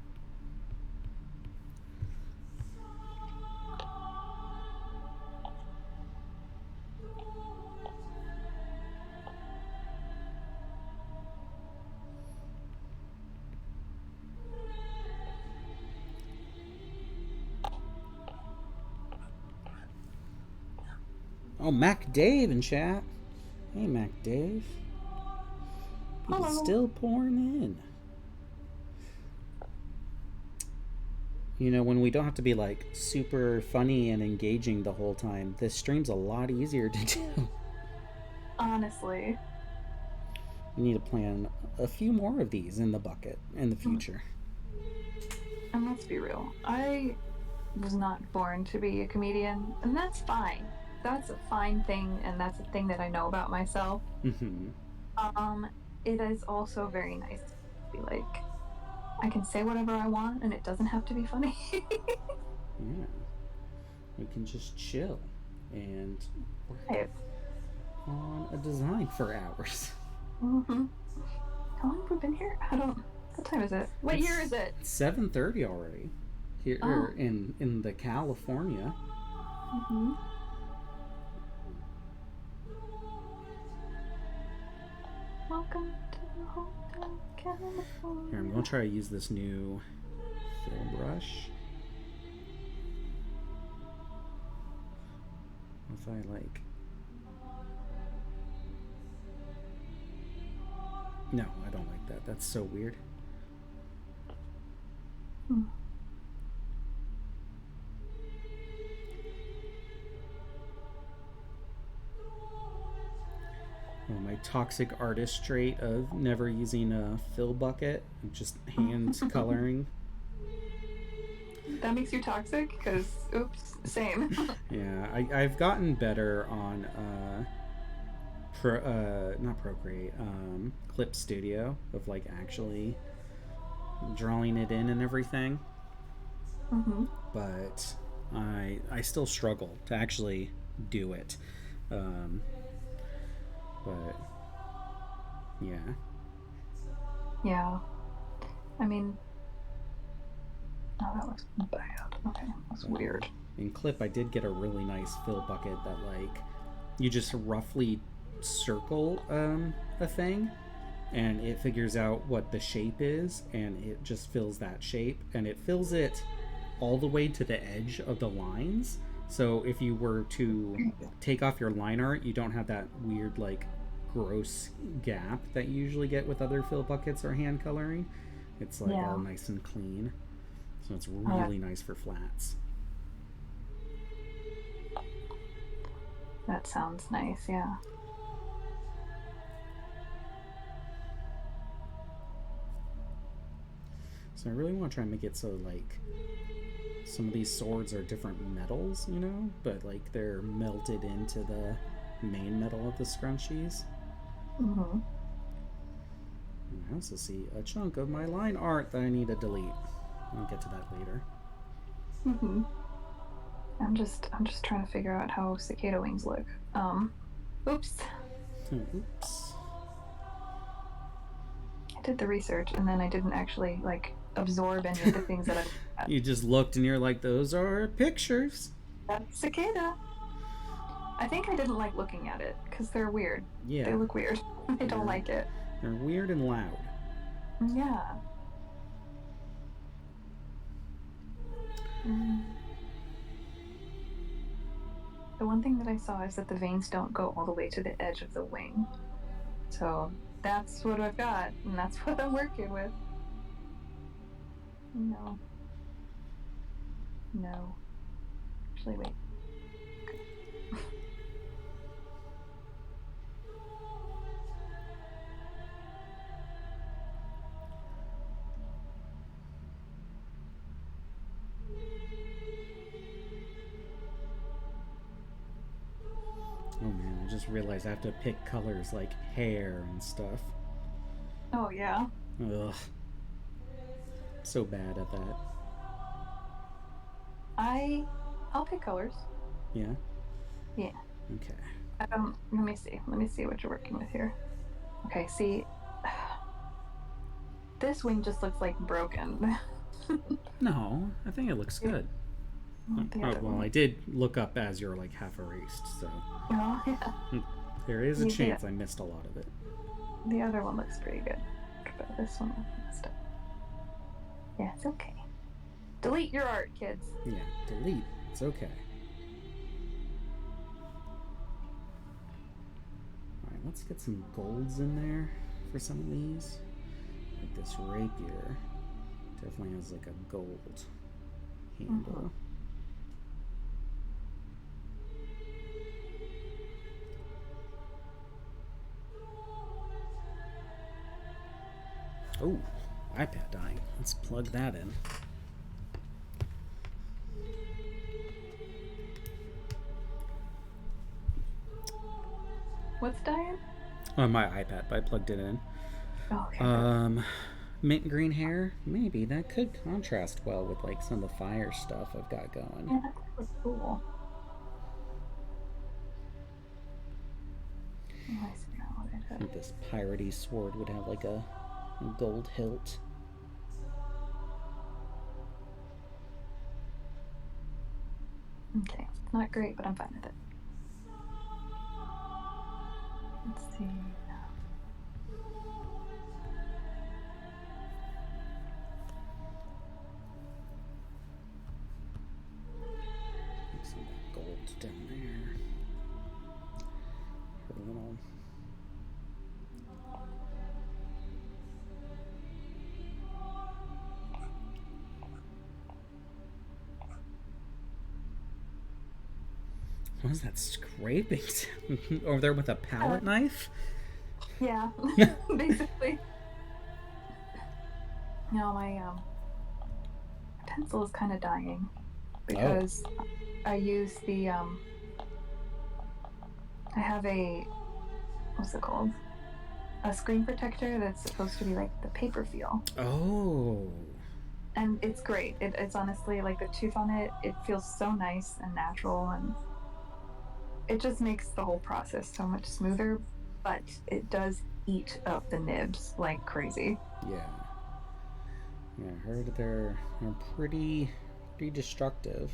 Oh, Mac Dave in chat. Hey, Mac Dave. People still pouring in. You know, when we don't have to be like super funny and engaging the whole time, this stream's a lot easier to do. Honestly. We need to plan a few more of these in the bucket in the future. And let's be real. I was not born to be a comedian, and that's fine. That's a fine thing, and that's a thing that I know about myself. It is also very nice to be like, I can say whatever I want, and it doesn't have to be funny. Yeah. We can just chill and work on a design for hours. How long have we been here? What time is it? What year is it? It's 7:30 already. Here in the California. Welcome to the Hotel California. Here, I'm going to try to use this new fill brush. If I like... No, I don't like that. That's so weird. Oh, my toxic artist trait of never using a fill bucket and just hand coloring. That makes you toxic? Because, oops, same. Yeah, I've gotten better on not Procreate, Clip Studio, of like actually drawing it in and everything. But I still struggle to actually do it. But yeah. Yeah. I mean, oh, that looks bad. Okay, that's weird. In Clip, I did get a really nice fill bucket that like you just roughly circle a thing, and it figures out what the shape is, and it just fills that shape, and it fills it all the way to the edge of the lines. So if you were to take off your line art, you don't have that weird like gross gap that you usually get with other fill buckets or hand coloring. It's like all nice and clean. So it's really nice for flats. That sounds nice, yeah. So I really want to try and make it so, like, some of these swords are different metals, you know? But, like, they're melted into the main metal of the scrunchies. Mm-hmm. And I also see a chunk of my line art that I need to delete. I'll get to that later. Mm-hmm. I'm just trying to figure out how Cicada Wings look. Oops. Oops. I did the research and then I didn't actually like absorb any of the things that I You just looked and you're like, those are pictures. That's cicada. I think I didn't like looking at it because they're weird. Yeah. They look weird. I don't like it. They're weird and loud. Yeah. The one thing that I saw is that the veins don't go all the way to the edge of the wing. So that's what I've got, and that's what I'm working with. No. No. Actually, wait. Okay. Oh man, I just realized I have to pick colors like hair and stuff. Oh, yeah. Ugh. So bad at that. I'll pick colors. Yeah? Yeah. Okay. Let me see. Let me see what you're working with here. Okay, see. This wing just looks like broken. No, I think it looks good. Well, I did look up as you're like half erased, so. Oh, yeah. There is a chance I missed a lot of it. The other one looks pretty good, but this one messed up. Yeah, it's okay. Delete your art, kids. Yeah, delete. It's okay. Alright, let's get some golds in there for some of these. Like this rapier definitely has like a gold handle. Oh, iPad dying. Let's plug that in. What's dying? Oh, my iPad, but I plugged it in. Oh, okay. Mint green hair? Maybe. That could contrast well with like some of the fire stuff I've got going. Yeah, that looks cool. Oh, I see now what it is. I think this piratey sword would have like a gold hilt. Okay, not great, but I'm fine with it. Let's see. Some gold down there. Her little. What was that scraping over there with a palette knife? Yeah, basically. No, my pencil is kind of dying because I use the I have a, what's it called? A screen protector that's supposed to be like the paper feel. Oh. And it's great. It's honestly like the tooth on it. It feels so nice and natural, and it just makes the whole process so much smoother. But it does eat up the nibs like crazy. Yeah. Yeah, I heard they're pretty destructive.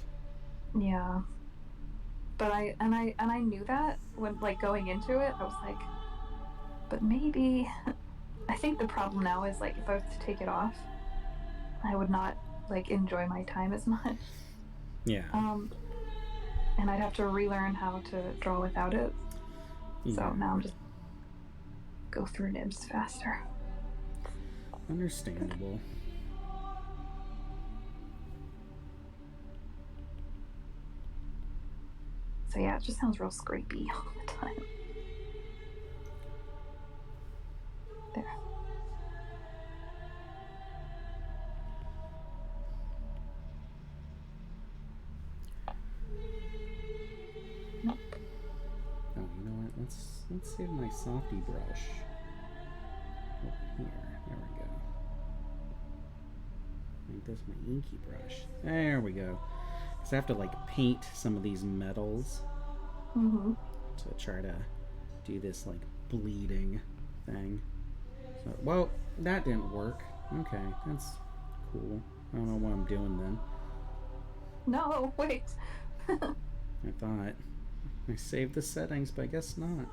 Yeah. But I knew that when like going into it, I was like, but maybe I think the problem now is like if I was to take it off, I would not like enjoy my time as much. Yeah. And I'd have to relearn how to draw without it. Yeah. So now I'm just go through nibs faster. Understandable. So yeah, it just sounds real scrapey all the time. There. Nope. Oh, you know what? Let's save my softy brush over here. There we go. Make this my inky brush. There we go. Because I have to like paint some of these metals to try to do this like bleeding thing. So, well, that didn't work. Okay, that's cool. I don't know what I'm doing then. No, wait. I thought I saved the settings, but I guess not.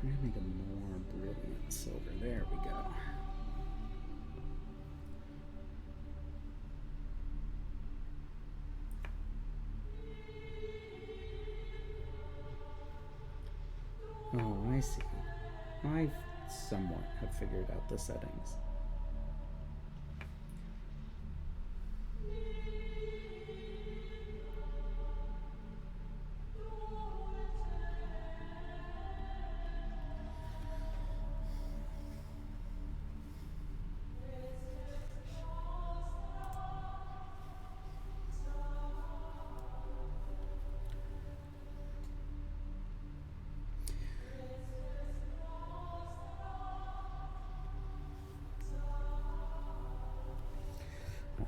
I'm gonna make a more brilliant silver. There we go. Oh, I see. I somewhat have figured out the settings.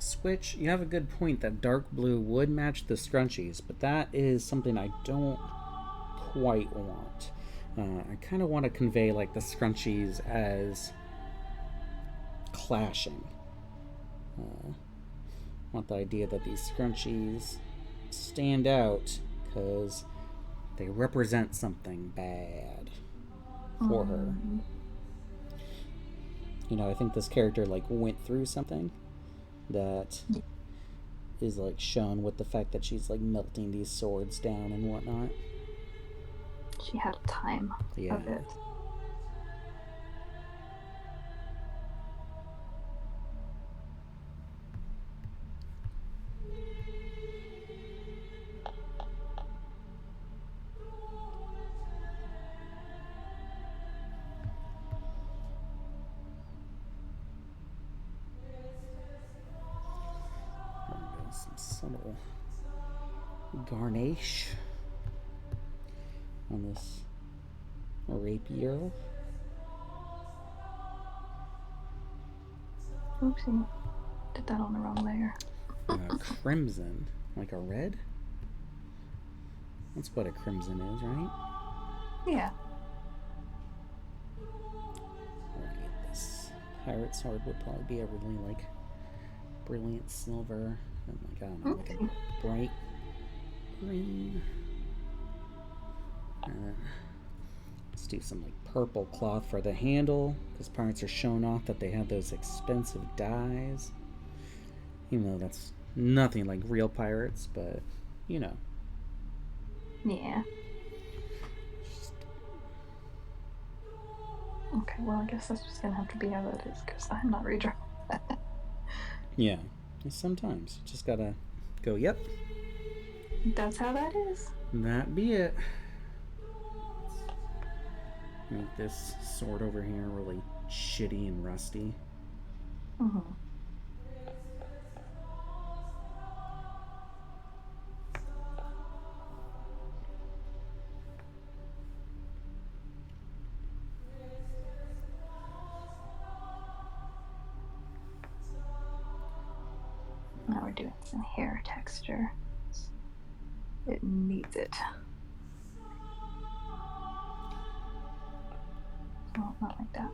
Switch, you have a good point that dark blue would match the scrunchies, but that is something I don't quite want. I kind of want to convey like the scrunchies as clashing. I want the idea that these scrunchies stand out because they represent something bad for her. You know, I think this character like went through something that is like shown with the fact that she's like melting these swords down and whatnot. She had time of it. Some subtle garnish on this rapier. Oopsie. Did that on the wrong layer. Crimson. Like a red? That's what a crimson is, right? Yeah. Right, this pirate sword would probably be a really like brilliant silver and like I don't know, like a bright green. Let's do some like purple cloth for the handle because pirates are showing off that they have those expensive dyes. Even though that's nothing like real pirates, but you know. Yeah. Okay, well, I guess that's just gonna have to be how that is because I'm not redrawing that. Yeah, sometimes just gotta go, yep. That's how that is. That be it. Make this sword over here really shitty and rusty. Now we're doing some hair texture. It needs it. Oh, not like that.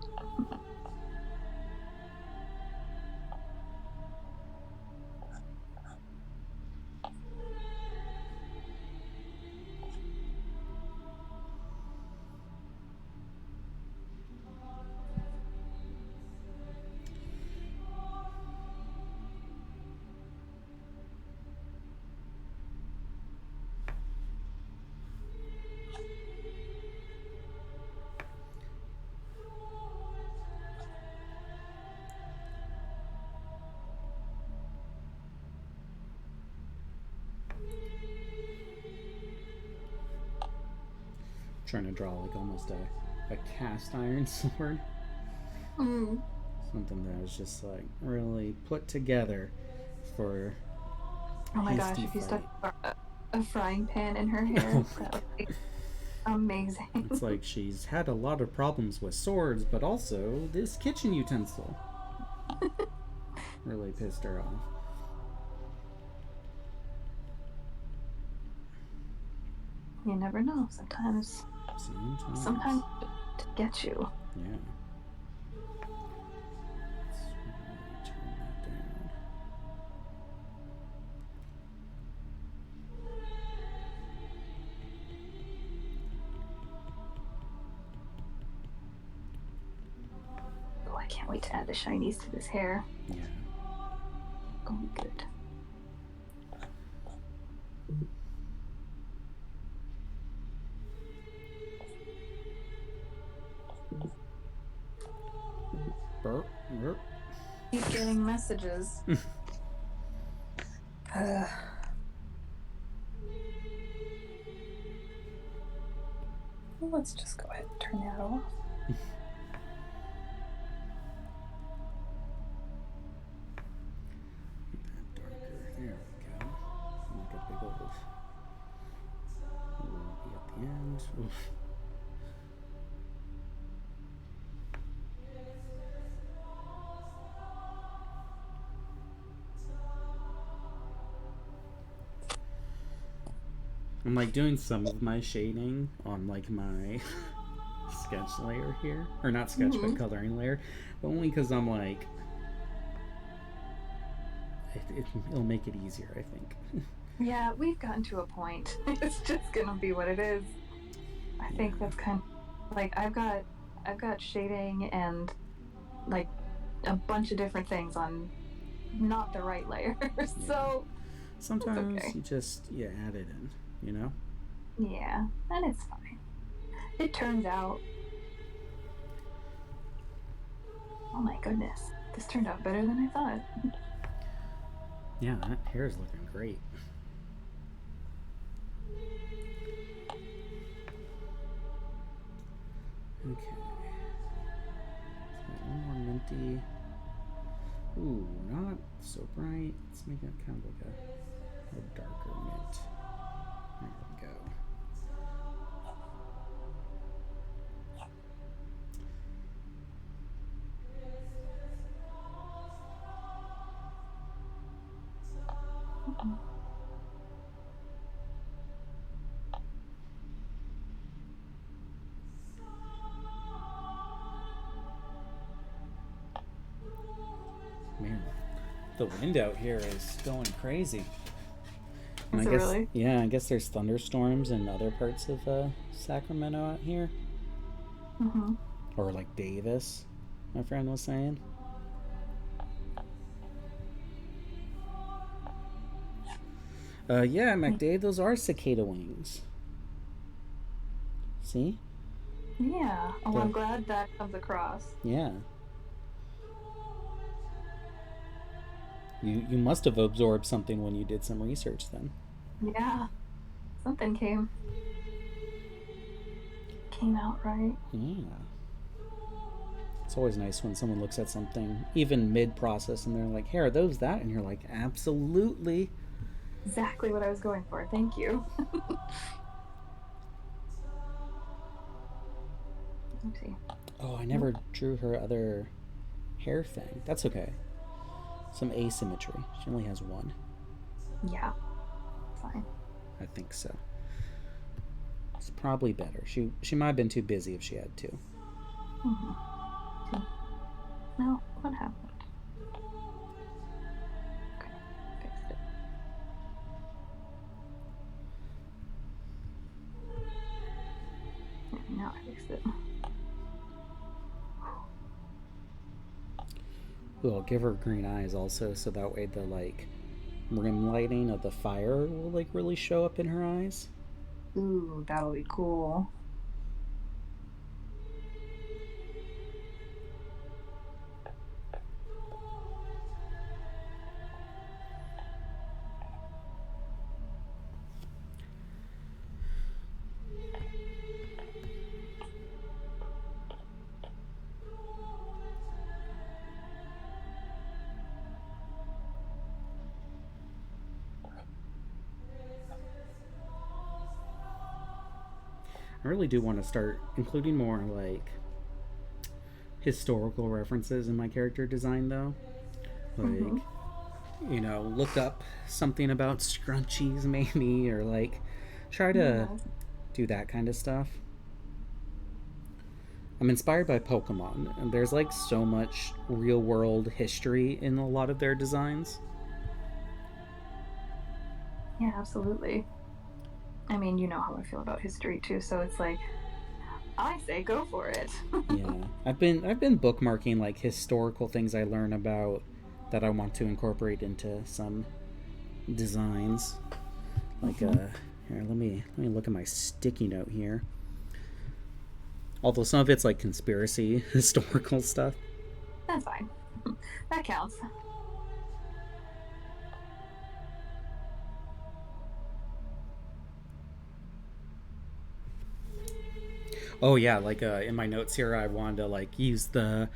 trying to draw like almost a cast iron sword. Mm. Something that was just like really put together for. Oh my gosh, hasty if you fight. stuck a frying pan in her hair, that would be amazing. It's like she's had a lot of problems with swords, but also this kitchen utensil really pissed her off. You never know. Sometimes to get you. Yeah. Let's turn that down. Oh, I can't wait to add the shinies to this hair. Yeah. Going good. Burp, burp. Keep getting messages. Let's just go ahead and turn that off. That darker. There we go. Make a big old. Will be at the end. Oof. I'm like doing some of my shading on like my sketch layer here, or not sketch but coloring layer, but only because I'm like it'll make it easier, I think. Yeah, we've gotten to a point. It's just gonna be what it is. I think that's kind of like I've got shading and like a bunch of different things on not the right layer. So sometimes okay. you just add it in, you know? Yeah, and it's fine. It turns out. Oh my goodness. This turned out better than I thought. Yeah, that hair is looking great. Okay. So a little more minty. Ooh, not so bright. Let's make it kind of like a darker mint. There we go. Man, the wind out here is going crazy. And Is I it guess, really? yeah, I guess there's thunderstorms in other parts of Sacramento out here. Mm-hmm. Or like Davis, my friend was saying. Yeah, McDade, those are cicada wings. See? Yeah. Oh, I'm glad that comes across. Yeah. You must have absorbed something when you did some research then. Yeah. Something came out right. Yeah. It's always nice when someone looks at something, even mid-process, and they're like, hey, are those that? And you're like, absolutely. Exactly what I was going for. Thank you. Let's see. Oh, I never drew her other hair thing. That's okay. Some asymmetry. She only has one. Yeah. Fine. I think so. It's probably better. She might have been too busy if she had two. Mm-hmm. No, what happened? Okay, fixed it. Yeah, now I fixed it. Ooh, I'll give her green eyes also, so that way the like rim lighting of the fire will like really show up in her eyes. Ooh, that'll be cool. I really do want to start including more like historical references in my character design, though. Like, look up something about scrunchies, maybe, or like try to do that kind of stuff. I'm inspired by Pokemon, and there's like so much real world history in a lot of their designs. Yeah, absolutely. I mean, you know how I feel about history too, so it's like I say go for it. Yeah. I've been bookmarking like historical things I learn about that I want to incorporate into some designs. Like here, let me look at my sticky note here. Although some of it's like conspiracy historical stuff. That's fine. That counts. Oh yeah, like in my notes here, I wanted to like use the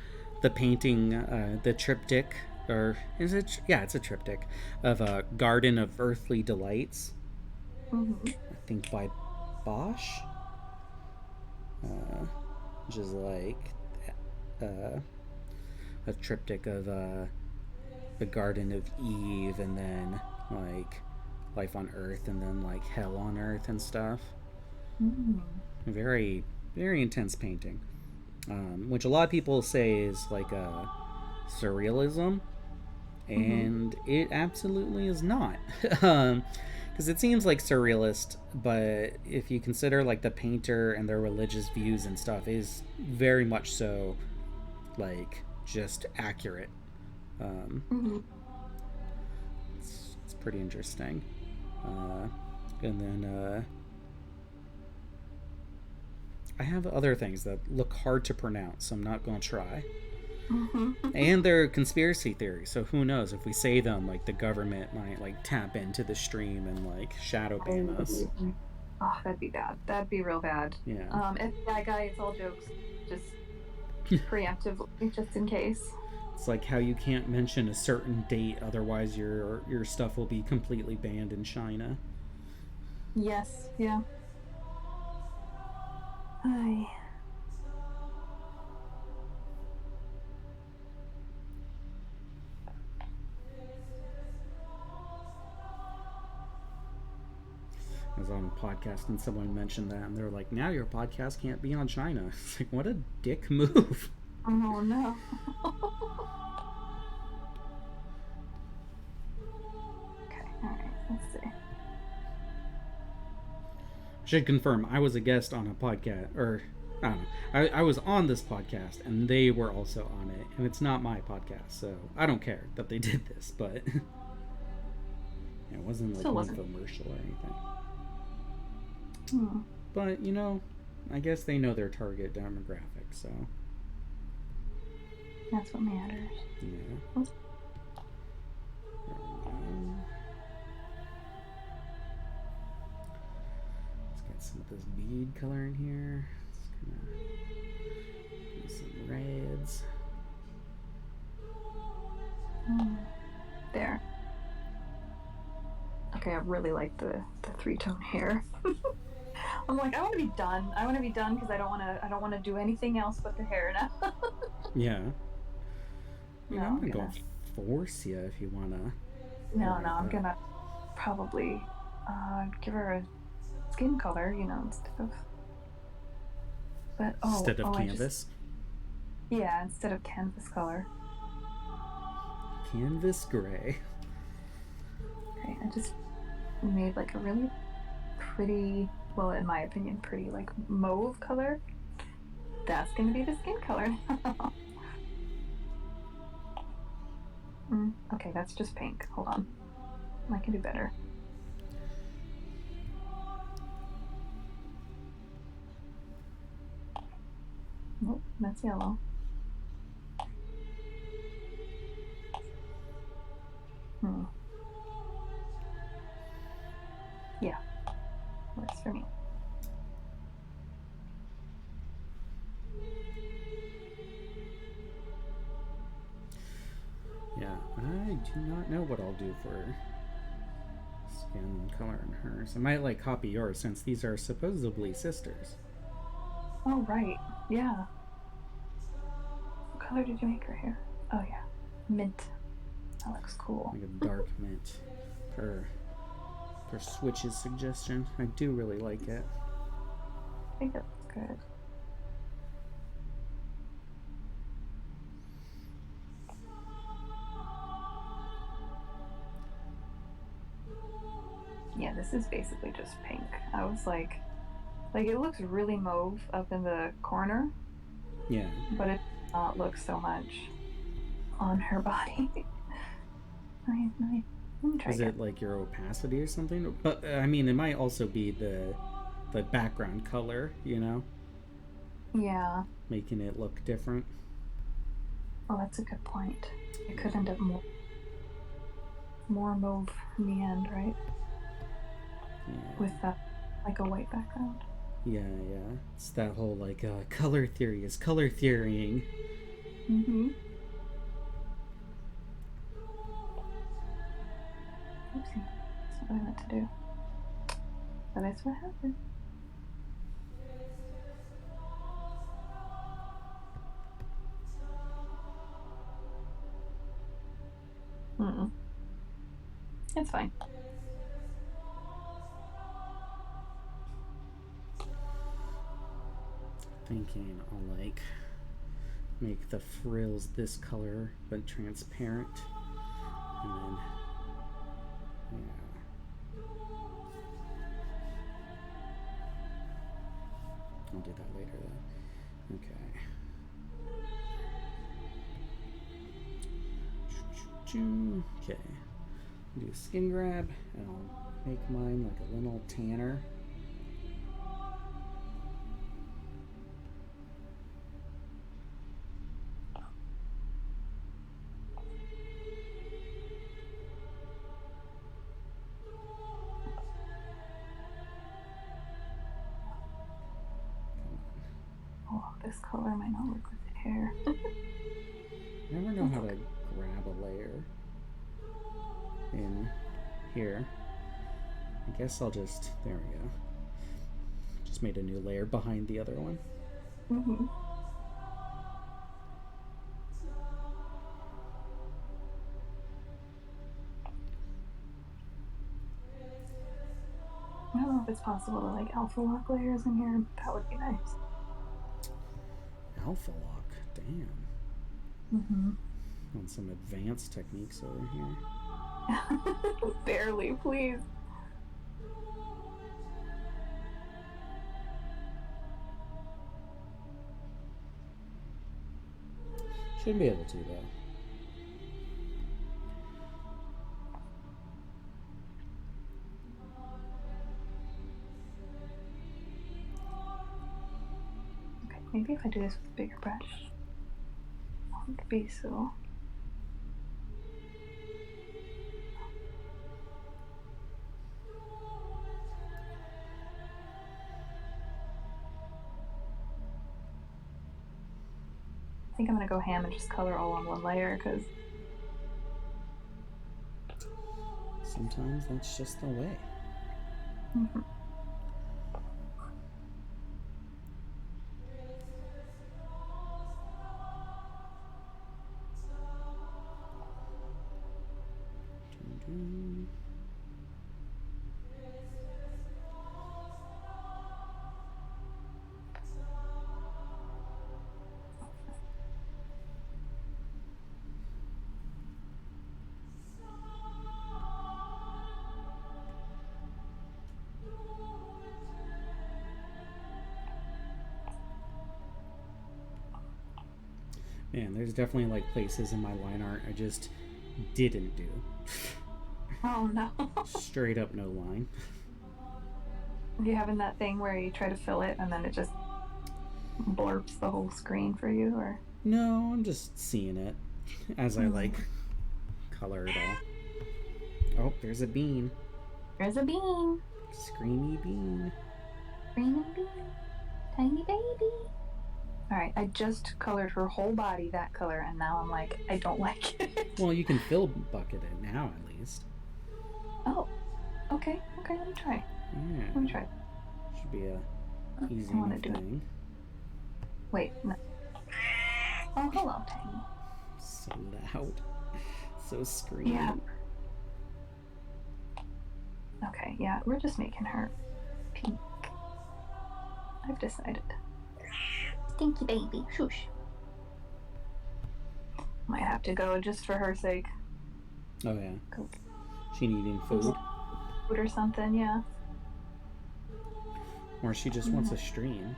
painting, the triptych, or is it? Yeah, it's a triptych of a Garden of Earthly Delights. I think by Bosch, which is like a triptych of the Garden of Eve, and then like life on Earth, and then like hell on Earth and stuff. Very very intense painting, which a lot of people say is like a surrealism, and it absolutely is not. Because it seems like surrealist, but if you consider like the painter and their religious views and stuff, is very much so like just accurate. It's pretty interesting. And then I have other things that look hard to pronounce, so I'm not going to try. And they're conspiracy theories, so who knows? If we say them, like the government might like tap into the stream and like shadow ban us. Oh, that'd be bad. That'd be real bad. Yeah. FBI guy, it's all jokes. Just preemptively, just in case. It's like how you can't mention a certain date, otherwise your stuff will be completely banned in China. Yes. Yeah. Hi. I was on a podcast and someone mentioned that, and they were like, "Now your podcast can't be on China." It's like, what a dick move. Oh no. Okay. All right. Let's see. Should confirm, I was a guest on a podcast, or I don't know. I was on this podcast, and they were also on it, and it's not my podcast, so I don't care that they did this, but it wasn't like an infomercial or anything. But I guess they know their target demographic, so that's what matters. Yeah. Let's get some of this bead color in here. Let's do some reds. There. Okay, I really like the 3-tone hair. I'm like, I want to be done. I want to be done because I don't want to do anything else but the hair now. Yeah. I'm gonna force you if you wanna. No, I'm gonna probably give her a skin color, instead of. But instead of canvas. Instead of canvas color. Canvas gray. Okay, I just made like a really pretty, well, in my opinion, pretty like mauve color. That's gonna be the skin color. Okay, that's just pink. Hold on. I can do better. Nope, that's yellow. Yeah, works for me. Yeah, I do not know what I'll do for skin color in hers. I might like copy yours since these are supposedly sisters. Oh, right. Yeah. What color did you make her hair? Oh, yeah. Mint. That looks cool. Like a dark mint. Per Switch's suggestion. I do really like it. I think it looks good. Yeah, this is basically just pink. I was like it looks really mauve up in the corner. Yeah. But it does not look so much on her body. Nice. Let me try Is again. it like your opacity or something? But I mean, it might also be the background color, you know? Yeah. Making it look different. Oh, that's a good point. It could end up more mauve in the end, right? Yeah. With like a white background. Yeah. It's that whole like color theory is color theorying. Mm-hmm. Oopsie. That's not what I meant to do. But that's what happened. Mm-mm. It's fine. Thinking I'll like make the frills this color but transparent, and then I'll do that later though. Okay. Okay. Do a skin grab, and I'll make mine like a little tanner. Oh, this color might not work with the hair. I never know how to grab a layer in here. I guess I'll just, there we go. Just made a new layer behind the other one. Mm-hmm. I don't know if it's possible to like alpha lock layers in here. That would be nice. Alpha lock, damn. Mm-hmm. On some advanced techniques over here. Barely, please. Should be able to though. Okay, maybe if I do this with a bigger brush, it won't be so. I think I'm gonna go ham and just color all on one layer because sometimes that's just the way. mm-hmm. Man, there's definitely like places in my line art I just didn't do. Oh no. Straight up no line. Are you having that thing where you try to fill it and then it just blurps the whole screen for you, or? No, I'm just seeing it as I like color it all. Oh, there's a bean. There's a bean. Screamy bean. Screaming bean. Tiny baby. Alright, I just colored her whole body that color, and now I'm like, I don't like it. Well, you can fill bucket it now at least. Oh, okay, let me try. Yeah. Let me try. Should be a easy I want enough to do thing. Wait, no. Oh, hello, Tiny. So loud. So screamy. Yeah. Okay, yeah, we're just making her pink. I've decided. Stinky baby, shush. Might have to go just for her sake. Oh, yeah. She needing food. Food or something, yeah. Or she just wants a stream.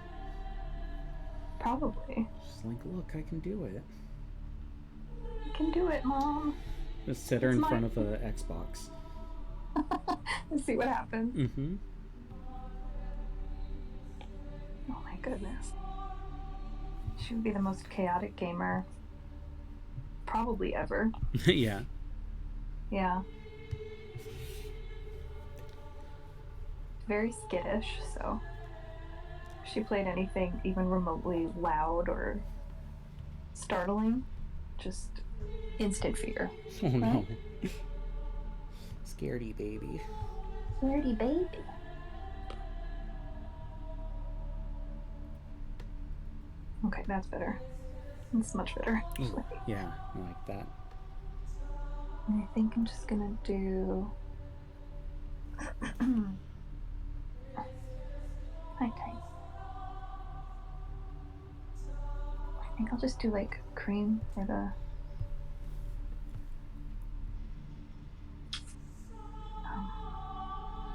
Probably. She's like, look, I can do it. You can do it, Mom. Just sit her in front of a Xbox. Let's see what happens. Mm-hmm. Oh my goodness. She would be the most chaotic gamer probably ever. Yeah. Yeah. Very skittish, so if she played anything even remotely loud or startling, just instant fear. Oh no. Scaredy baby. Scaredy baby. Okay, that's better. That's much better. Ooh, yeah, I like that. And I think I'm just gonna do. Hi, Tiny. I think I'll just do like cream for the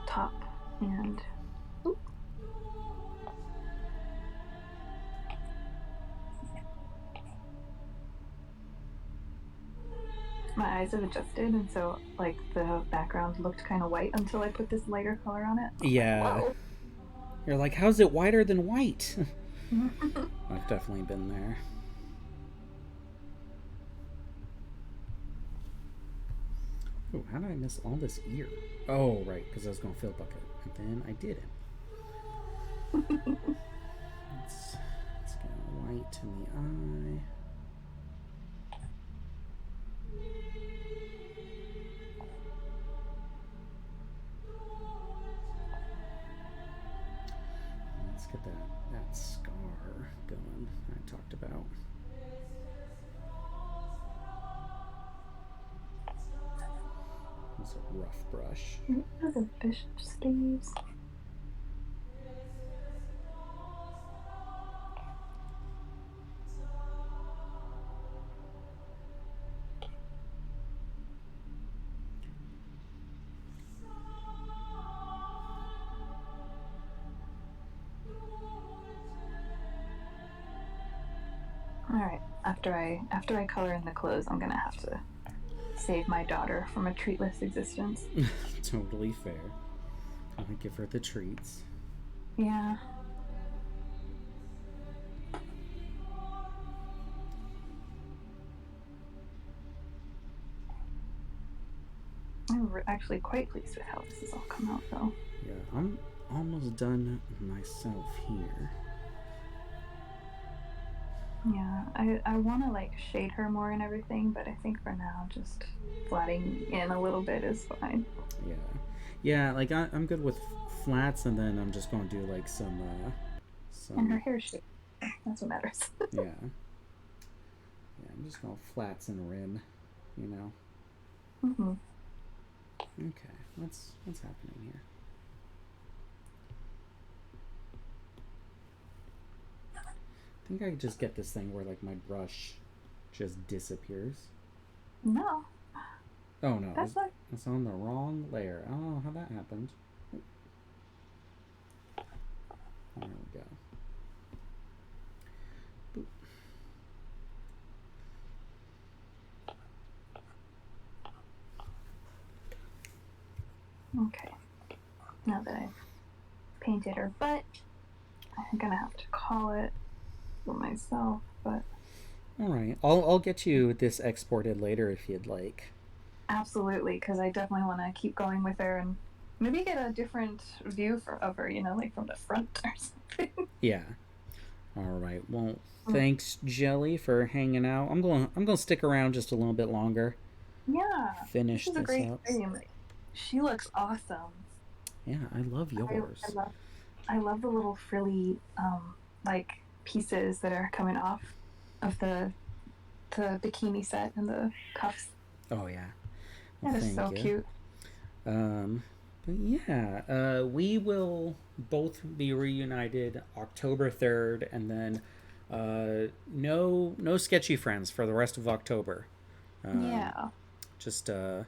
top and. Oop. My eyes have adjusted, and so like the background looked kind of white until I put this lighter color on it. Yeah. Whoa. You're like, how's it whiter than white? I've definitely been there. Oh, how did I miss all this ear? Oh, right, because I was going to fill a bucket. And then I didn't. Let's get white in the eye. Let's get that scar going I talked about. It's a rough brush. The bishop sleeves. All right. After I color in the clothes, I'm gonna have to save my daughter from a treatless existence. Totally fair. I'm gonna give her the treats. Yeah. I'm actually quite pleased with how this has all come out, though. Yeah, I'm almost done myself here. Yeah, I want to like shade her more and everything, but I think for now, just flatting in a little bit is fine. Yeah, like I'm good with flats, and then I'm just going to do like some. And her hair shape. That's what matters. Yeah, I'm just going flats and rim, you know. Mm-hmm. Okay, what's happening here? I think I could just get this thing where like my brush just disappears. No. Oh no, that's on the wrong layer. I don't know how that happened. There we go. Boop. Okay. Now that I've painted her butt, I'm gonna have to call it for myself, but all right, I'll get you this exported later if you'd like. Absolutely, because I definitely want to keep going with her and maybe get a different view of her, you know, like from the front or something. Yeah. All right. Well, thanks, Jelly, for hanging out. I'm gonna stick around just a little bit longer. Yeah. Finish this is a great up. stream. She looks awesome. Yeah, I love yours. I love the little frilly, like pieces that are coming off of the bikini set and the cuffs. Oh yeah. Well, That is so you. cute. But yeah, we will both be reunited October 3rd, and then no sketchy friends for the rest of October. Yeah. Just a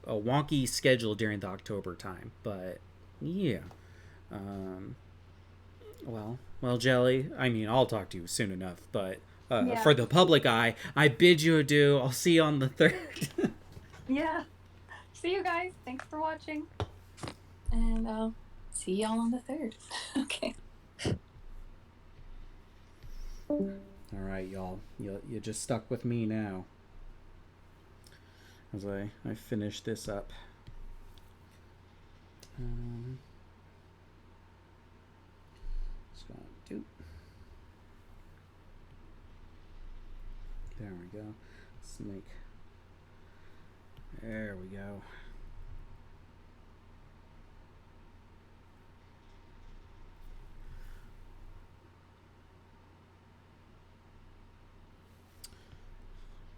wonky schedule during the October time, but yeah. Um, well, Jelly. I mean, I'll talk to you soon enough, but Yeah. for the public eye, I bid you adieu. I'll see you on the 3rd. Yeah. See you guys. Thanks for watching. And see y'all on the 3rd. Okay. All right, y'all. You just stuck with me now as I finish this up. Do. There we go. Let's make. There we go.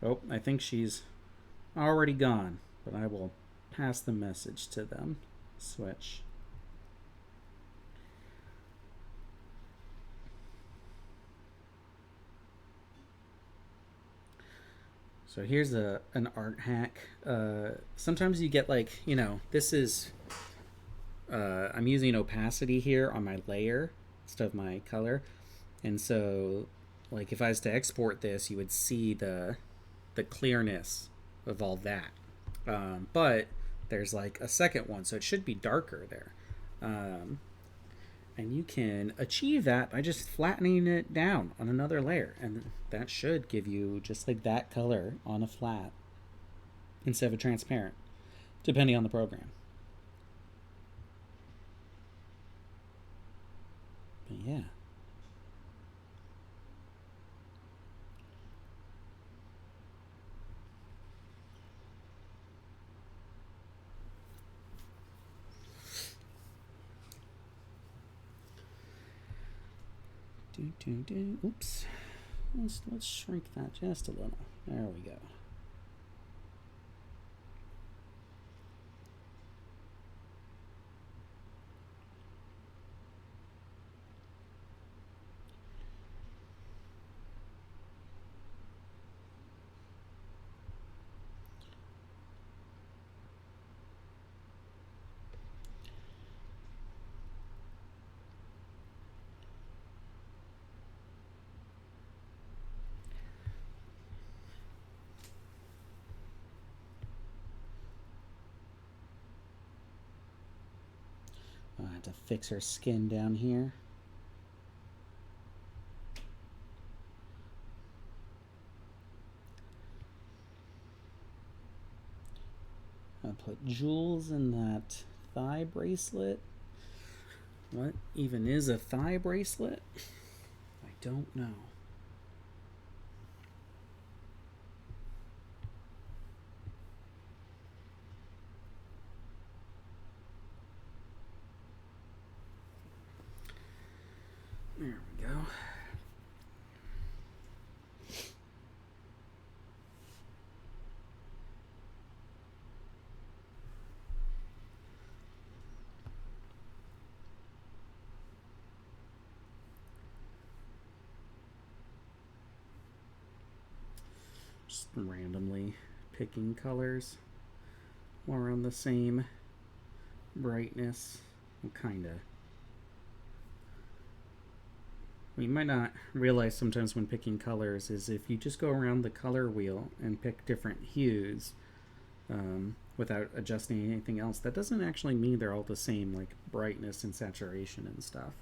Oh, I think she's already gone, but I will pass the message to them. Switch. So here's an art hack. Sometimes you get like, this is, I'm using opacity here on my layer instead of my color. And so like if I was to export this, you would see the clearness of all that. But there's like a second one, so it should be darker there. And you can achieve that by just flattening it down on another layer, and that should give you just like that color on a flat instead of a transparent, depending on the program. But yeah. Oops. Let's shrink that just a little. There we go. I have to fix her skin down here. I'll put jewels in that thigh bracelet. What even is a thigh bracelet? I don't know. There we go. Just randomly picking colors more around the same brightness. Kind of. You might not realize sometimes when picking colors is if you just go around the color wheel and pick different hues without adjusting anything else, that doesn't actually mean they're all the same, like brightness and saturation and stuff.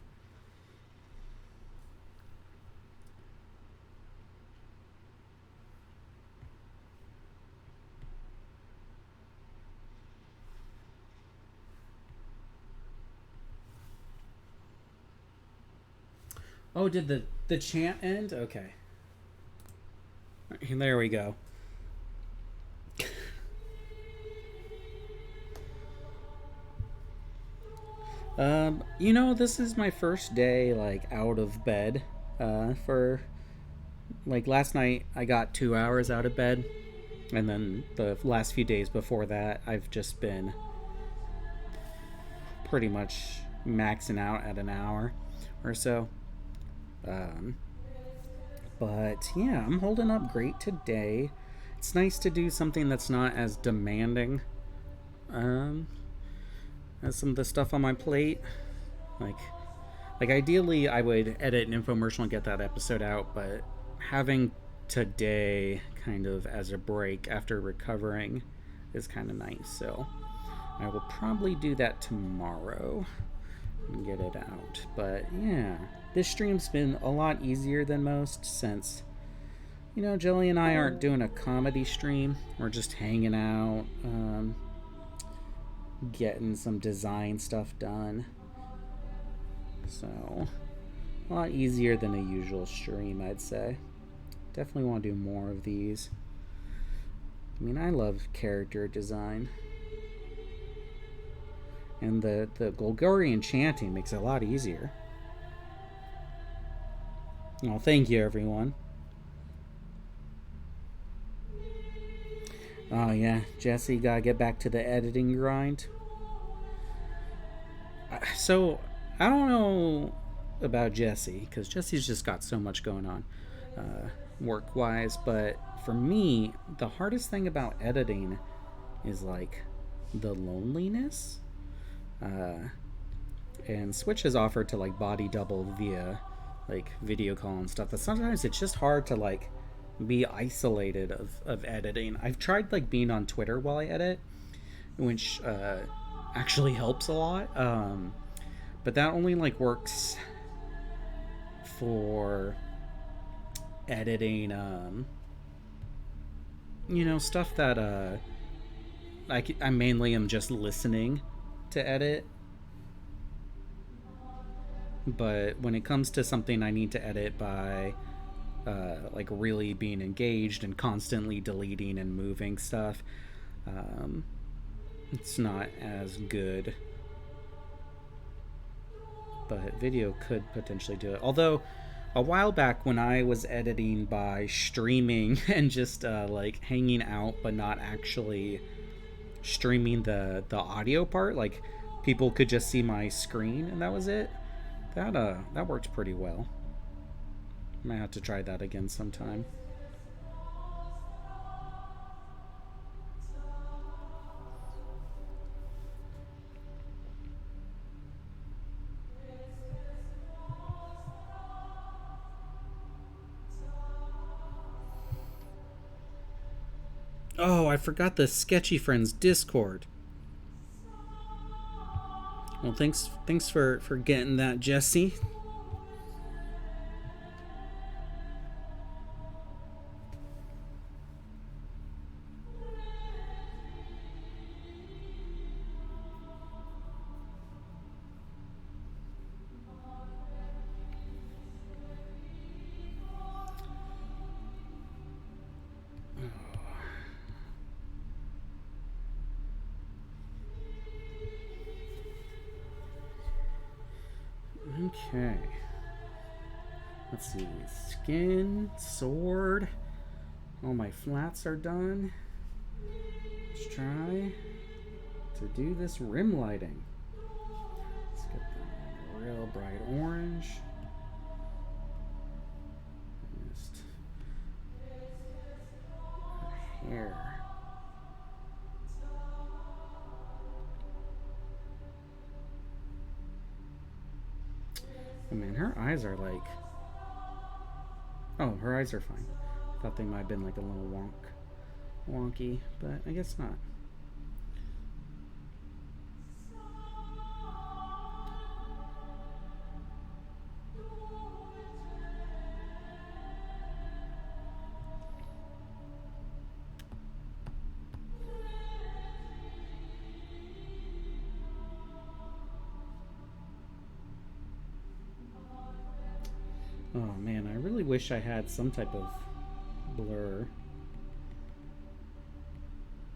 Oh, did the chant end? Okay. There we go. This is my first day, like, out of bed For like last night, I got 2 hours out of bed, and then the last few days before that, I've just been pretty much maxing out at an hour or so. Um, but yeah, I'm holding up great today. It's nice to do something that's not as demanding um, as some of the stuff on my plate. Like, like ideally, I would edit an infomercial and get that episode out, but having today kind of as a break after recovering is kind of nice. So I will probably do that tomorrow and get it out. But yeah, this stream's been a lot easier than most since, you know, Jelly and I aren't doing a comedy stream. We're just hanging out, getting some design stuff done. So, a lot easier than a usual stream, I'd say. Definitely want to do more of these. I mean, I love character design. And the Golgorian chanting makes it a lot easier. Well, thank you, everyone. Oh, yeah, Jesse, gotta get back to the editing grind. So, I don't know about Jesse, because Jesse's just got so much going on work-wise, but for me, the hardest thing about editing is, like, the loneliness. And Switch has offered to, like, body double via, like, video call and stuff, but sometimes it's just hard to, like, be isolated of editing. I've tried, like, being on Twitter while I edit, which actually helps a lot. But that only like works for editing, you know, stuff that I mainly am just listening to edit. But when it comes to something I need to edit by like really being engaged and constantly deleting and moving stuff, it's not as good. But video could potentially do it. Although, a while back when I was editing by streaming and just like hanging out but not actually streaming the audio part, like people could just see my screen and that was it. That worked pretty well. I might have to try that again sometime. Oh, I forgot the Sketchy Friends Discord. Well, thanks for getting that, Jesse. Okay. Let's see. Skin, sword. All my flats are done. Let's try to do this rim lighting. Let's get the real bright orange. Just her hair. Oh man, her eyes are like... Oh, her eyes are fine. Thought they might have been like a little wonky, but I guess not. Oh man, I really wish I had some type of blur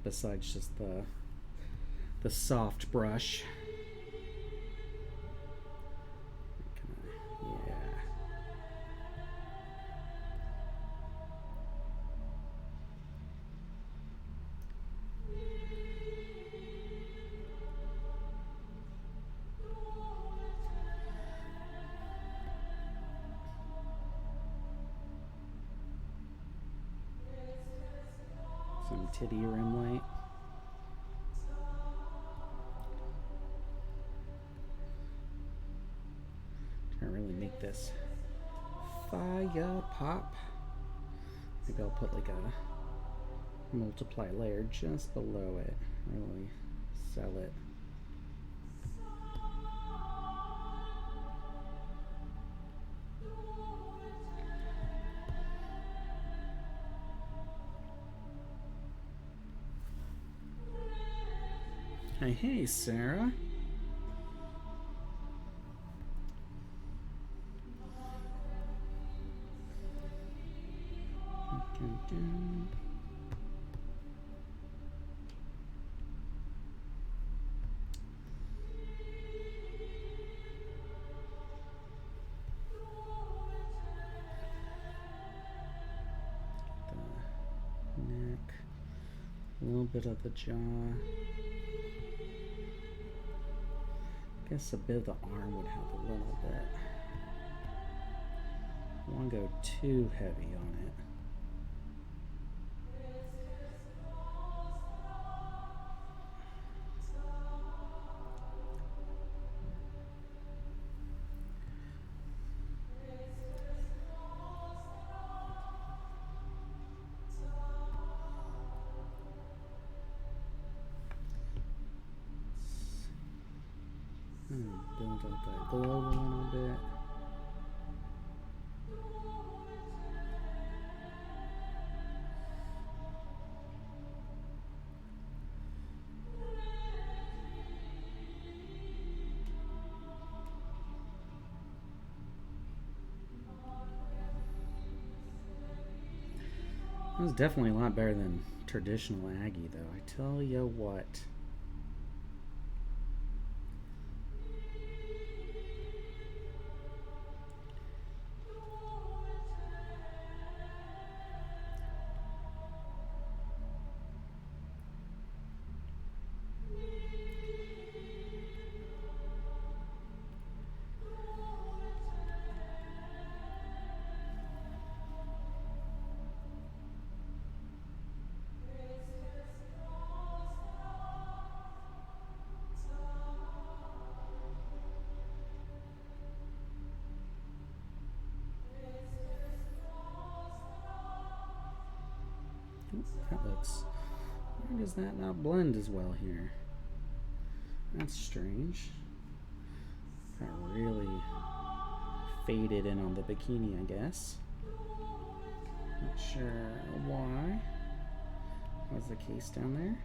besides just the soft brush. Yeah. titty rim light. Trying to really make this fire pop. Maybe I'll put like a multiply layer just below it. Really sell it. Hey, Sarah. The neck, a little bit of the jaw. I guess a bit of the arm would help a little bit. I don't want to go too heavy on it. Build up that glow a little bit. It was definitely a lot better than traditional Aggie, though. I tell you what. That looks... Why does that not blend as well here? That's strange. That really faded in on the bikini, I guess. Not sure why. Was the case down there?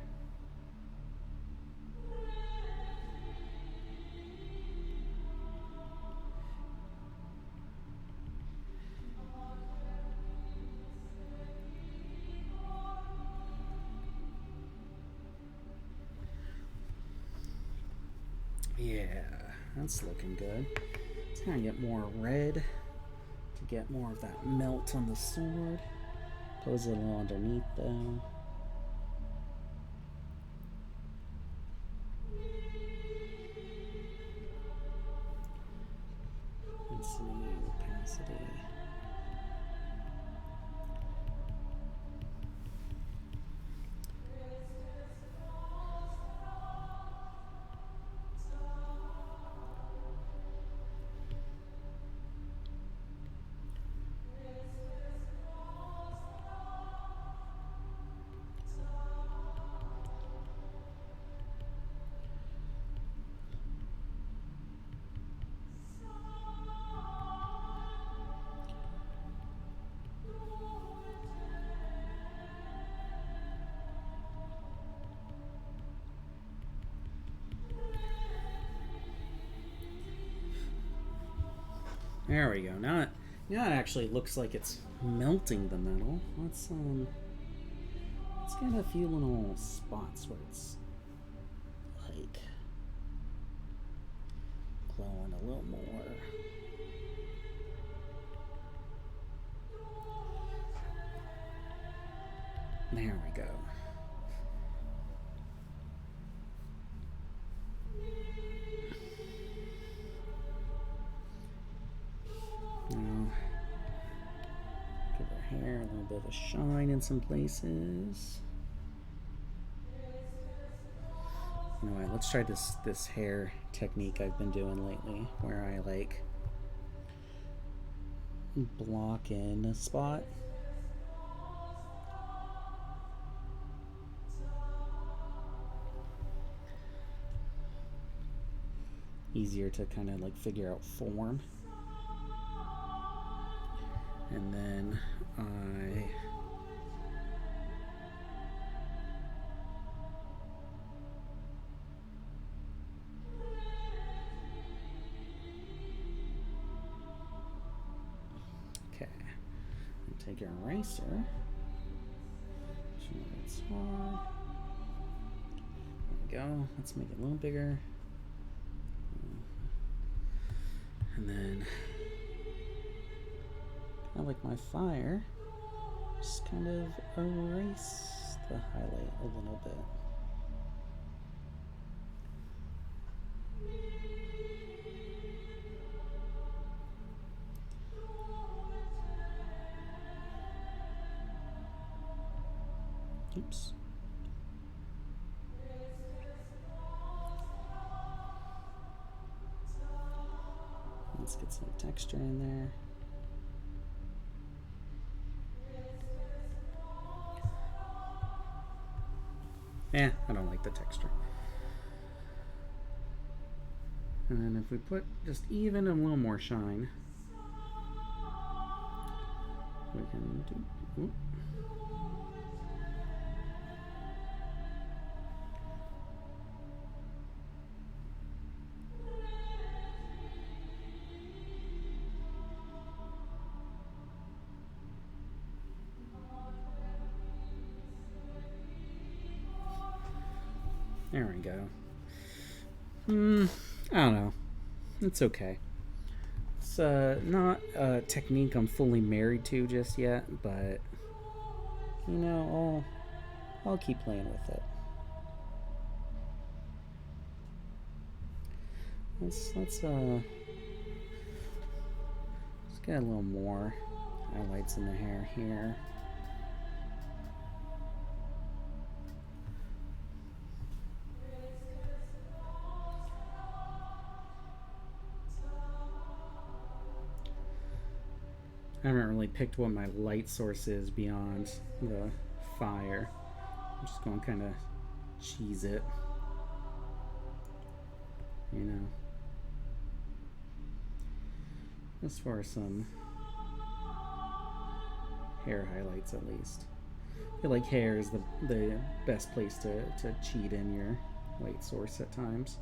Yeah, that's looking good. It's gonna get more red to get more of that melt on the sword. Pose it a little underneath though. Let's see, opacity. There we go. Now it actually looks like it's melting the metal. Let's get a few little spots where it's like glowing a little more. There we go. Now, give her hair a little bit of a shine in some places. You know what? Let's try this hair technique I've been doing lately, where I like block in a spot. Easier to kind of like figure out form. And then I take your eraser. It's hard. There we go. Let's make it a little bigger. And then, kind of like my fire, just kind of erase the highlight a little bit. Oops. Let's get some texture in there. I don't like the texture. And then if we put just even a little more shine, we can do. Oops. There we go. I don't know. It's okay. It's not a technique I'm fully married to just yet, but you know, I'll keep playing with it. Let's get a little more highlights in the hair here. I haven't really picked what my light source is beyond the fire. I'm just going to kind of cheese it, you know, just for some hair highlights at least. I feel like hair is the best place to cheat in your light source at times.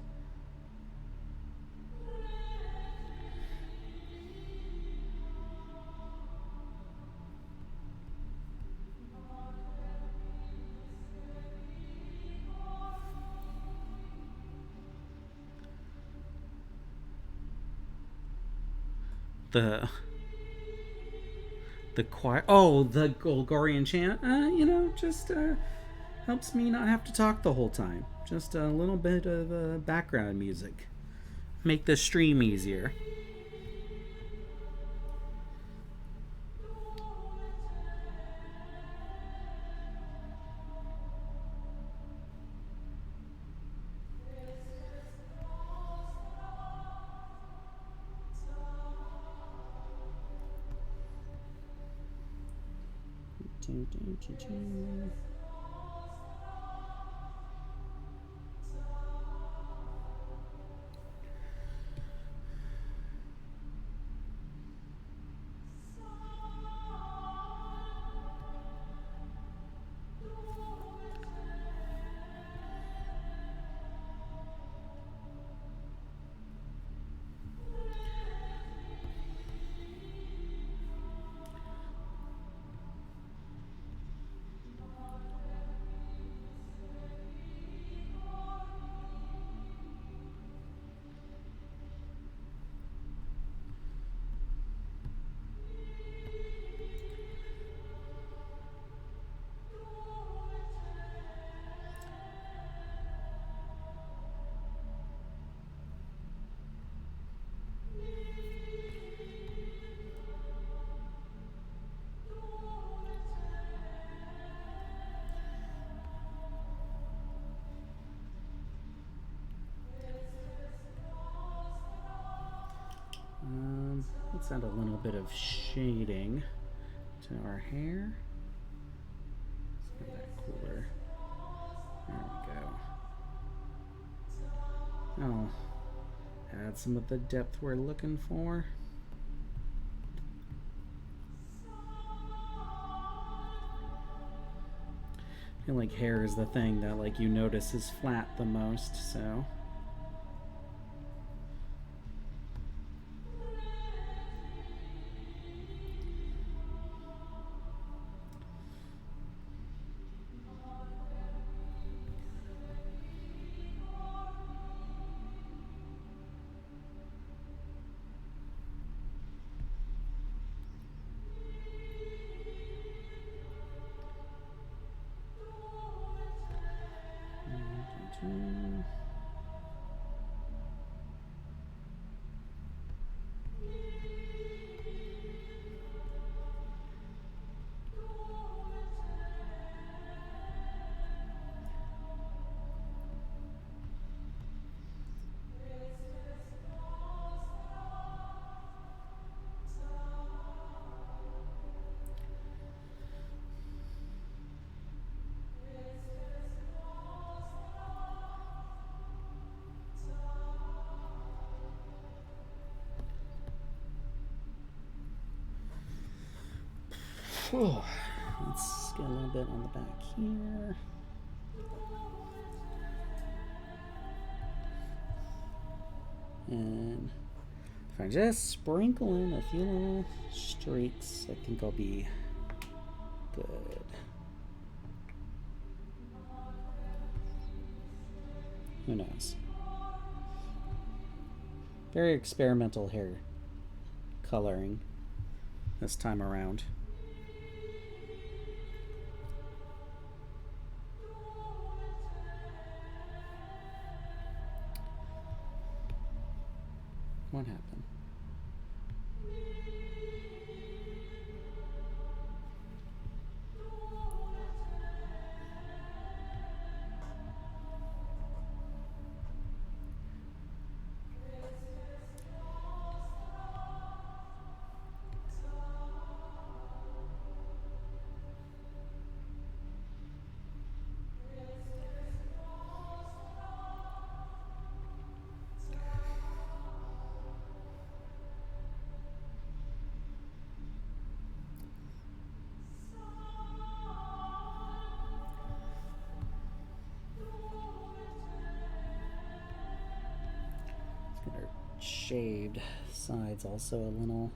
The choir. Oh, the Golgorian chant. You know, just helps me not have to talk the whole time. Just a little bit of background music. Make the stream easier. let's add a little bit of shading to our hair. Let's get that cooler. There we go. Oh, add some of the depth we're looking for. I feel like hair is the thing that like you notice is flat the most, so. Oh, let's get a little bit on the back here. And if I just sprinkle in a few little streaks, I think I'll be good. Who knows? Very experimental hair coloring this time around. What happened? Shaved sides also a little.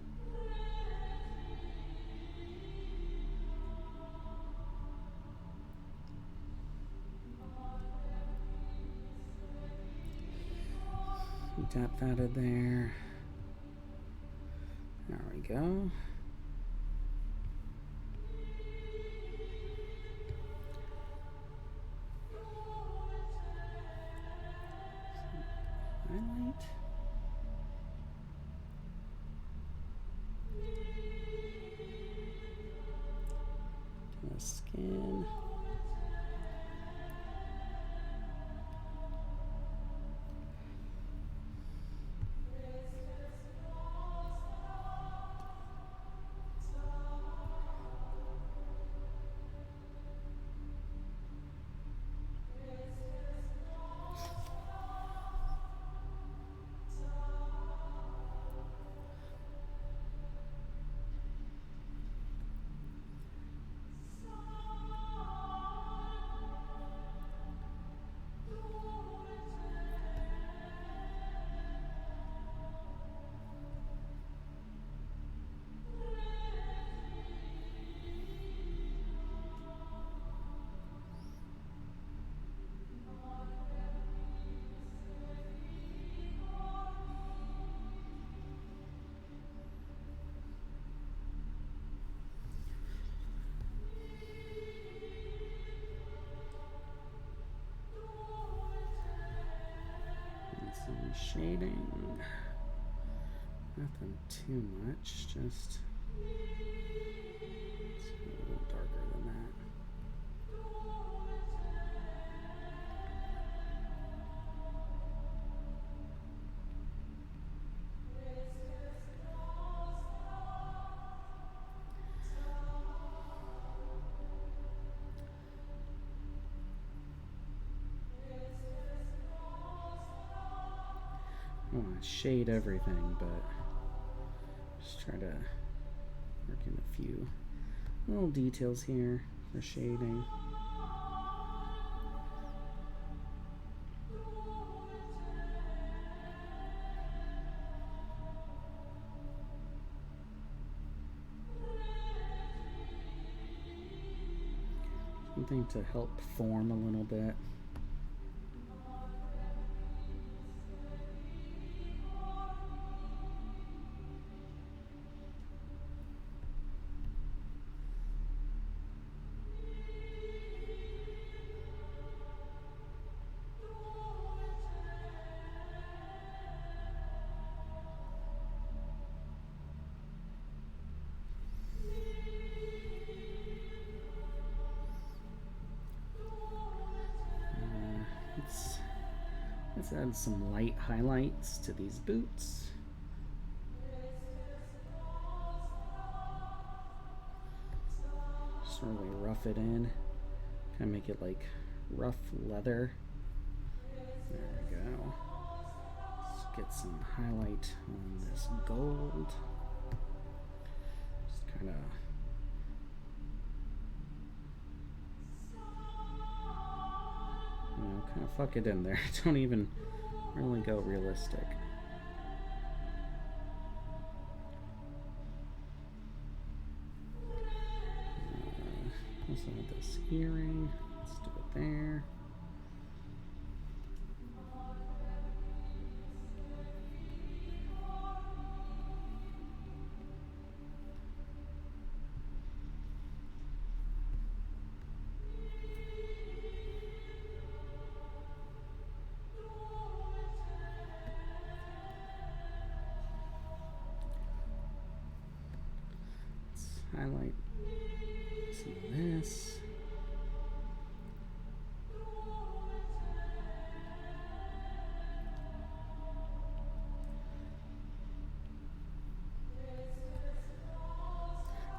Tap fatted there. There we go. Highlight. The skin. Some shading, nothing too much, just it's a little darker than that. want to shade everything, but just try to work in a few little details here for shading. Something to help form a little bit. Let's add some light highlights to these boots. Just really rough it in. Kind of make it like rough leather. There we go. Let's get some highlight on this gold. Just kind of kind of fuck it in there. Don't even really go realistic. Also have this earring. Let's do it there. Highlight some of this.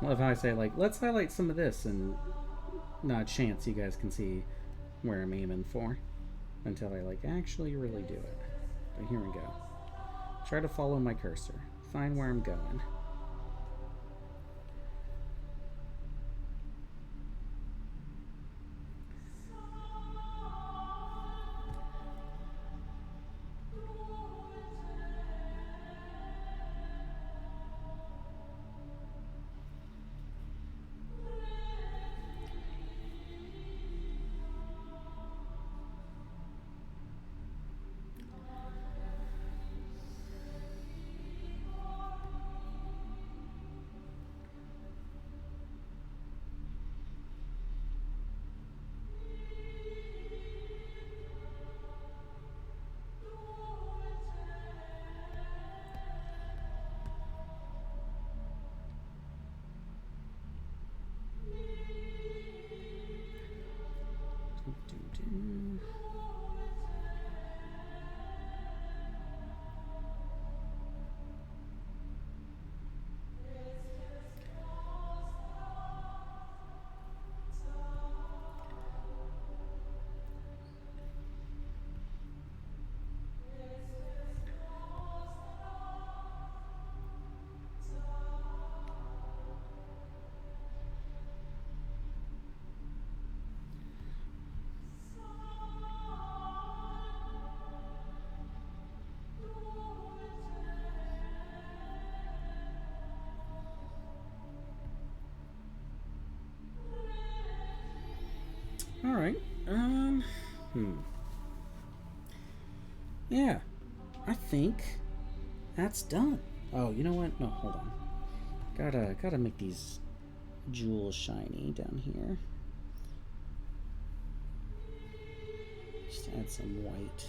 I love how I say, like, let's highlight some of this, and not a chance you guys can see where I'm aiming for until I, like, actually really do it. But here we go. Try to follow my cursor. Find where I'm going. All right. Yeah, I think that's done. Oh, you know what? No, hold on. Gotta make these jewels shiny down here. Just add some white.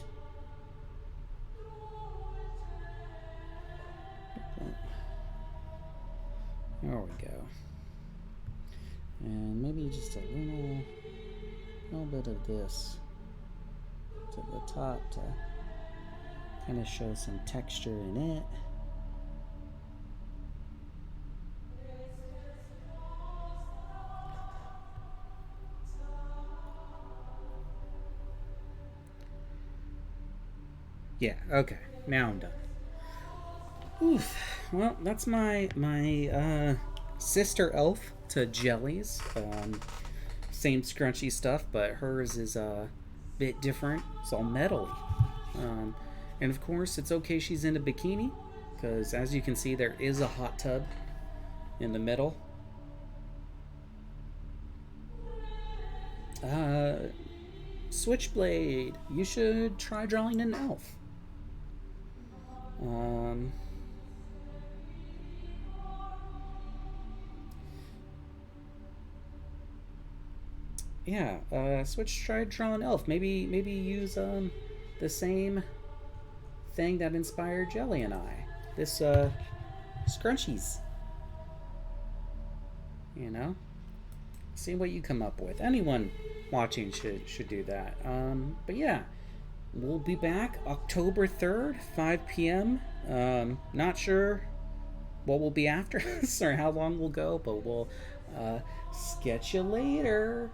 There we go. And maybe just a little bit of this to the top to kind of show some texture in it. Yeah, okay, now I'm done. Oof. Well, that's my sister elf to Jelly's. Same scrunchy stuff, but hers is a bit different. It's all metally. Um, and of course, it's okay she's in a bikini, because as you can see, there is a hot tub in the middle. Switchblade, you should try drawing an elf. Yeah, Switch tried drawing elf. Maybe use the same thing that inspired Jelly and I. This scrunchies. You know? See what you come up with. Anyone watching should do that. But yeah, we'll be back October 3rd, 5 p.m. Not sure what will be after this or how long we'll go, but we'll sketch you later.